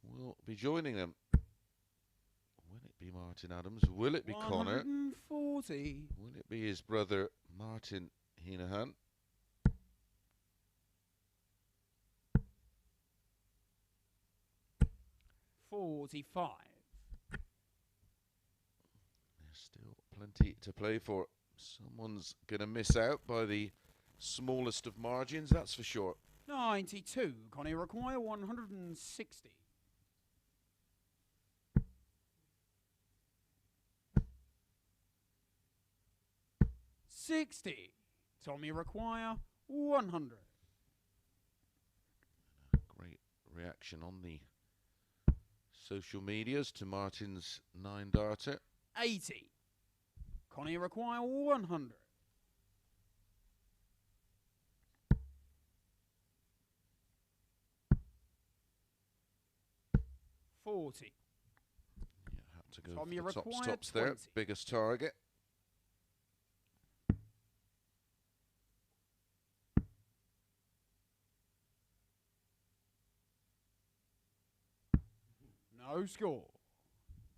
will be joining them. Will it be Martin Adams? Will it be Conor? 140. Will it be his brother Martin Hinahan? 45. There's still plenty to play for. Someone's going to miss out by the smallest of margins, that's for sure. 92. Connie require 160. 60. Tommy require 100. Great reaction on the social medias to Martin's 9-darter. 80. Connie require 100. 40. Yeah, had to go Tommy for the required tops there. 20. Biggest target. No score.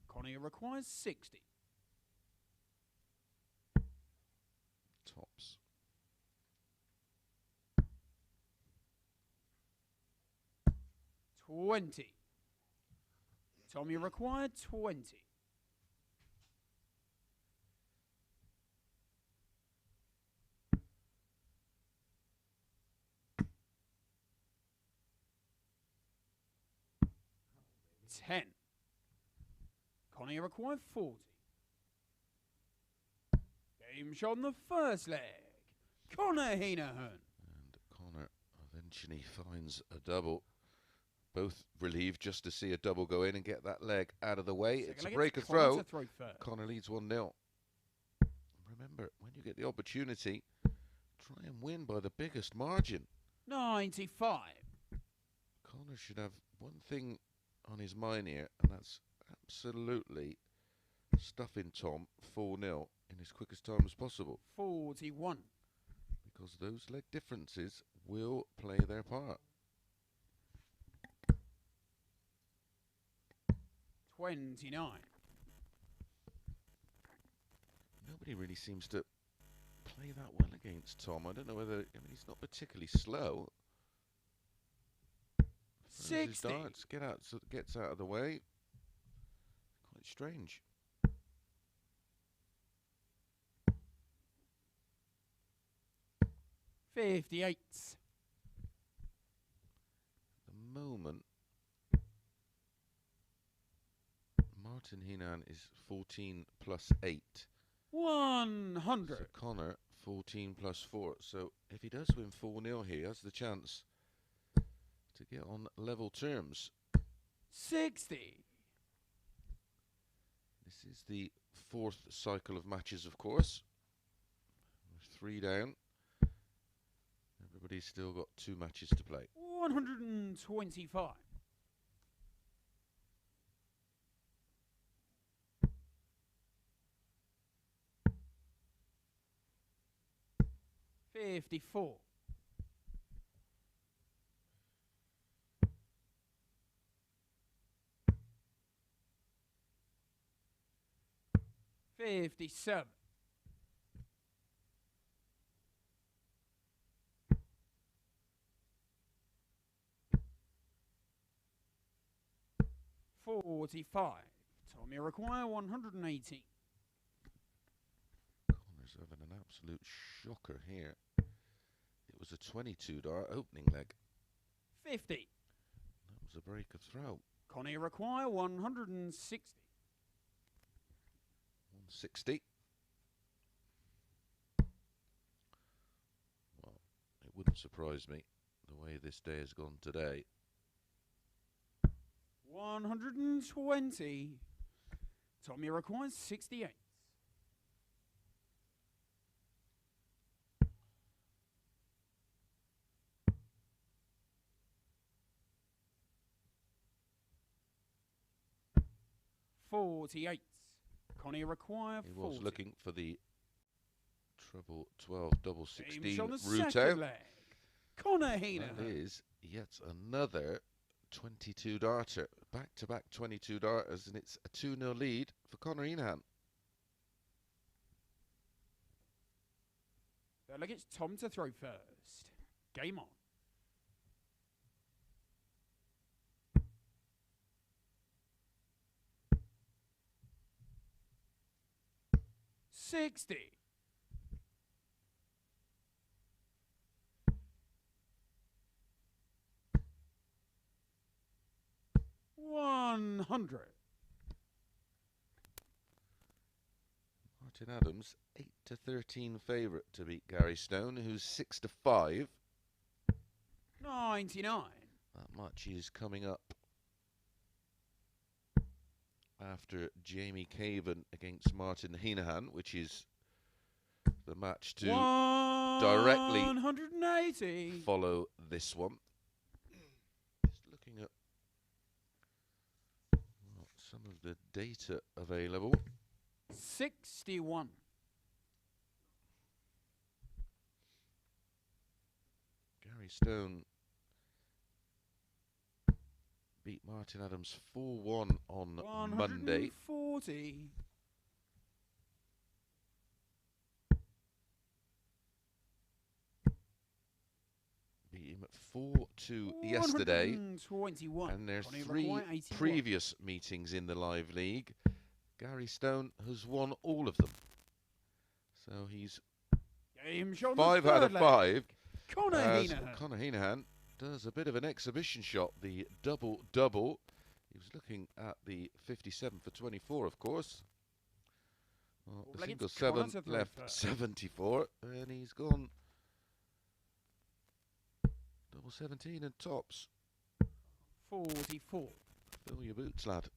Connie requires 60. Tops. 20. Tommy required 20. 10. Connie required 40. Game shot on the first leg. Conor Heneghan. And Conor eventually finds a double. Both relieved just to see a double go in and get that leg out of the way. It's a break of throw. Conor leads 1-0. Remember, when you get the opportunity, try and win by the biggest margin. 95. Conor should have one thing on his mind here, and that's absolutely stuffing Tom 4-0 in as quick as time as possible. 41. Because those leg differences will play their part. 29. Nobody really seems to play that well against Tom. I don't know whether, I mean, he's not particularly slow. 60. Darts get out, so it gets out of the way. Quite strange. $58. The moment Martin Henan is 14 plus 8. 100. So Conor 14 plus 4. So if he does win 4-0 here, he has the chance to get on level terms. 60. This is the 4th cycle of matches, of course. 3 down. Everybody's still got 2 matches to play. 125. 54. 57. 45. Tommy require 118. Conor's having an absolute shocker here. It was a 22-dart opening leg. 50. That was a break of throw. Connie require 160. 160. Well, it wouldn't surprise me the way this day has gone today. 120. Tommy requires 68. 48. Connie require 40. He was looking for the treble 12 double 16 route out. Conor Heneghan. That is yet another 22-darter. Back-to-back 22-darters, and it's a 2-0 lead for Conor Heneghan. Look, it's Tom to throw first. Game on. $60. 100. Martin Adams, 8-13 favourite to beat Gary Stone, who's 6-5. 99. That much is coming up after Jv Cavend against Martin Heneghan, which is the match to directly 180. follow this one. Just looking at some of the data available. 61. Gary Stone beat Martin Adams 4-1 on Monday. 140. Beat him at 4-2 yesterday. 121. And there's Conor 3 Heneghan, 81. previous meetings in the live league. Gary Stone has won all of them. So he's Game shot 5 out of 5. Conor As Heneghan. Conor Heneghan does a bit of an exhibition shot, the double-double. He was looking at the 57 for 24, of course. Well, the Like single it's Conor 7 to throw left first. 74, and he's gone double 17 and tops. 44. Fill your boots, lad.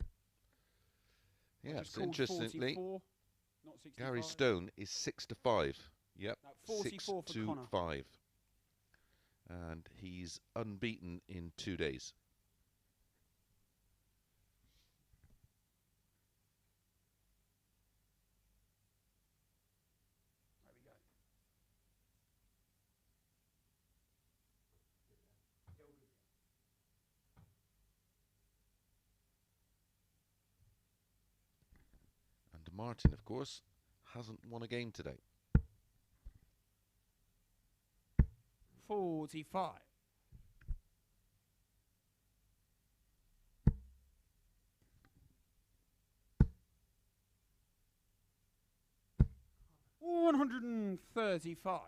Yeah, Just it's called interestingly, 44, not 65. Gary Stone is 6-5. Yep, No, 44 for Conor. 6-5. And he's unbeaten in 2 days. There we go. And Martin, of course, hasn't won a game today. 45. $135.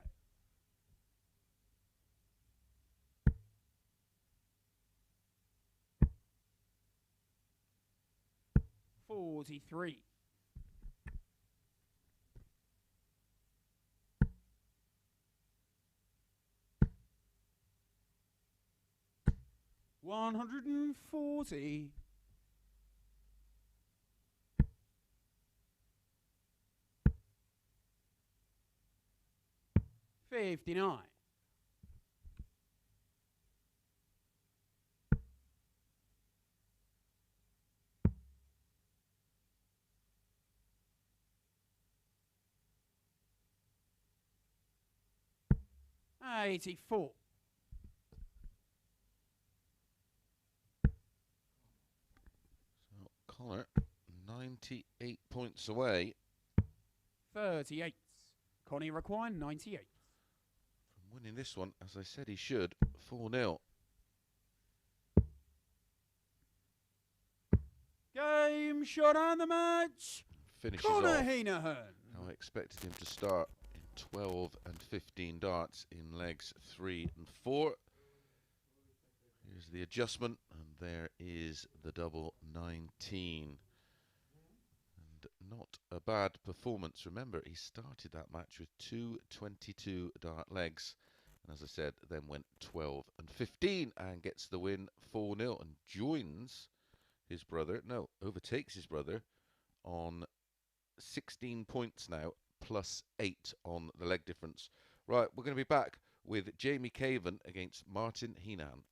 43. 140. 59. 84. So Conor, 98 points away 38. Connie require 98. from winning this one, as I said he should, 4-0. Game shot on the match. Finishes Conor off Heneghan. how I expected him to start in 12 and 15 darts in legs 3 and 4. Here's the adjustment, and there is the double 19. And not a bad performance. Remember, he started that match with 2 22 dart legs, and as I said, then went 12 and 15 and gets the win 4-0 and joins his brother, no, overtakes his brother on 16 points now, plus 8 on the leg difference. Right, we're going to be back with Jv Cavend against Martin Henan.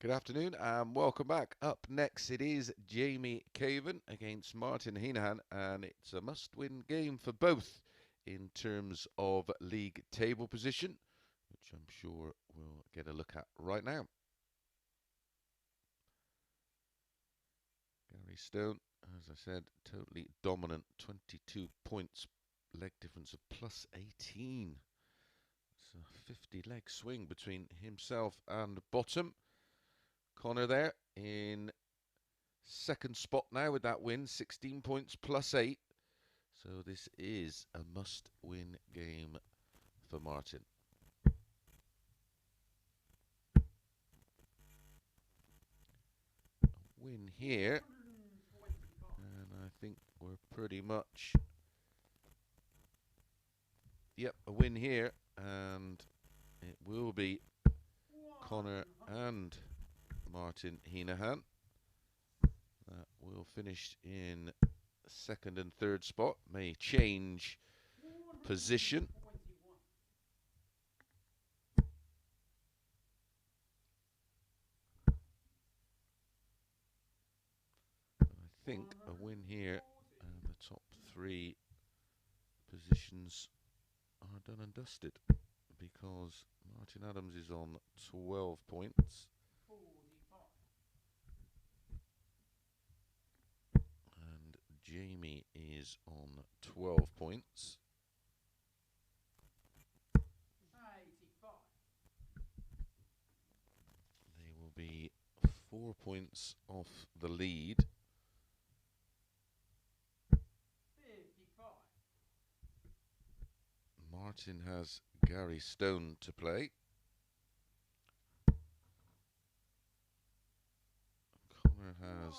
Good afternoon and welcome back. Up next it is Jv Cavend against Martin Henahan, and it's a must-win game for both in terms of league table position, which I'm sure we'll get a look at right now. Gary Stone, as I said, totally dominant, 22 points, leg difference of plus 18. It's a 50 leg swing between himself and bottom. Conor there in second spot now with that win, 16 points plus 8. So this is a must-win game for Martin. A win here, and I think we're pretty much... Yep, a win here, and it will be Conor and Martin Hinahan. That will finish in second and third spot. May change position. I think a win here and the top three positions are done and dusted, because Martin Adams is on 12 points. And Jamie is on 12 points. They will be 4 points off the lead. Martin has Gary Stone to play. Conor has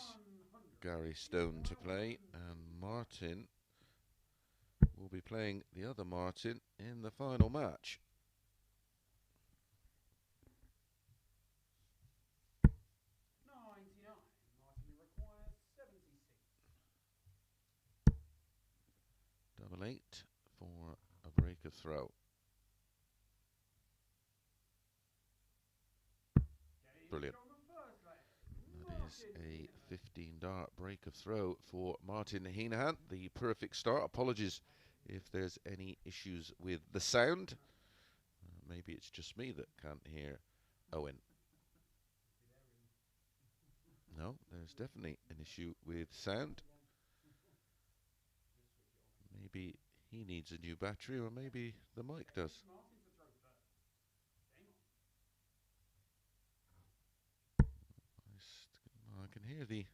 Gary Stone to play, and Martin will be playing the other Martin in the final match. Double 8 for a break of throw. Brilliant. That is a 15 dart break of throw for Martin Henahan. The perfect start. Apologies if there's any issues with the sound. Maybe it's just me that can't hear Owen. No, there's definitely an issue with sound. Maybe he needs a new battery, or maybe the mic does. I can hear the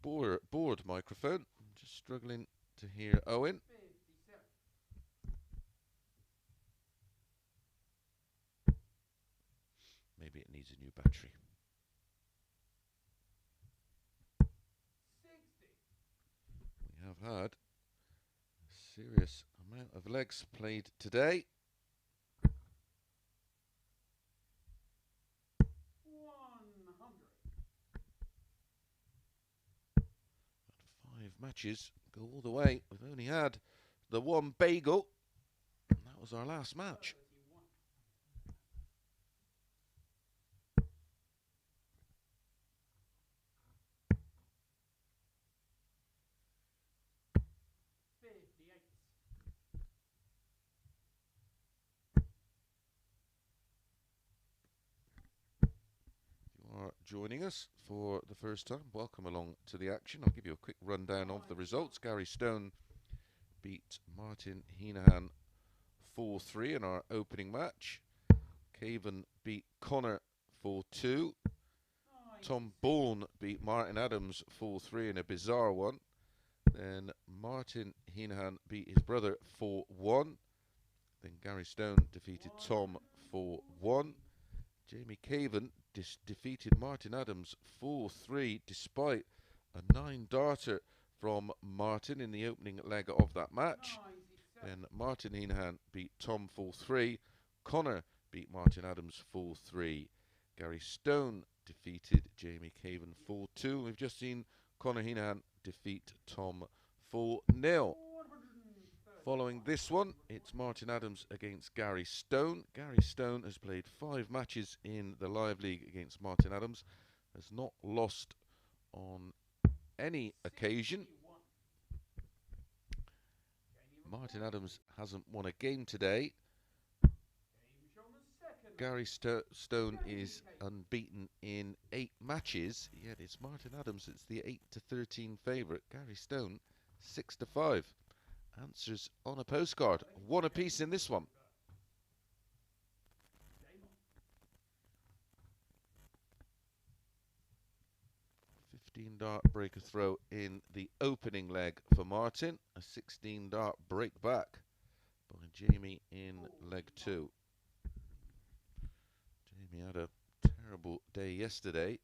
board microphone. I'm just struggling to hear Owen. Maybe it needs a new battery. We have had a serious amount of legs played today. And 5 matches go all the way. We've only had the one bagel, and that was our last match. Joining us for the first time, welcome along to the action. I'll give you a quick rundown of the results. Gary Stone beat Martin Henahan 4-3 in our opening match. Caven beat Conor 4-2. Tombalm beat Martin Adams 4-3 in a bizarre one. Then Martin Henahan beat his brother 4-1. Then Gary Stone defeated Tom 4-1. Jv Cavend defeated Martin Adams 4-3 despite a 9-darter from Martin in the opening leg of that match. Then Martin Henahan beat Tom 4-3. Conor beat Martin Adams 4-3. Gary Stone defeated Jv Cavend 4-2. We've just seen Conor Heneghan defeat Tom 4-0. Following this one, it's Martin Adams against Gary Stone. Gary Stone has played 5 matches in the live league against Martin Adams, has not lost on any occasion. Martin Adams hasn't won a game today. Gary Stone is unbeaten in 8 matches, yet it's Martin Adams that's the 8-13 favourite. Gary Stone 6-5. Answers on a postcard. 1 apiece in this one. $15 breaker throw in the opening leg for Martin. A $16 break back by Jamie in leg 2. Jamie had a terrible day yesterday,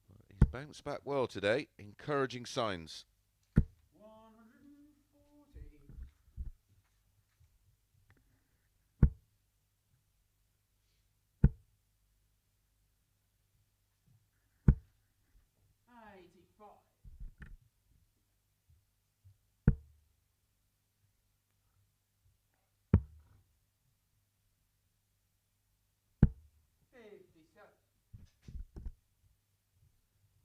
but he's bounced back well today. Encouraging signs. 57.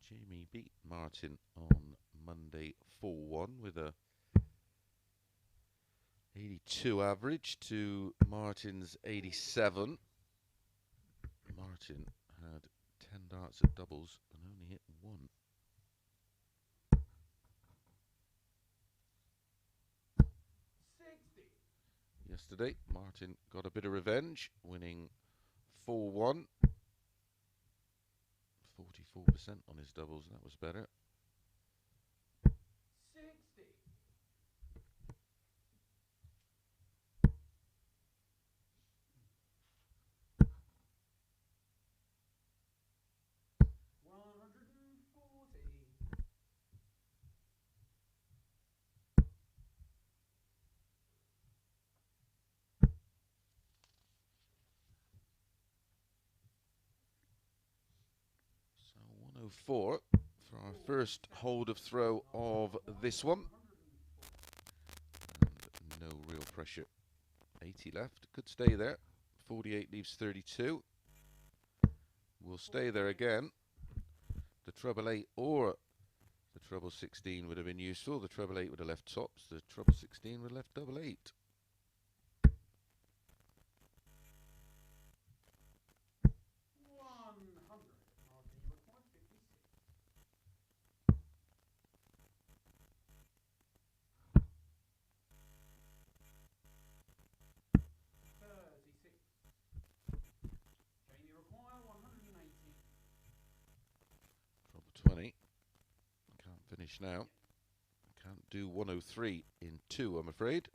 Jamie beat Martin on Monday 4-1 with a 82 average to Martin's 87. Martin had 10 darts at doubles and only hit 1. Yesterday, Martin got a bit of revenge, winning 4-1. 44% on his doubles, that was better. 60. 140. So 104 for our first hold of throw of this one. And no real pressure. 80 left, could stay there. 48 leaves 32. We'll stay there again. The treble 8 or the treble 16 would have been useful. The treble 8 would have left tops. The treble 16 would have left double 8. Trouble 20. Can't finish now. Can't do 103 in 2, I'm afraid.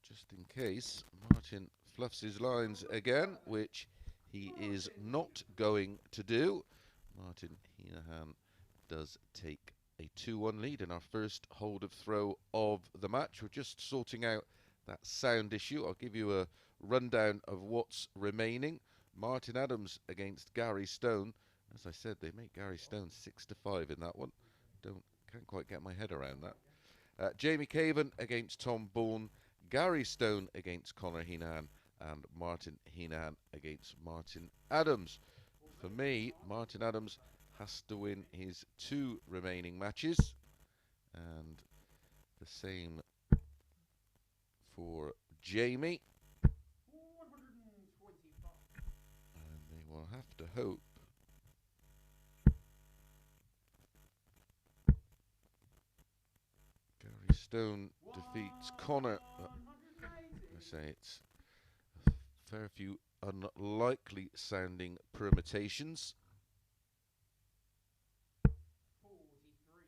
Just in case, Martin fluffs his lines again, which he is not going to do. Martin Henahan does take a 2-1 lead in our first hold of throw of the match. We're just sorting out that sound issue. I'll give you a rundown of what's remaining. Martin Adams against Gary Stone. As I said, they make Gary Stone 6-5 in that one. Can't quite get my head around that. Jv Cavend against Tombalm. Gary Stone against Conor Heneghan, and Martin Henahan against Martin Adams. For me, Martin Adams has to win his 2 remaining matches, and the same for Jamie. And they will have to hope Gary Stone defeats Conor. I say it's a fair few unlikely sounding permutations. 43.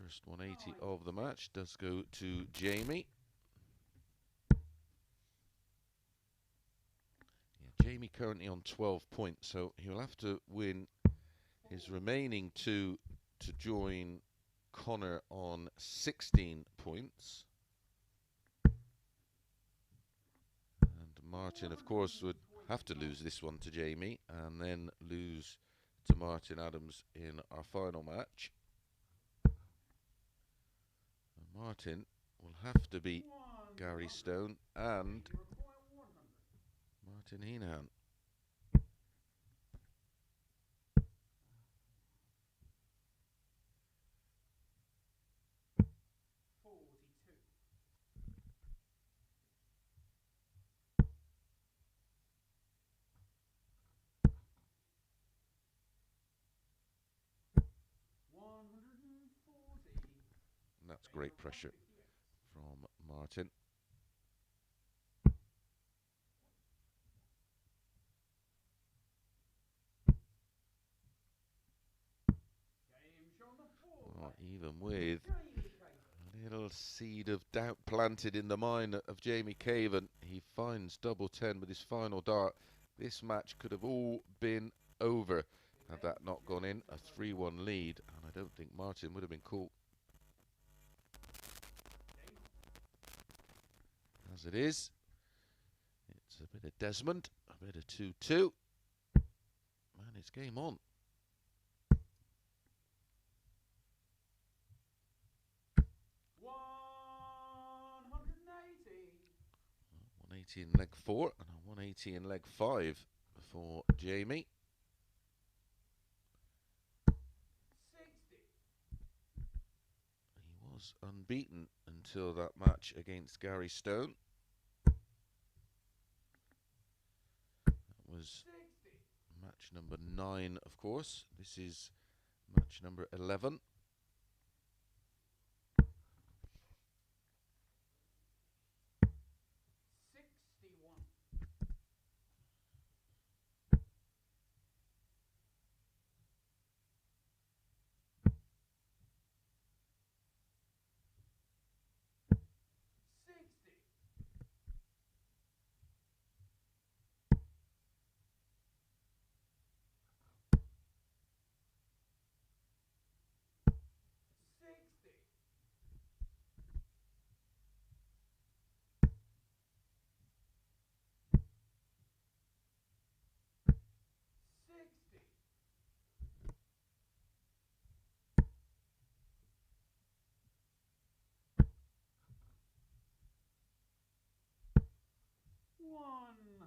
First 180 of the match does go to Jamie. Jamie currently on 12 points, so he'll have to win his remaining two to join Conor on 16 points. And Martin, of course, would have to lose this one to Jamie and then lose to Martin Adams in our final match. And Martin will have to beat Gary Stone and Martin Henahan. And that's great pressure from Martin. Oh, even with a little seed of doubt planted in the mind of Jv Cavend, he finds double 10 with his final dart. This match could have all been over had that not gone in. A 3-1 lead, and I don't think Martin would have been caught. As it is, it's a bit of Desmond, a bit of 2-2, and it's game on. 180 in leg 4 and a 180 in leg 5 for Jamie. 60. He was unbeaten until that match against Gary Stone. That was 60. match number 9, of course. This is match number 11.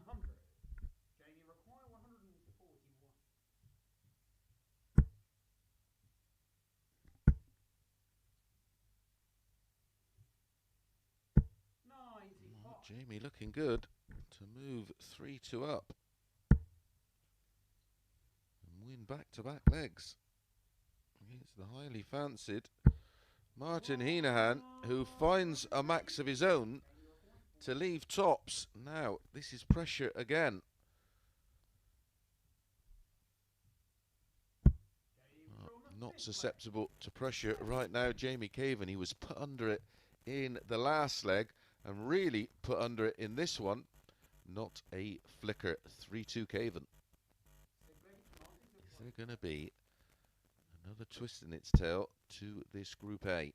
100. Jamie require 141. 95. Jamie looking good to move 3-2 up and win back-to-back legs against the highly fancied Martin Hinahan, who finds a max of his own to leave tops. Now, this is pressure again. Not susceptible to pressure right now, Jv Cavend. He was put under it in the last leg and really put under it in this one. Not a flicker. 3-2 Caven. Is there going to be another twist in its tail to this Group A?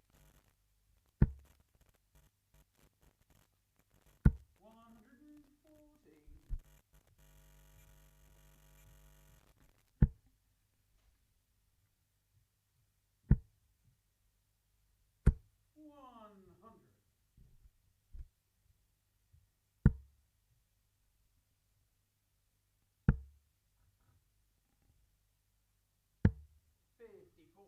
54.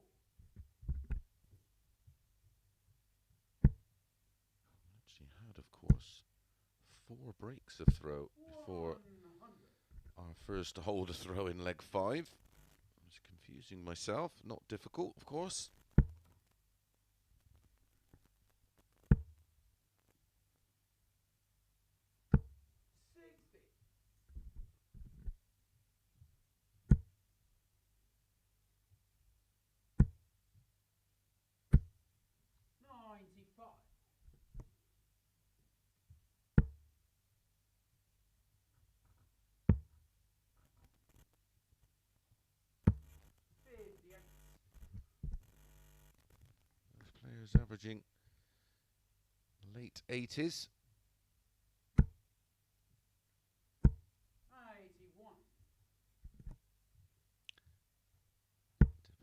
Actually had, of course, 4 breaks of throw before 100. our first holder throw in leg 5. I was confusing myself. Not difficult, of course. 60. 95. 100 was averaging late 80s. 81.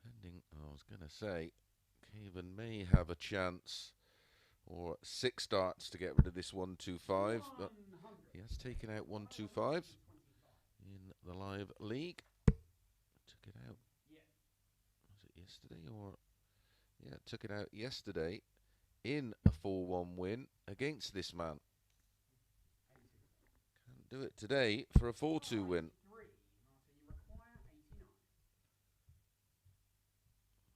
Depending, I was going to say, Caven may have a chance, or 6 darts to get rid of this 125, but he has taken out 125 in the live league. Took it out. Was it yesterday or? Yeah, took it out yesterday in a 4-1 win against this man. Can't do it today for a 4-2 win.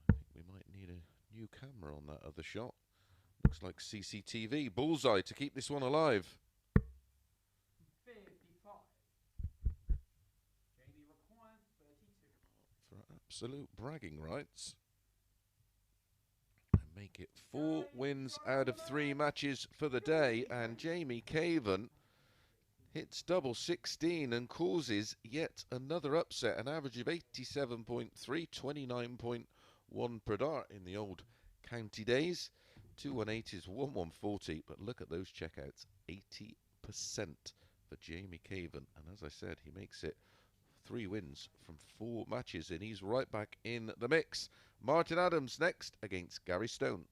I think we might need a new camera on that other shot. Looks like CCTV. Bullseye to keep this one alive. 55. JV required 32. For absolute bragging rights. And make it 4 wins out of 3 matches for the day. And Jv Cavend hits double 16 and causes yet another upset. An average of 87.3, 29.1 per dart in the old county days. 218 is 1140, but look at those checkouts. 80% for Jv Cavend. And as I said, he makes it 3 wins from 4 matches, and he's right back in the mix. Martin Adams next against Gary Stone.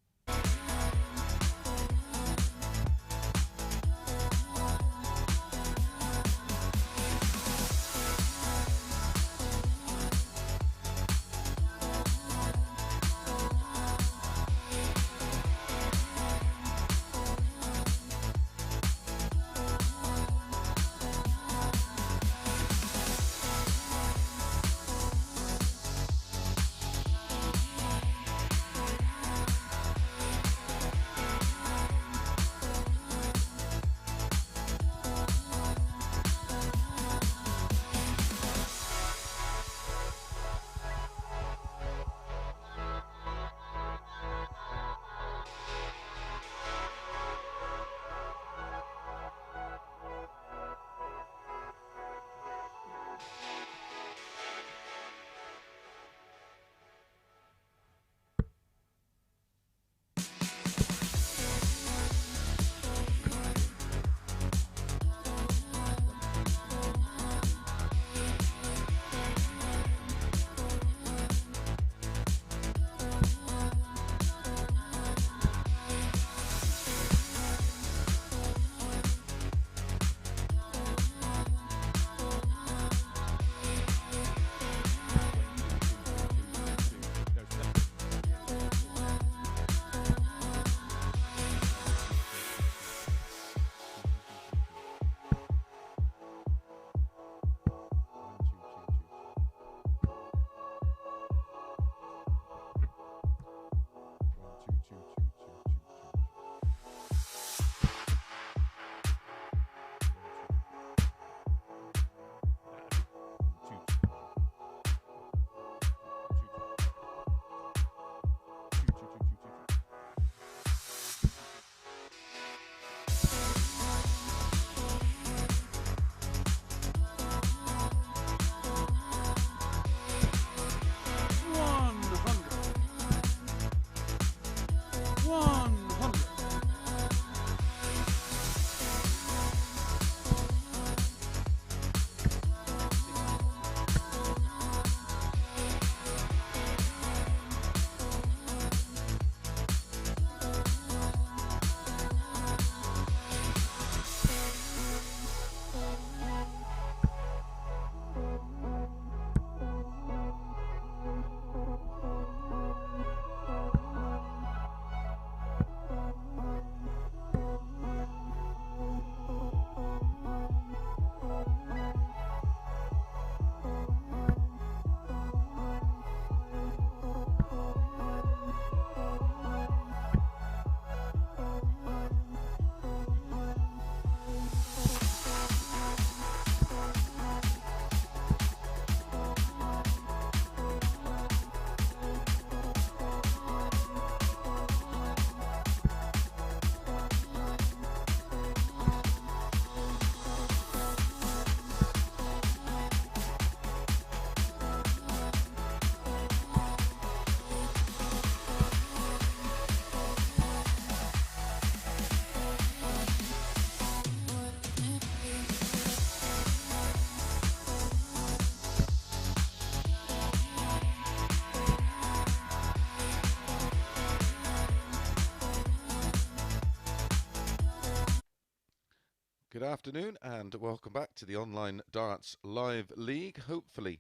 Good afternoon and welcome back to the Online Darts Live League. Hopefully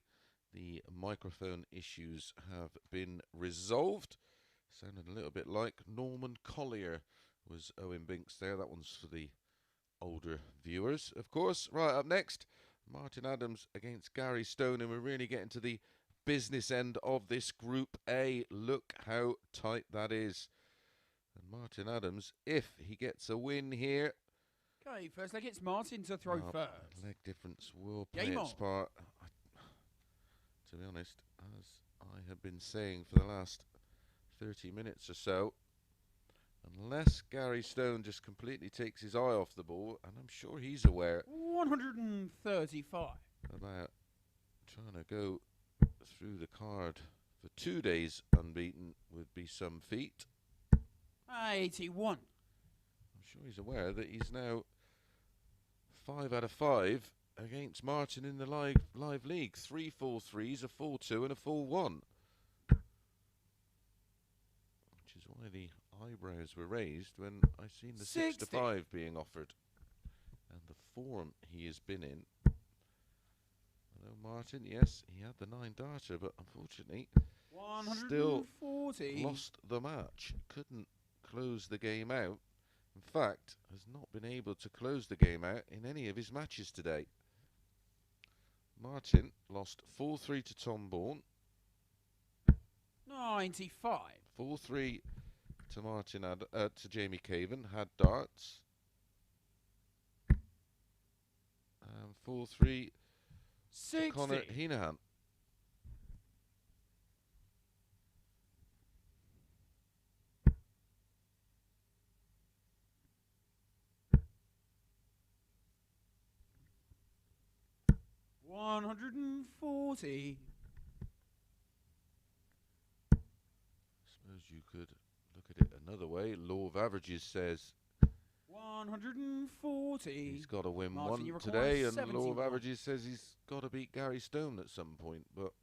the microphone issues have been resolved. Sounded a little bit like Norman Collier was Owen Binks there. That one's for the older viewers, of course. Right, up next, Martin Adams against Gary Stone, and we're really getting to the business end of this Group A. Look how tight that is. And Martin Adams, if he gets a win here... Okay, first leg, it's Martin to throw first. Leg difference will play its part. To be honest, as I have been saying for the last 30 minutes or so, unless Gary Stone just completely takes his eye off the ball, and I'm sure he's aware 135 about trying to go through the card for 2 days unbeaten would be some feat. 81. I'm sure he's aware that he's now 5 out of 5 against Martin in the live league. 3 full threes, a full 2 and a full 1. Which is why the eyebrows were raised when I seen the 6 to 5 being offered. And the form he has been in. Hello Martin, yes, he had the 9 darter, but unfortunately 140. still lost the match. Couldn't close the game out. In fact, has not been able to close the game out in any of his matches today. Martin lost 4-3 to Tombalm. 95. 4-3 to to Jv Cavend, had darts. 4-3 to Conor Heneghan. 140. Suppose you could look at it another way. Law of averages says 140. he's got to win Martin, one today, and law of averages says he's got to beat Gary Stone at some point, but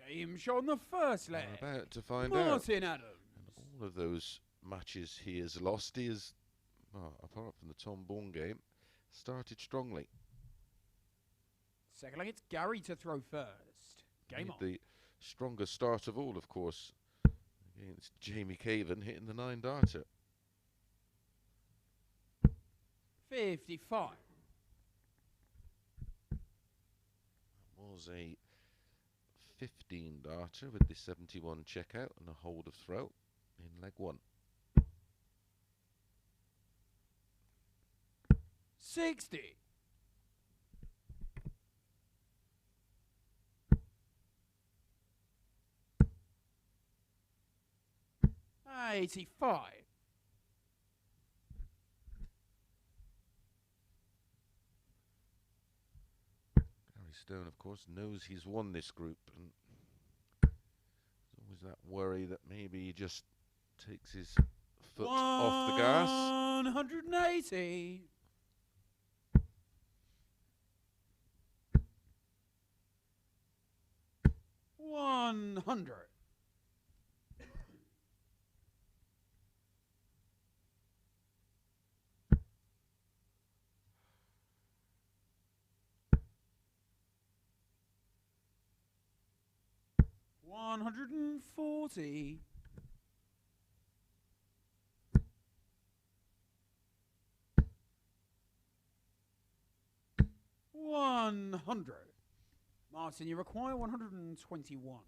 Game shot on the first leg. we're about to find out. Martin Adams. And all of those matches he has lost, he has, well, apart from the Tombalm game, started strongly. Second leg, it's Gary to throw first. Game on. The strongest start of all, of course, against Jv Cavend, hitting the 9 darter. 55. That was a 15 darter with the 71 checkout and a hold of throw in leg 1. 60. 85. Gary Stone, of course, knows he's won this group, and there's always that worry that maybe he just takes his foot off the gas. 180. 100. 140. 100. Martin, you require 121.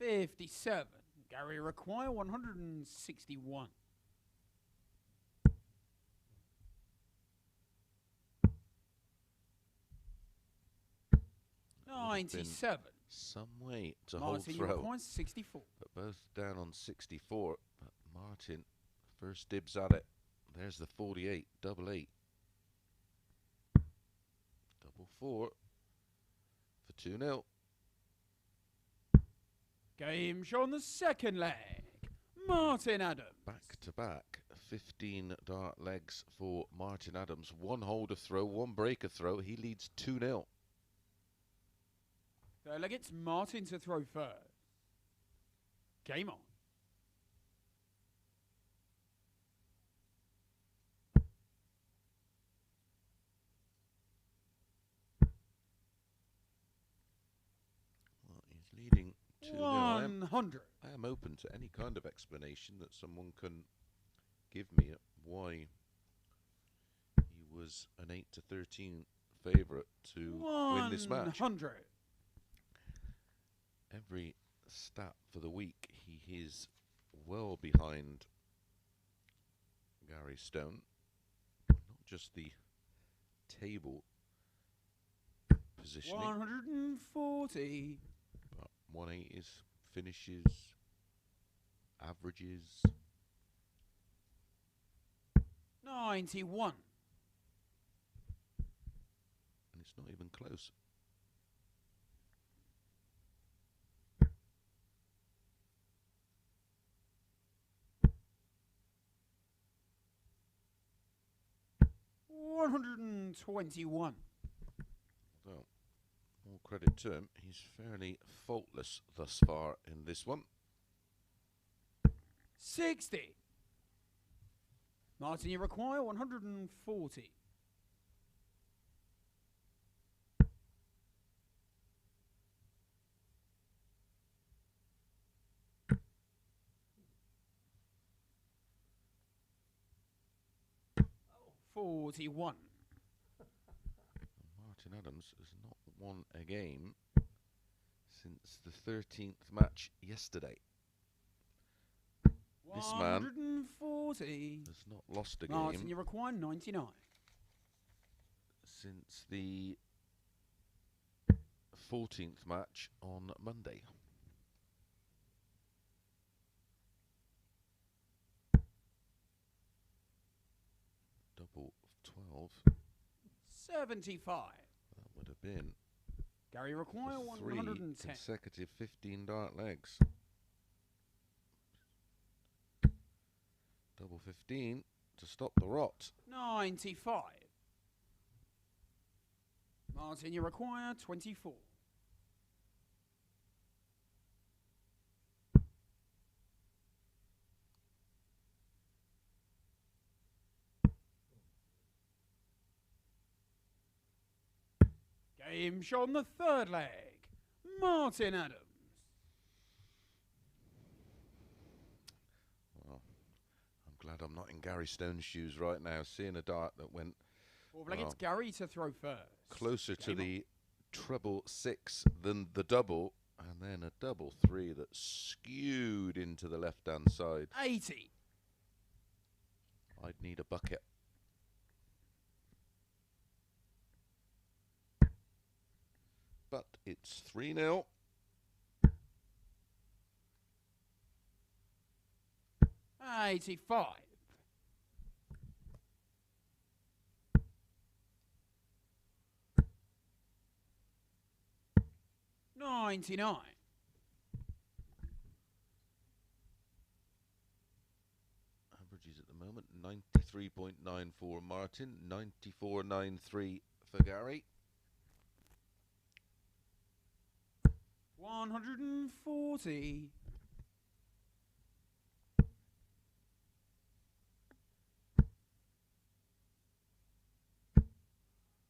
$57. Gary, require 161. 97. Some way to Martin, hold throw. Martin, 64. But both down on 64. But Martin, first dibs at it. There's the 48, double 8. Double 4 for 2-0. Game show on the second leg. Martin Adams. Back to back, 15 dart legs for Martin Adams. One holder throw, one breaker throw. He leads 2-0. Third leg, it's Martin to throw first. Game on. Well, he's leading 2-0. 100. I am open to any kind of explanation that someone can give me why he was an 8-13 favourite to win this match. 100. Every stat for the week, he is well behind Gary Stone. Not just the table positioning. 140. But 180s, finishes, averages. 91. And it's not even close. $121. Well, all credit to him. He's fairly faultless thus far in this one. 60. Martin, you require 140. Oh, 41. Martin Adams has not won a game since the 13th match yesterday. This man 140. has not lost a Martin, game you require 99. since the 14th match on Monday. Double 12. 75. That would have been Gary require for 3 110. consecutive 15 dart legs. Double 15 to stop the rot. 95. Martin, you require 24. Game shot on the third leg. Martin Adams. Well, I'm glad I'm not in Gary Stone's shoes right now, seeing a dart that went Fourth leg, it's Gary to throw first. closer to Game on. the treble 6 than the double, and then a double 3 that skewed into the left-hand side. 80. I'd need a bucket. But it's 3-0. $85. $99. Averages at the moment 93.94 Martin, 94.93 for Gary. 140.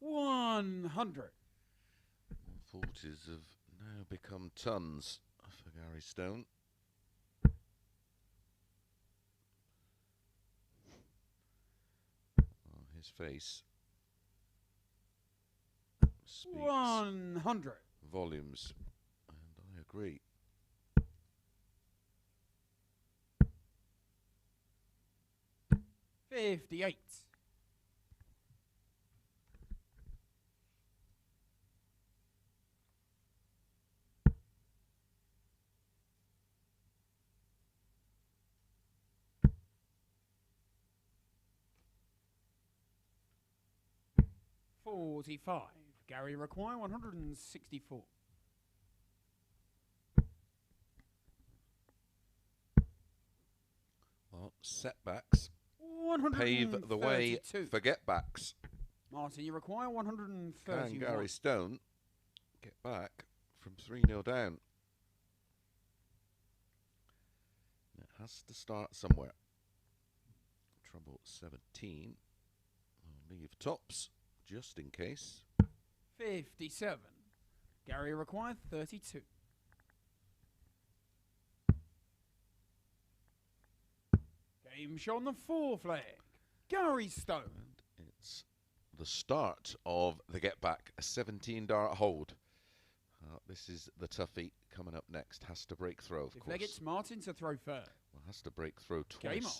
$100. 40s have now become tons for Gary Stone. Oh, his face speaks 100. volumes, and I agree. $58. $45. Gary require 164. Setbacks pave the way 132. for getbacks. Martin, you require 131. Can Gary Stone get back from 3-0 down? It has to start somewhere. Trouble 17. I'll leave tops just in case. 57. Gary required 32. Game shot on the 4 flag. Gary Stone. And it's the start of the get back. A 17 dart hold. This is the toughie coming up next. Has to break throw, of If course. leg it's Martin to throw first. Well, has to break throw twice. Game on.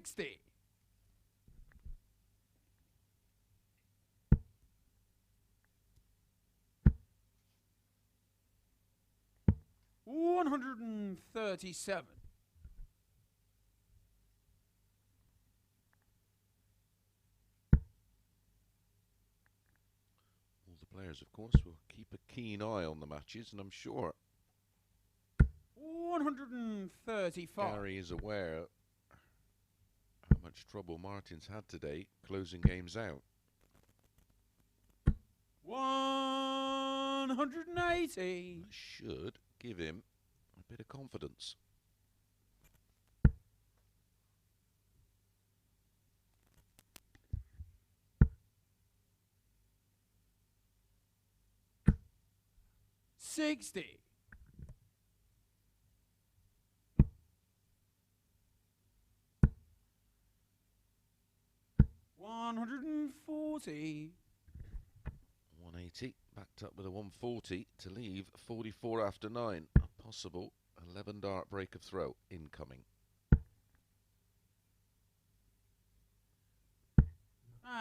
$60. $137. All the players, of course, will keep a keen eye on the matches, and I'm sure 135. Gary is aware how much trouble Martin's had today closing games out. 180. That should give him a bit of confidence. $60. $140. 180, backed up with a 140 to leave 44 after 9. A possible 11 dart break of throw incoming.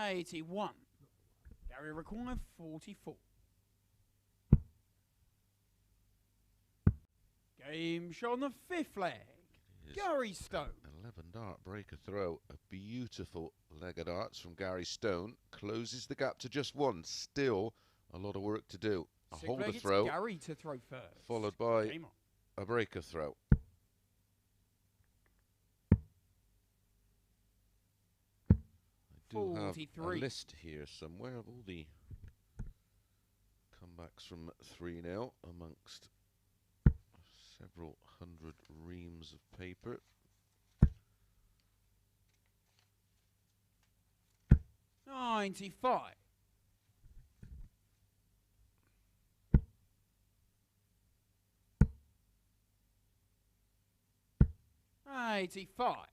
81. Gary required 44. Game shot on the 5th flag. Gary Stone. 11 dart break of throw. A beautiful leg of darts from Gary Stone. Closes the gap to just 1. Still a lot of work to do. A hold of throw. Gary to throw first. Followed by Game on. a break of throw. I do have a 43. list here somewhere of all the comebacks from 3-0 amongst several hundred reams of paper. $95. $85.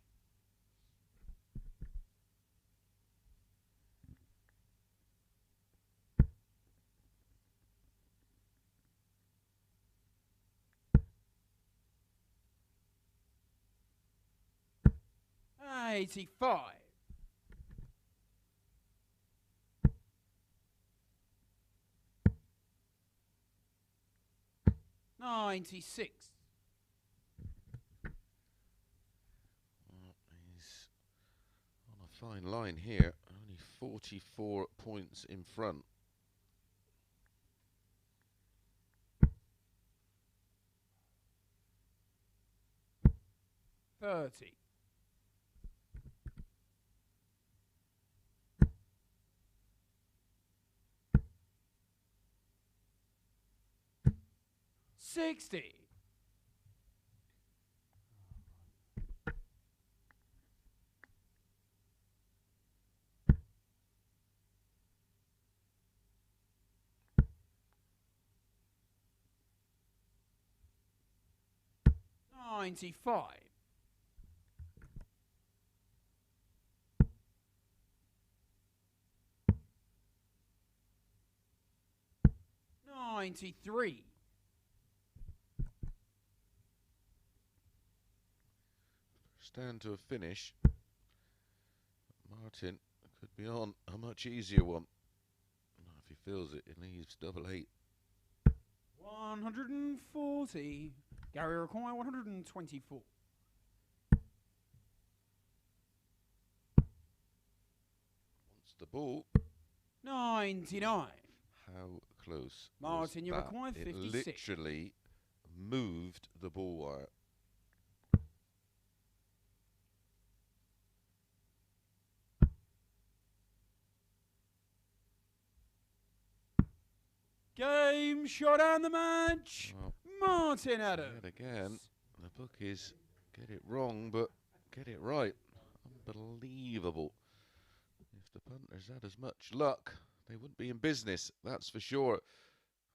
$85. $96. Well, he's on a fine line here. Only 44 points in front. $30. $60. $95. $93. Stand to a finish. Martin could be on a much easier one. If he feels it, it leaves double 8. 140. Gary require 124. the ball. 99. How close Martin, was you that? require It 56. literally moved the ball wire. Game shot and the match. Well, Martin Adams. yet again, the bookies get it wrong, but get it right. Unbelievable. If the punters had as much luck, they wouldn't be in business, that's for sure.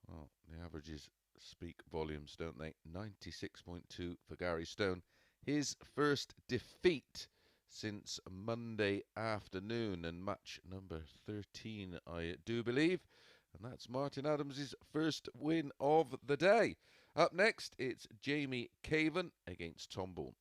Well, the averages speak volumes, don't they? 96.2 for Gary Stone. His first defeat since Monday afternoon, and match number 13, I do believe. And that's Martin Adams' first win of the day. Up next, it's Jv Cavend against Tombalm.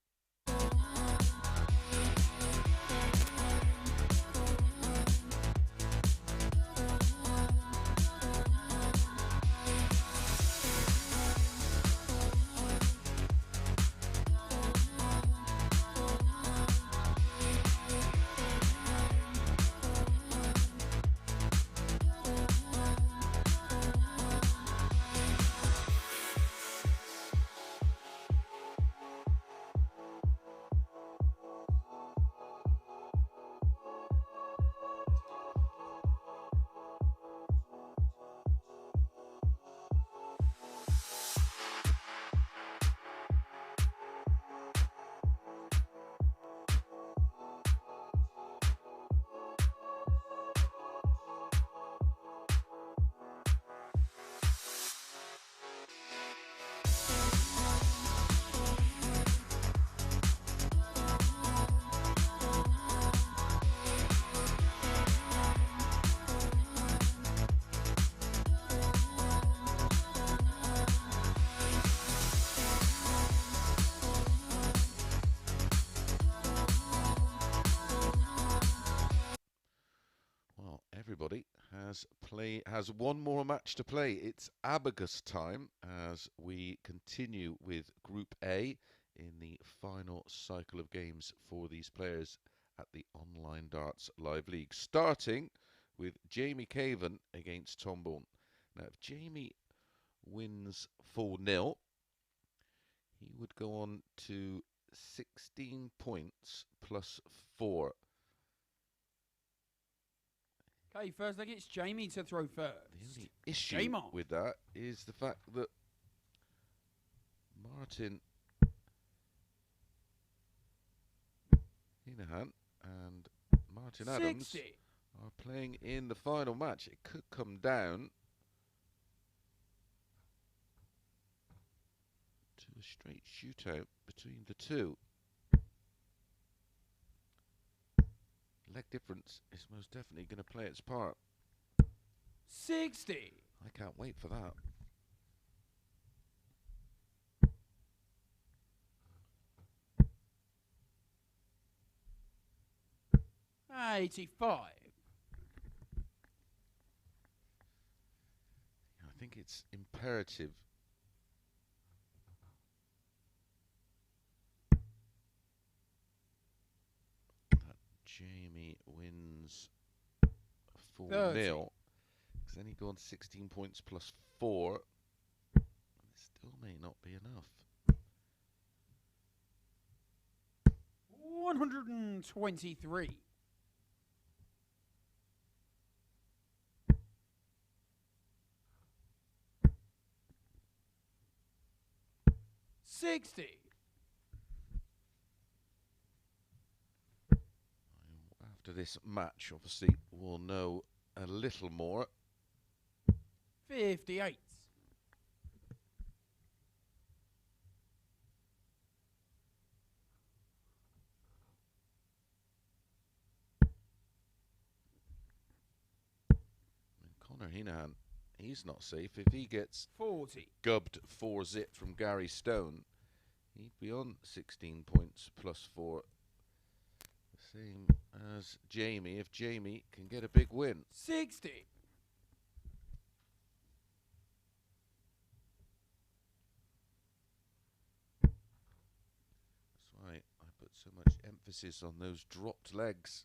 Everybody has one more match to play. It's abacus time as we continue with Group A in the final cycle of games for these players at the Online Darts Live League, starting with Jv Cavend against Tombalm. Now, if Jamie wins 4-0, he would go on to 16 points plus 4. Okay, first leg, it's Jamie to throw first. The only issue with that is the fact that Martin Henahan and Martin Adams are playing in the final match. It could come down to a straight shootout between the two. Leg difference is most definitely going to play its part. 60. I can't wait for that. $85. I think it's imperative that Jamie wins 4-0, because then he goes on 16 points plus 4. It still may not be enough. 123. $60. After this match, obviously, we'll know a little more. 58. Conor Heneghan, he's not safe. If he gets 40. gubbed 4-zip from Gary Stone, he'd be on 16 points plus 4. The same as Jamie, if Jamie can get a big win. 60. That's why I put so much emphasis on those dropped legs.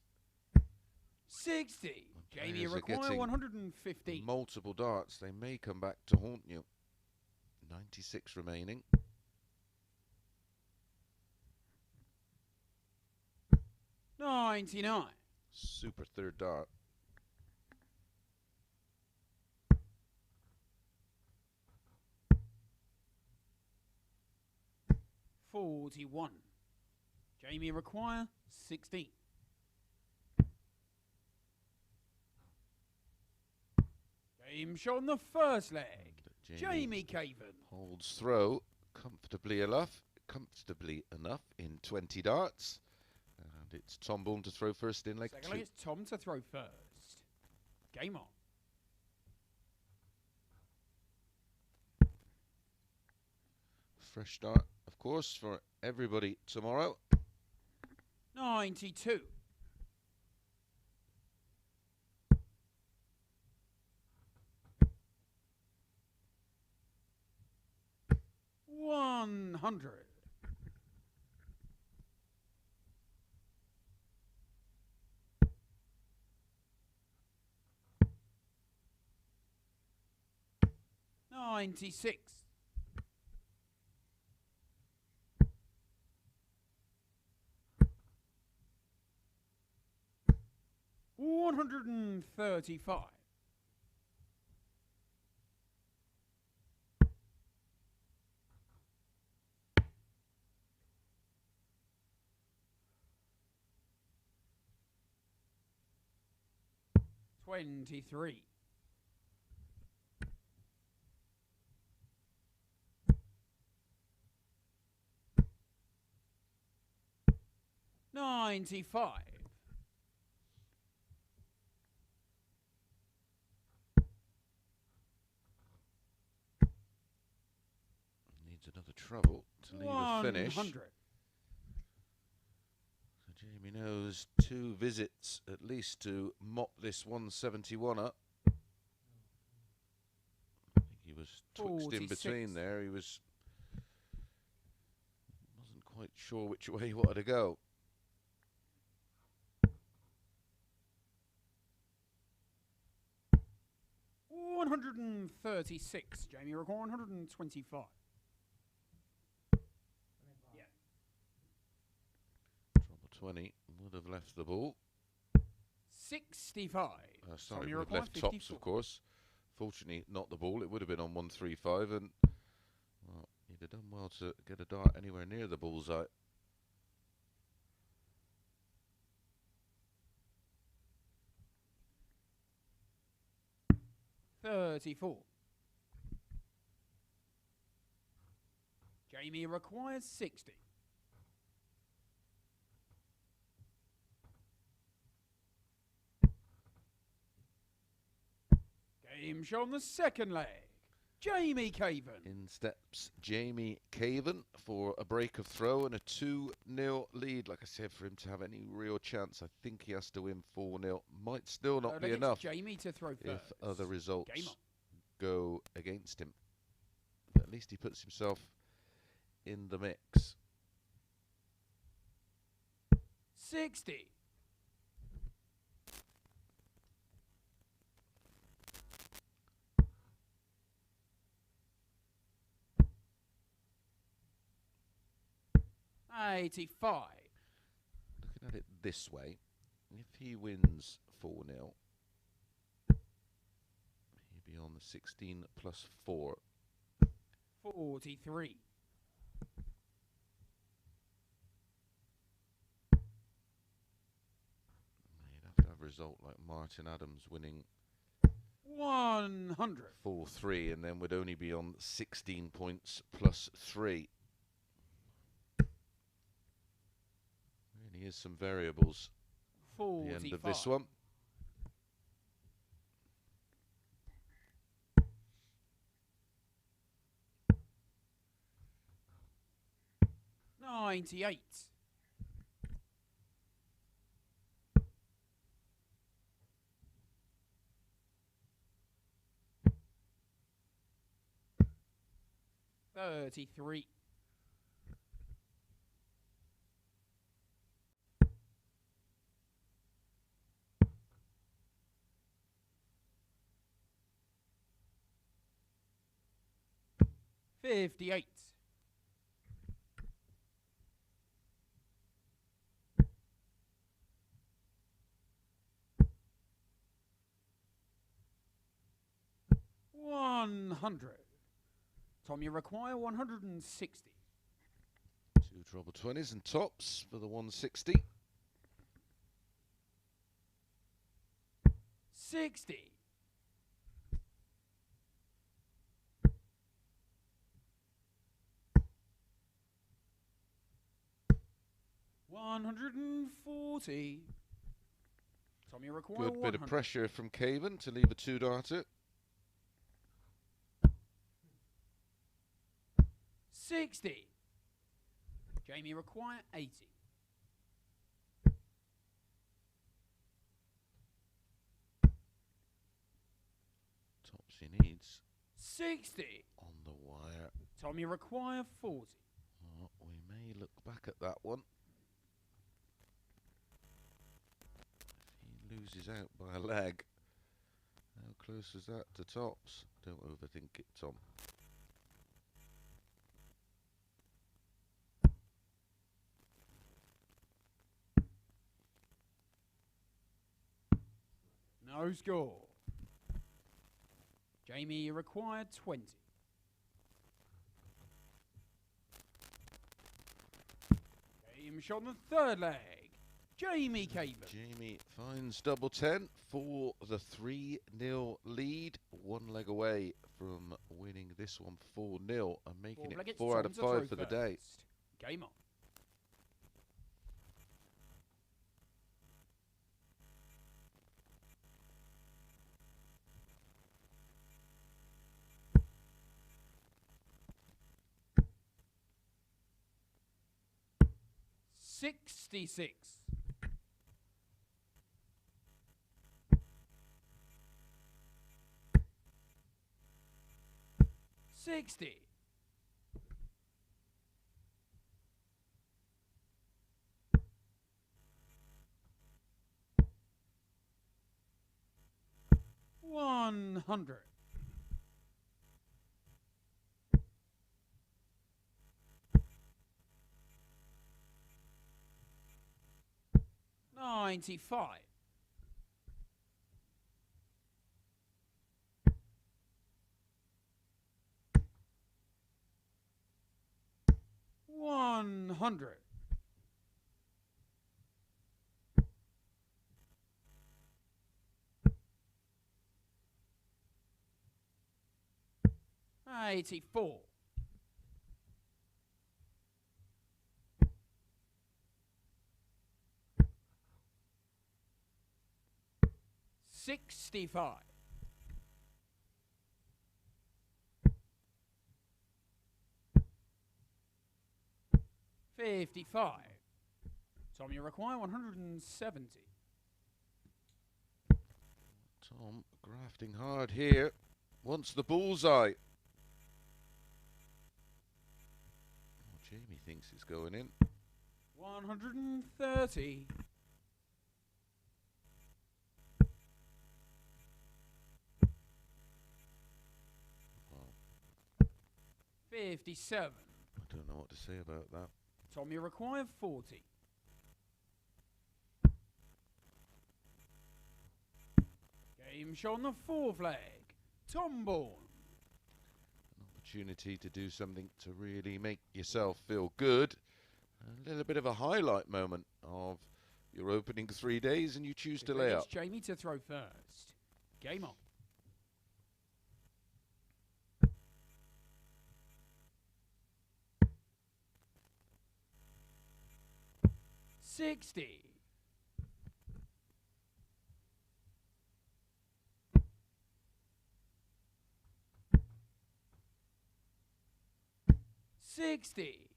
60. Jamie Players are require getting 150. multiple darts. They may come back to haunt you. 96 remaining. 99. Super third dart. 41. Jamie require 16. Game shot on the first leg. Jv Cavend holds throw comfortably enough in 20 darts. And it's Tombalm to throw first in leg Second 2. leg, it's Tom to throw first. Game on. Fresh start, of course, for everybody tomorrow. 92. 100. 96. 135. 23. 95. Needs another trouble to leave a finish. 100. So Jamie knows 2 visits at least to mop this 171 up. I think he was twixt in 46. between there. He wasn't quite sure which way he wanted to go. $136. Jamie record 125. Yeah. Trouble 20 would have left the ball. 65. Sorry, Jamie would have record left tops, 54. of course. Fortunately, not the ball. It would have been on 135, and well, he'd have done well to get a dart anywhere near the bullseye. $34. Jamie requires 60. Game show on the second leg. Jv Cavend. In steps Jv Cavend for a break of throw and a 2-0 lead. Like I said, for him to have any real chance, I think he has to win 4-0. Might still not be enough Jamie to throw first. if other results Game on. go against him. But at least he puts himself in the mix. 60. 85. Looking at it this way, if he wins 4-0, he'd be on the 16 plus 4. 43. You'd have to have a result like Martin Adams winning 100. 4-3, and then would only be on 16 points plus 3. Really is some variables at 45. the end of this one. $98. 33. 58. $100. Tom, you require 160. 2 treble 20s and tops for the 160. 60. 140. Tom, you require Good 100. bit of pressure from Caven to leave a 2-darter. 60. Jamie require 80. Tops he needs 60. on the wire. Tom, you require 40. Oh, we may look back at that one. If he loses out by a leg, how close is that to tops? Don't overthink it, Tom. No score. Jamie, you require 20. Game shot on the third leg. Jamie Caven. Jamie finds double 10 for the 3-0 lead. 1 leg away from winning this one 4-0 and making it 4 out of 5 for the day. Game on. $66. 60. 100. 95. 100. 84. 65. 55. Tom, you require 170. Tom grafting hard here. Wants the bullseye. Oh, Jamie thinks it's going in. 130. 57. I don't know what to say about that. Tom, you require 40. Game shot on the fourth leg. Tombalm. An opportunity to do something to really make yourself feel good. A little bit of a highlight moment of your opening 3 days, and you choose to lay up. It's Jamie to throw first. Game on. 60. 60.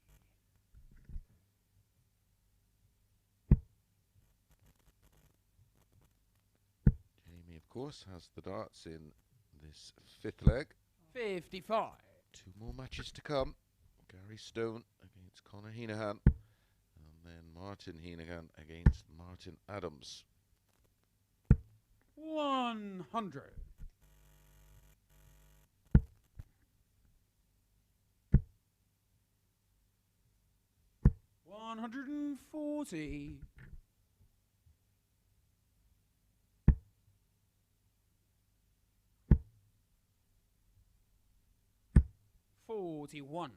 'Jamie, of course, has the darts in this fifth leg. 55. 2 more matches to come. Gary Stone against Conor Heneghan, and then Martin Hinahan against Martin Adams. 100. 140. 41.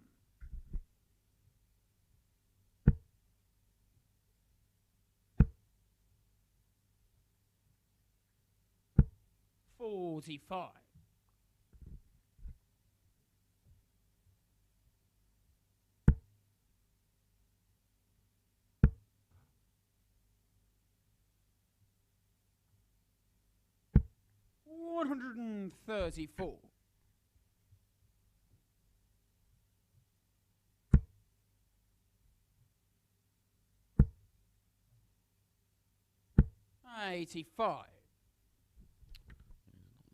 45. 134. 85.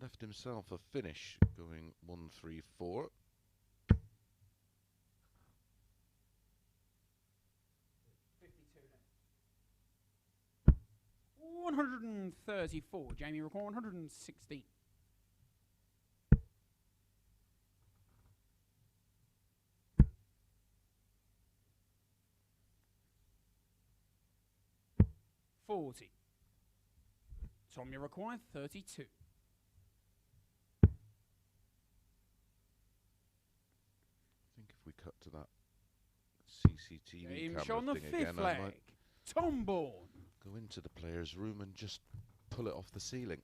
Left himself a finish, going 1-3-4. 134. Jamie record 116. 40. Tom, you require 32. I think if we cut to that CCTV Game show on camera the thing fifth again, I leg. might Tombalm. go into the player's room and just pull it off the ceiling.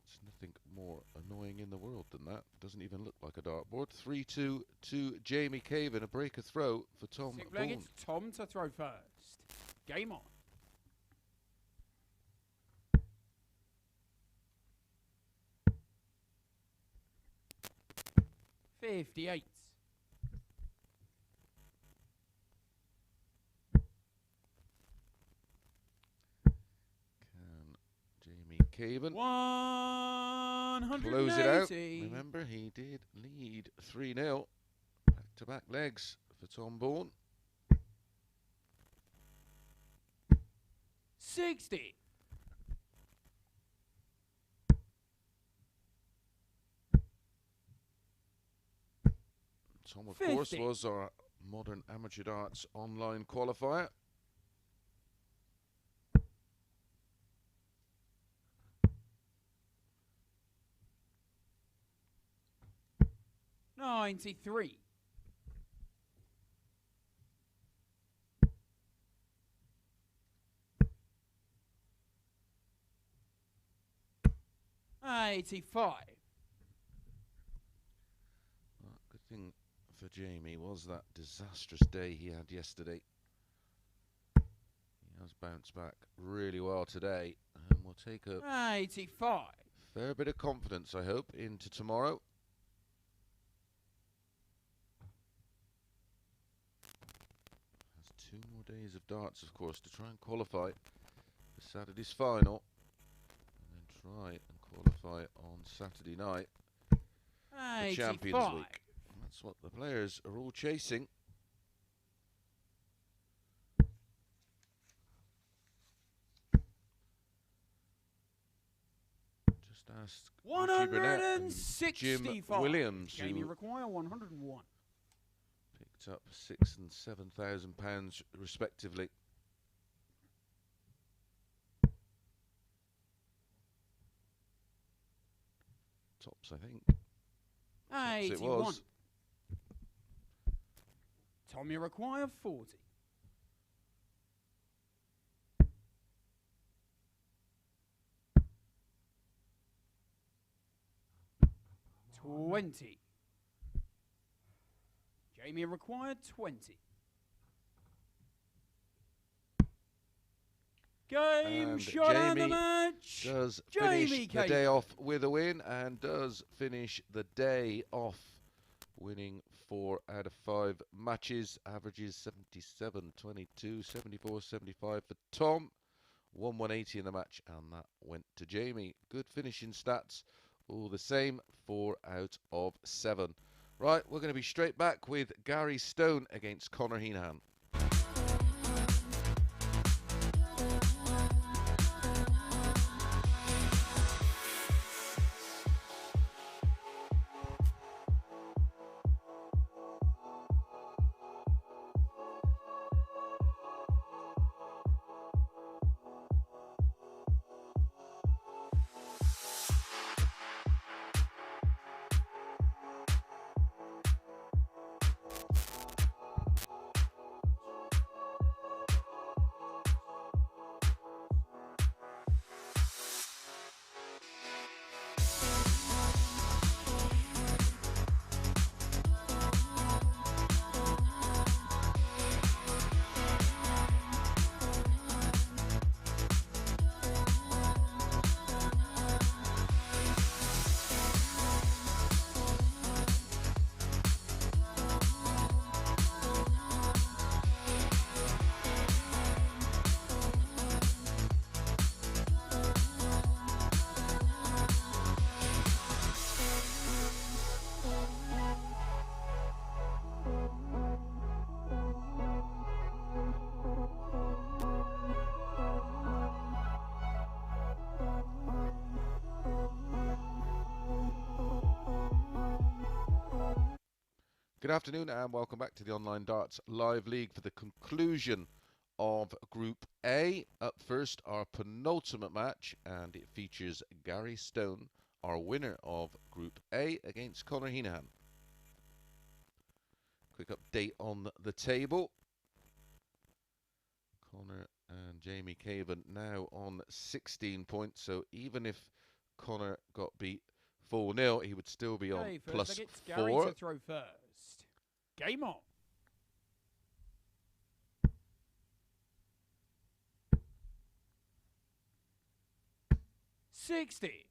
It's nothing more annoying in the world than that. Doesn't even look like a dartboard. 3-2 to Jv Cavend. A breaker throw for Tom Sixth leg, Bourne. it's Tom to throw first. Game on. 58. Caven 180. close it out. Remember, he did lead 3-0. Back-to-back legs for Tom Bourne. 60. 'Tom, of 50. course, was our modern amateur darts online qualifier. 93. 85. Good thing for Jamie was that disastrous day he had yesterday. He has bounced back really well today, and will take a 85. fair bit of confidence, I hope, into tomorrow. Has 2 more days of darts, of course, to try and qualify for Saturday's final, and then try and qualify on Saturday night for Champions Week. And that's what the players are all chasing. Just ask Richie Burnett and Jim 165. Williams, Jamie who require 101. picked up £6,000 and £7,000 respectively. Tops, I think. Tops it 81. was. Tommy require 40. 20. Jamie required 20. Game And shot on the Jamie match. does Jamie finish the Caven. day off with a win, and does finish the day off winning 4 out of 5 matches. Averages 77, 22, 74, 75 for Tom. 180 in the match, and that went to Jamie. Good finishing stats, all the same. 4 out of 7. Right, we're going to be straight back with Gary Stone against Conor Heneghan. Good afternoon and welcome back to the Online Darts Live League for the conclusion of Group A. Up first, our penultimate match, and it features Gary Stone, our winner of Group A, against Conor Heneghan. Quick update on the table. Conor and Jv Cavend now on 16 points, so even if Conor got beat 4-0, he would still be on plus 4. Gary to throw first. Game on. $60.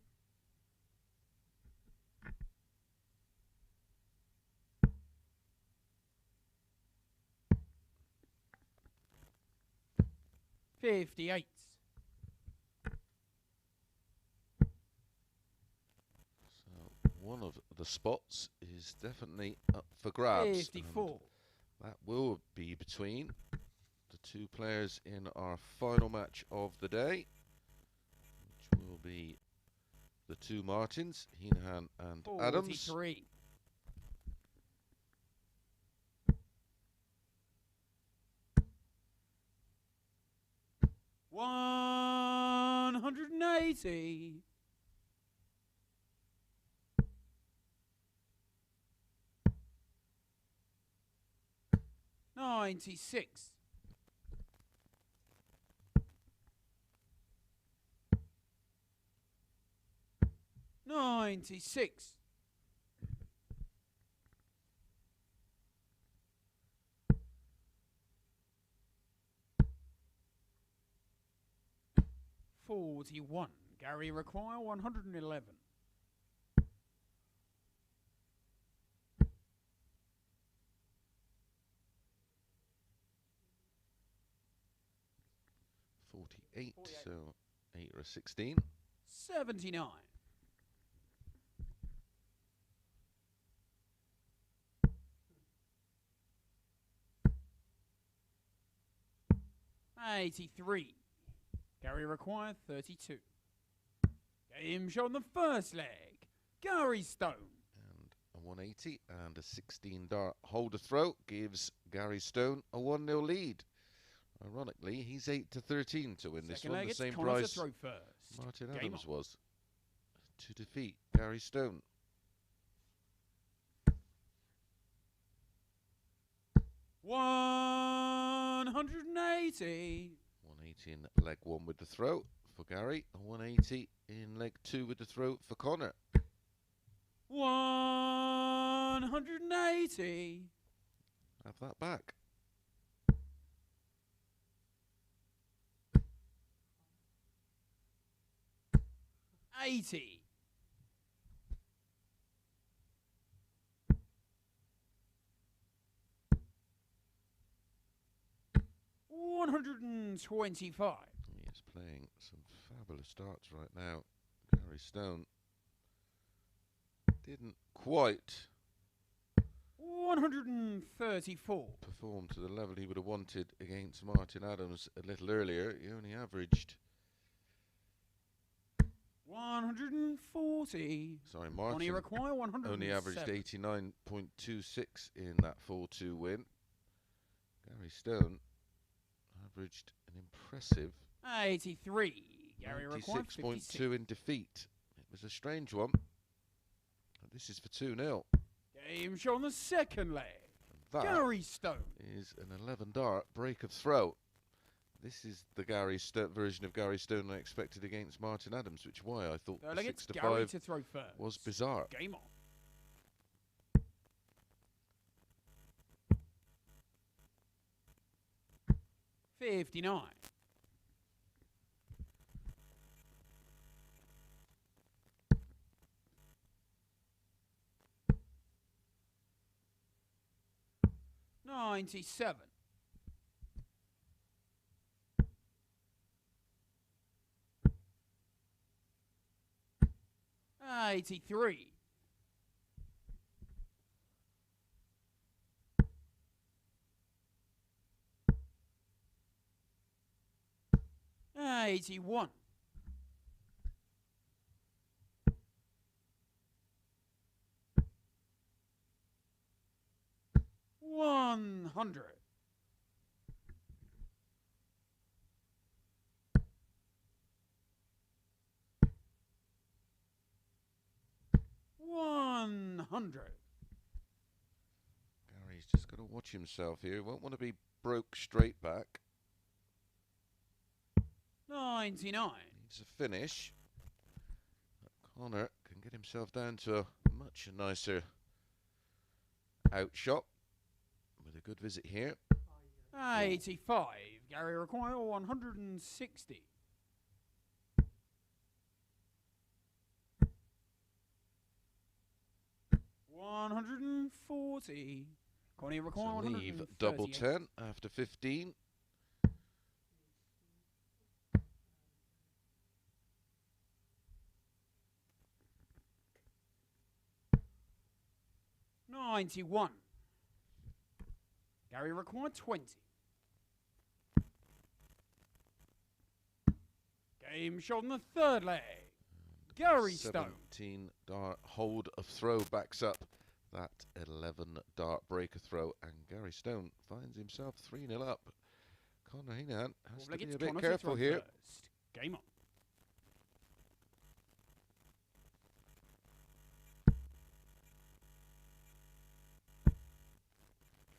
$58. One of the spots is definitely up for grabs. 54. That will be between the two players in our final match of the day, which will be the two Martins, Hinahan and 43. Adams. 180. 96. 96. 41. Gary require 111. 48, so 8 or 16. 79. 83. Gary require 32. Game shown the first leg. Gary Stone. And a 180 and a 16 dart holder throw gives Gary Stone a 1-0 lead. Ironically, he's 8-13 to win this one, the same price Martin Adams was to defeat Gary Stone. 180. 180 in leg 1 with the throw for Gary, a 180 in leg 2 with the throw for Conor. 180. Have that back. 80. 125. He is playing some fabulous darts right now. Gary Stone didn't quite 134. perform to the level he would have wanted against Martin Adams a little earlier. He only averaged 140. Sorry, Martin require 107. only averaged 89.26 in that 4-2 win. Gary Stone averaged an impressive 83. Gary require 96.2 in defeat. It was a strange one. And this is for 2-0. Game shown the second leg. That Gary Stone is an 11 dart break of throw. This is the Gary version of Gary Stone I expected against Martin Adams, which is why I thought the 6-5 to throw first. was bizarre. Game on. $59. 97. 83. 81. 100. Gary's just got to watch himself here. He won't want to be broke straight back. 99. Needs a finish. Conor can get himself down to a much nicer outshot with a good visit here. 85. Gary require 160. 140. Connie require So leave 138. double 10 after 15. $91. Gary required 20. Game shot on the third leg. Gary Stone. 17 dart hold of throw backs up that 11 dart breaker throw, and Gary Stone finds himself 3-0 up. Conor Heneghan has to be a bit careful here. First. Game on.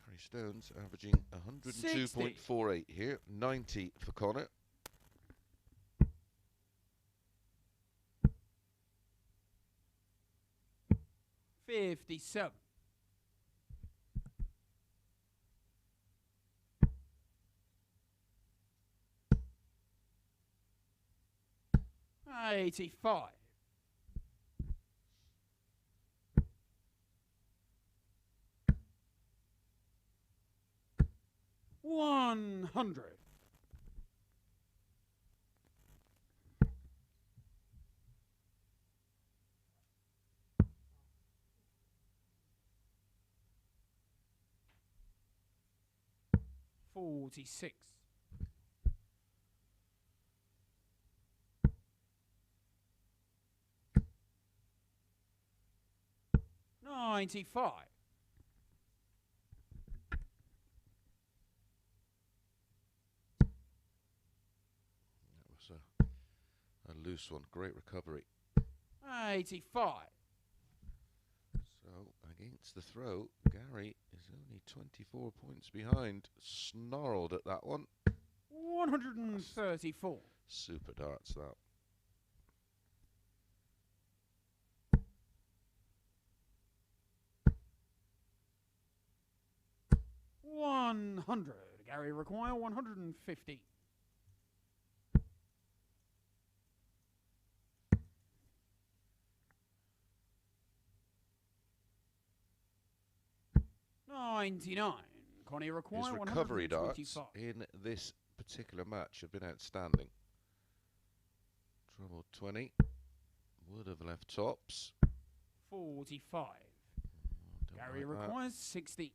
Gary Stone's averaging 102.48 here, 90 for Conor. 57. 85. 100. 46. 95. That was a loose one. Great recovery. 85. So against the throw, Gary is only 24 points behind. Snarled at that one. 134. Super darts that. $100. Gary require 150. 99. Connie require His recovery darts in this particular match have been outstanding. Trouble 20. Would have left tops. 45. Gary like requires 60.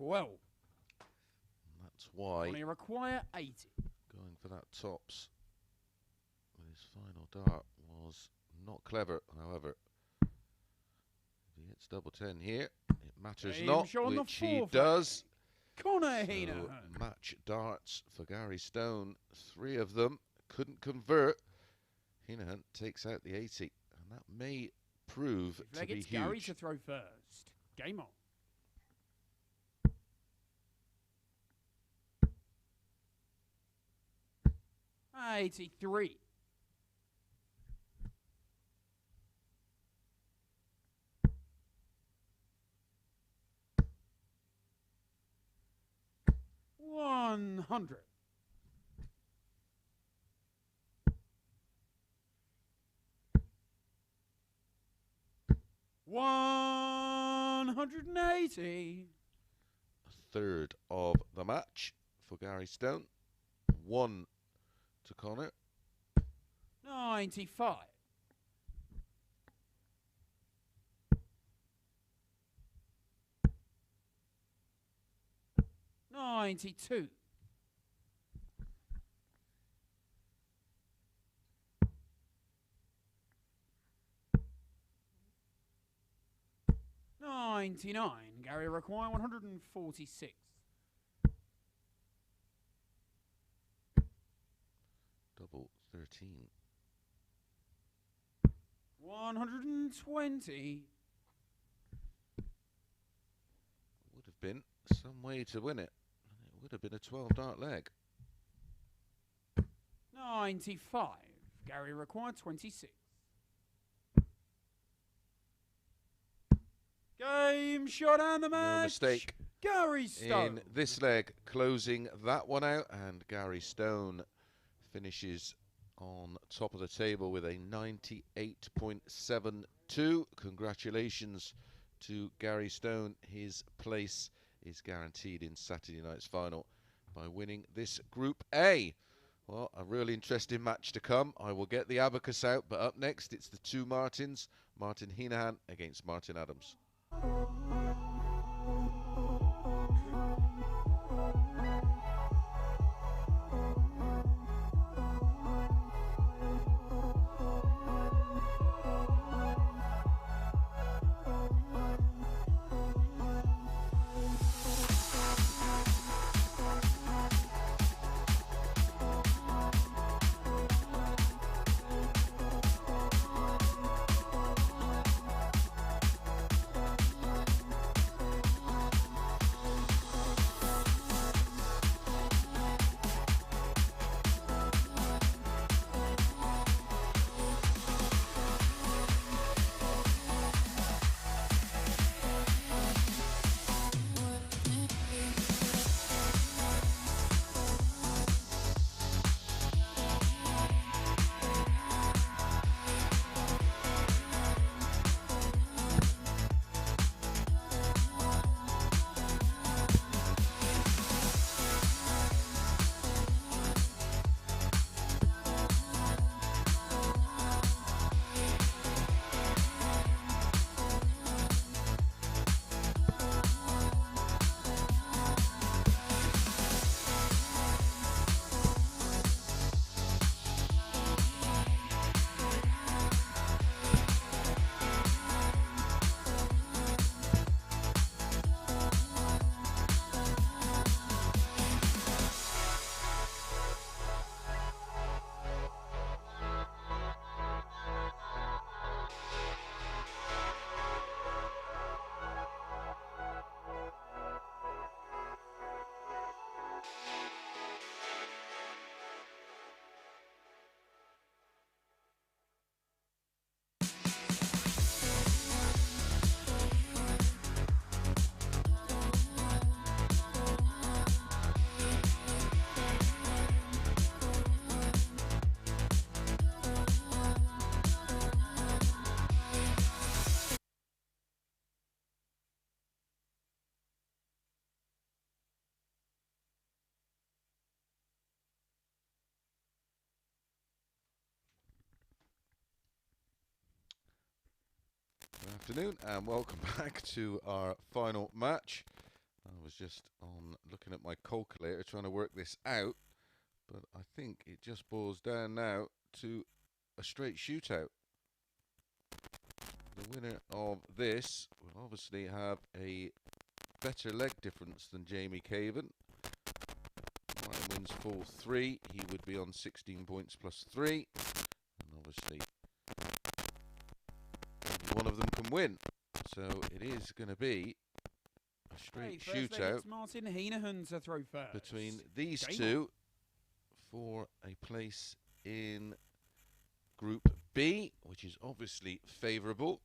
12. That's why Connie require 80. going for that tops with his final dart was not clever. However, if he hits double 10 here, it matters not, which he does. Conor So Heneghan. match darts for Gary Stone. 3 of them couldn't convert. Hinahan takes out the 80, and that may prove to be huge. Gary to throw first. Game on. 83. 100. 180. A third of the match for Gary Stone. 1 to Conor. 95. 92. 99. Gary require 146. Double 13. 120. Would have been some way to win it. It would have been a 12 dart leg. 95. Gary required 26. Game shot and the match. No mistake. Gary Stone. In this leg, closing that one out, and Gary Stone finishes on top of the table with a 98.72. Congratulations to Gary Stone. His place is guaranteed in Saturday night's final by winning this Group A. Well, a really interesting match to come. I will get the abacus out, but up next it's the two Martins, Martin Hinahan against Martin Adams. Good afternoon and welcome back to our final match. I was just on looking at my calculator trying to work this out, but I think it just boils down now to a straight shootout. The winner of this will obviously have a better leg difference than Jv Cavend. Martin wins 4-3, he would be on 16 points plus 3, and obviously one of them can win, so it is going to be a straight shootout Martin Henahan to throw first between these two for a place in Group B, which is obviously favourable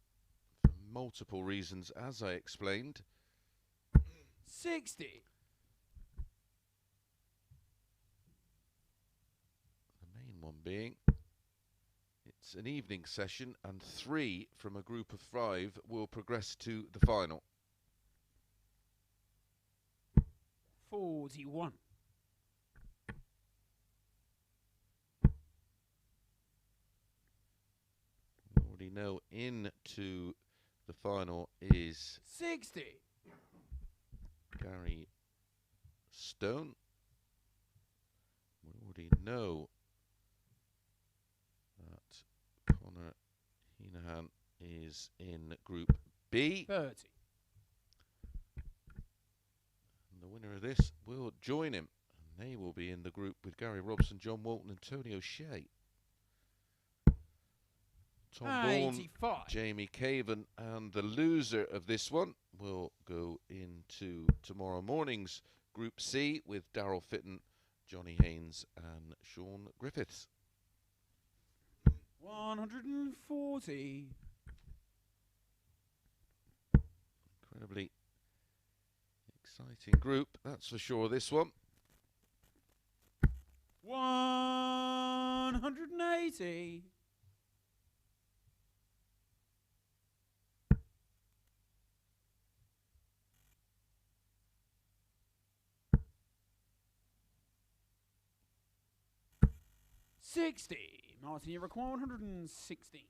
for multiple reasons, as I explained. 60. The main one being it's an evening session, and 3 from a group of 5 will progress to the final. 41. We already know into the final is 60. Gary Stone. We already know that Conor Heneghan is in Group B. 30. winner of this will join him. And they will be in the group with Gary Robson, John Walton and Tony O'Shea. Tombalm, Jv Cavend, and the loser of this one will go into tomorrow morning's Group C with Daryl Fitton, Johnny Haynes and Sean Griffiths. 140. Incredibly exciting group, that's for sure, this one. 180. 60. Martin, you require 160.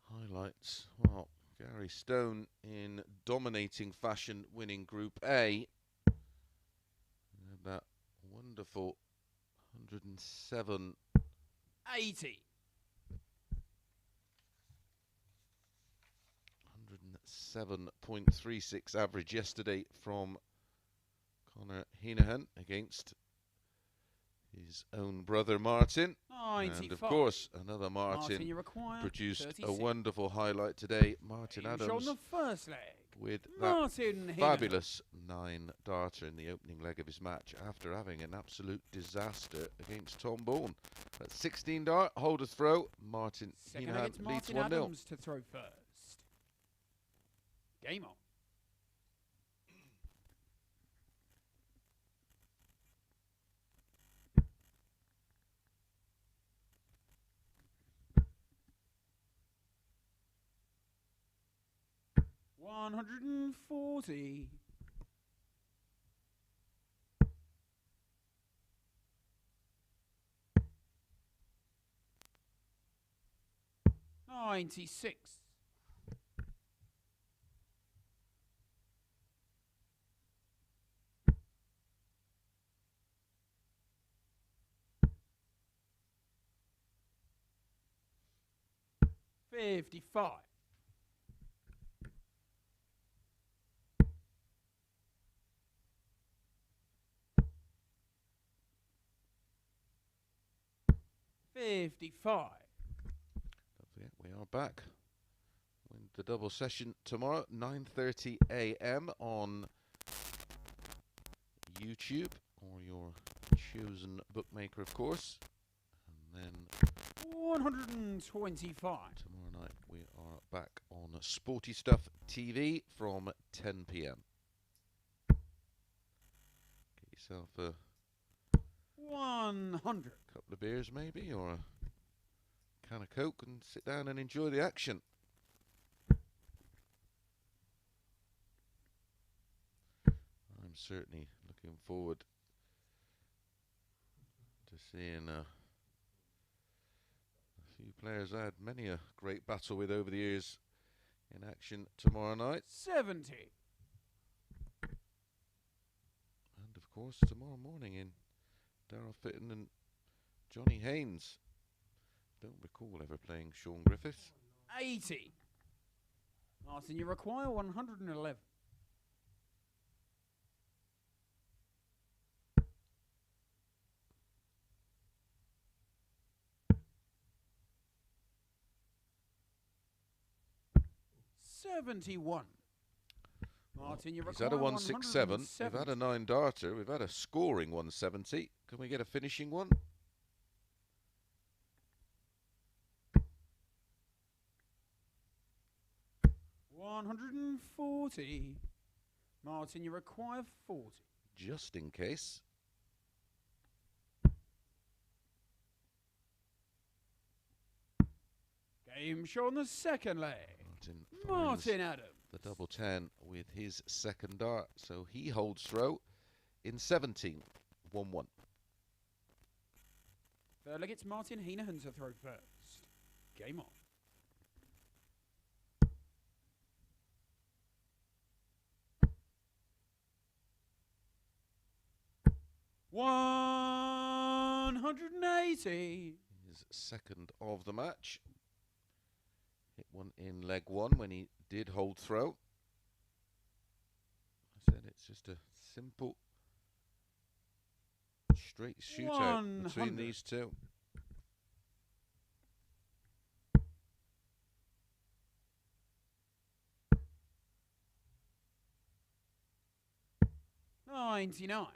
Highlights. Well, Gary Stone in dominating fashion winning Group A. And that wonderful 107. 80. 107.36 average yesterday from Conor Heneghan against his own brother Martin. 95. And of course, another Martin you require produced 36. a wonderful highlight today. Martin On Adams the first leg. with Martin that Henan. fabulous 9-darter in the opening leg of his match after having an absolute disaster against Tom Bourne. At 16 dart, hold a throw. Martin Henan leads Martin 1-0. Adams to throw first. Game on. $140. 96. 55. 55. Don't forget, we are back with the double session tomorrow, 9:30 a.m. on YouTube or your chosen bookmaker, of course. And then 125. tomorrow night we are back on Sporty Stuff TV from 10 p.m. Get yourself a 100. couple of beers maybe, or a can of Coke, and sit down and enjoy the action. I'm certainly looking forward to seeing a few players I had many a great battle with over the years in action tomorrow night. 70. And of course tomorrow morning in Daryl Fitton and Johnny Haynes. Don't recall ever playing Sean Griffiths. 80. Martin, you require 111. 71. Martin, you He's require had a 167. We've 170. had a 9-darter. We've had a scoring 170. Can we get a finishing one? $140. Martin, you require 40. Just in case. Game show on the second leg. Martin Adams. the double 10 with his second dart. So he holds throw in 17. 1-1. Third leg, it's Martin Hinahan to throw first. Game on. $180. His second of the match. Hit one in leg one when he did hold throw. I said it's just a simple Straight shootout between 100. these two. $99.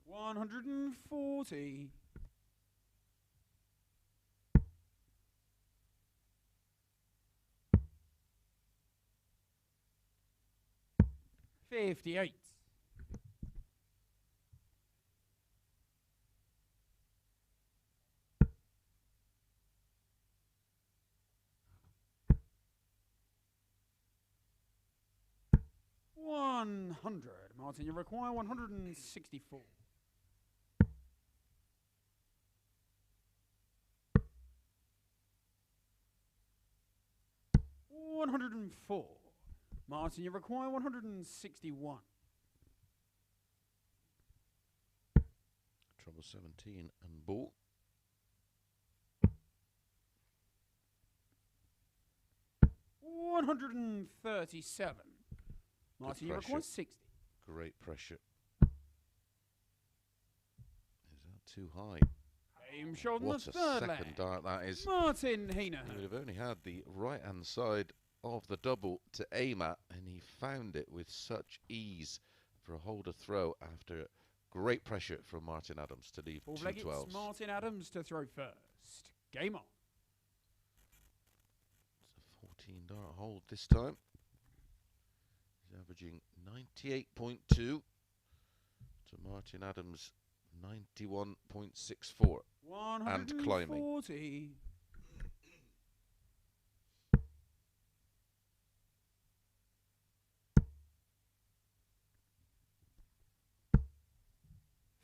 140. 58. 100. Martin, you require 164. 104. Martin, you require 161. Trouble 17 and ball. $137. Martin, you require 60. Great pressure. Is that too high? Game shot on What the a third second leg. dart that is. Martin He Henahan. would have only had the right-hand side of the double to aim at, and he found it with such ease for a holder throw after great pressure from Martin Adams to leave Fourth two leg, it's 12s. Martin Adams to throw first. Game on. It's a 14 dart hold this time. He's averaging 98.2 to Martin Adams 91.64 and climbing. 140.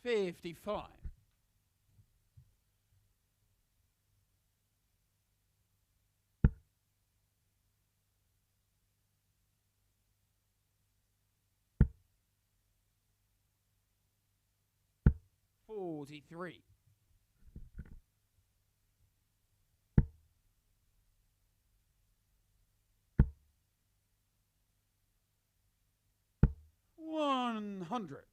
55. 43. 100.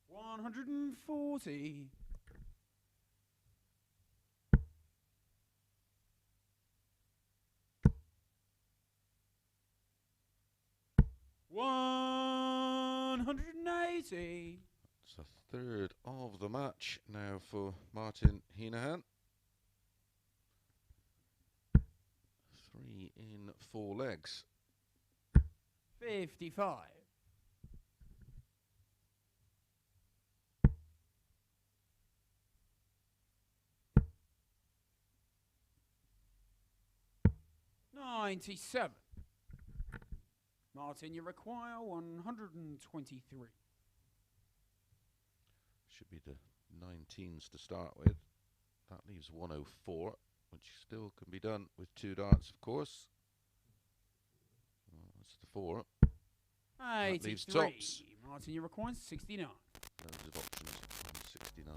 140. 180. It's a third of the match now for Martin Henahan. 3 in 4 legs. 55. 97. Martin, you require 123. Should be the 19s to start with. That leaves 104, which still can be done with 2 darts, of course. Well, that's the 4. That leaves 83. tops. Martin, you require 69. Loads of options on 69.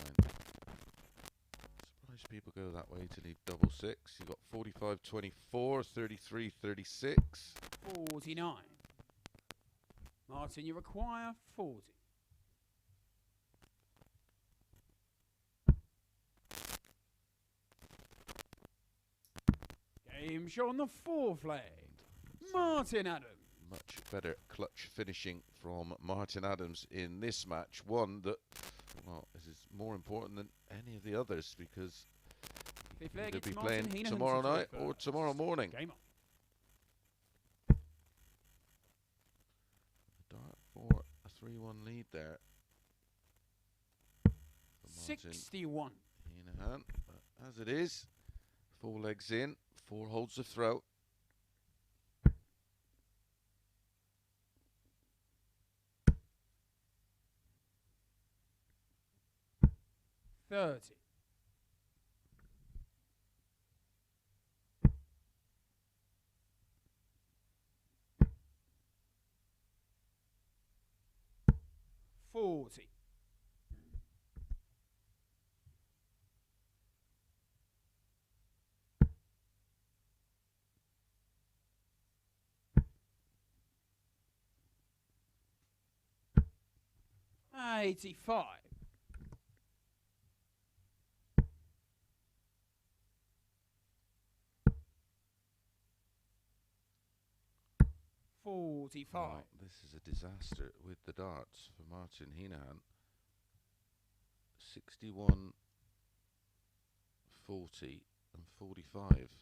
Surprised people go that way to leave double 6. You've got 45, 24, 33, 36. 49. Martin, you require 40. Game show on the fourth leg. Martin Adams. Much better clutch finishing from Martin Adams in this match. One that, well, this is more important than any of the others because Fifth leg, they'll it's be Martin playing Henahan tomorrow to throw night or first. tomorrow morning. Game on. Dart for a 3-1 lead there. For Martin 61. Hinahan. But as it is, 4 legs in, 4 holds of throw. 30. 40. $85. 45. Wow, this is a disaster with the darts for Martin Henahan. 61, 40 and 45.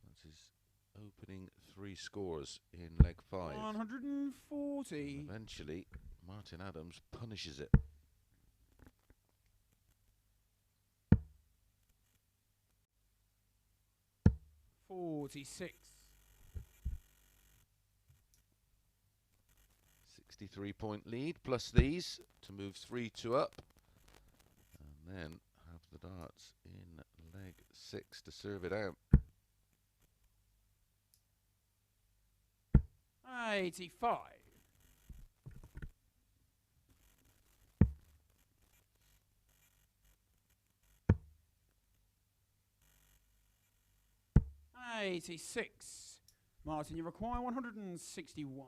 That's his opening 3 scores in leg 5. 140. And eventually, Martin Adams punishes it. $46. 63-point lead plus these to move 3-2 up. And then have the darts in leg 6 to serve it out. 85. 86. Martin, you require 161.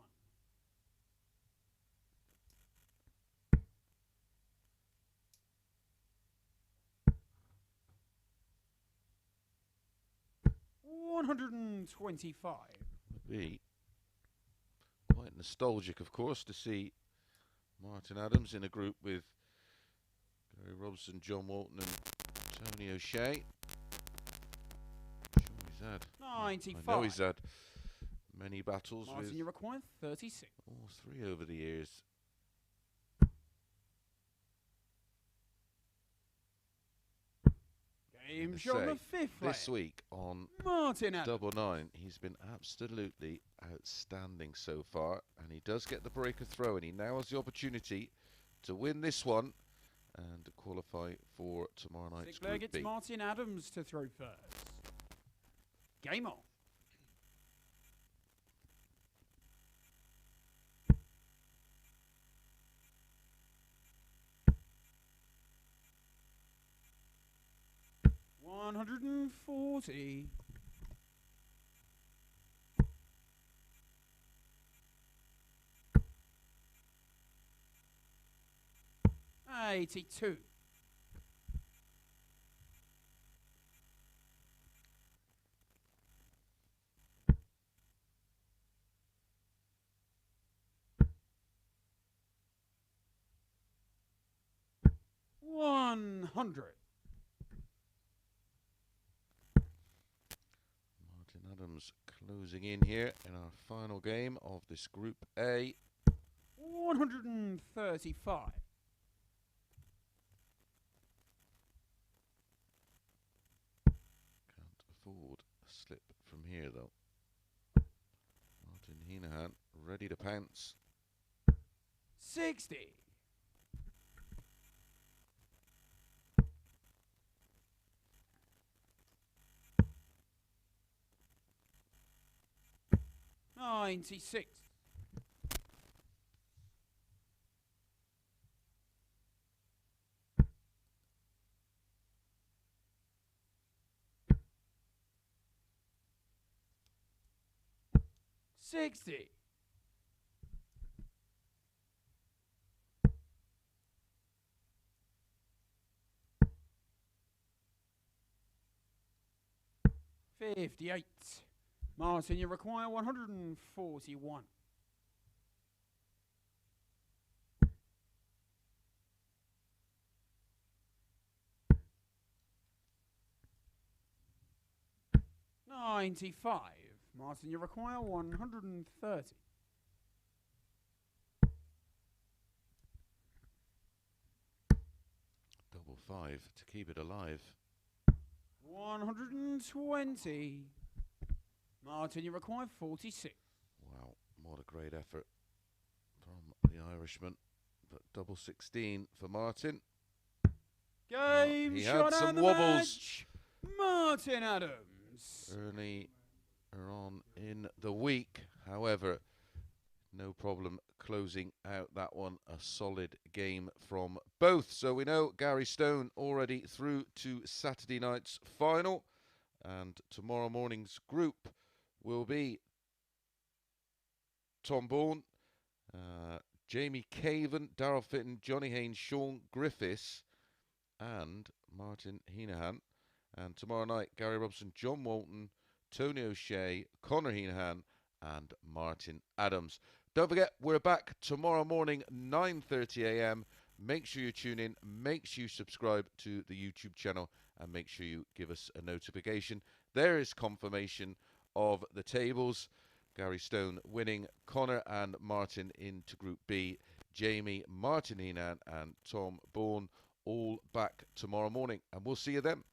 $125. Would be quite nostalgic, of course, to see Martin Adams in a group with Gary Robson, John Walton and Tony O'Shea. I'm sure he's had. 95. I know he's had many battles Martin, with you require 36. all 3 over the years. Game shot on the 5th This layer. week on Martin Adams. Double 9, he's been absolutely outstanding so far, and he does get the break of throw, and he now has the opportunity to win this one and qualify for tomorrow night's 6th leg, Group it's B. Martin Adams to throw first. Game on. $140. 82. 100. Martin Adams closing in here in our final game of this Group A. 135. Can't afford a slip from here, though. Martin Hinahan ready to pounce. 60. 96. 60. 58. Martin, you require 141. $95. Martin, you require 130. Double 5 to keep it alive. 120. Martin, you require 46. Wow, what a great effort from the Irishman. But double 16 for Martin. Game he shot had some and the wobbles match. Martin Adams. early on in the week. However, No problem closing out that one. A solid game from both. So we know Gary Stone already through to Saturday night's final. And tomorrow morning's group will be Tombalm, Jv Cavend, Daryl Fitton, Johnny Haynes, Sean Griffiths, and Martin Henahan. And tomorrow night, Gary Robson, John Walton, Tony O'Shea, Conor Heneghan, and Martin Adams. Don't forget, we're back tomorrow morning, 9:30 a.m. Make sure you tune in, make sure you subscribe to the YouTube channel, and make sure you give us a notification. There is confirmation of the tables. Gary Stone winning, Conor and Martin into Group B, Jamie, Martin Henan, and Tom Bourne all back tomorrow morning. And we'll see you then.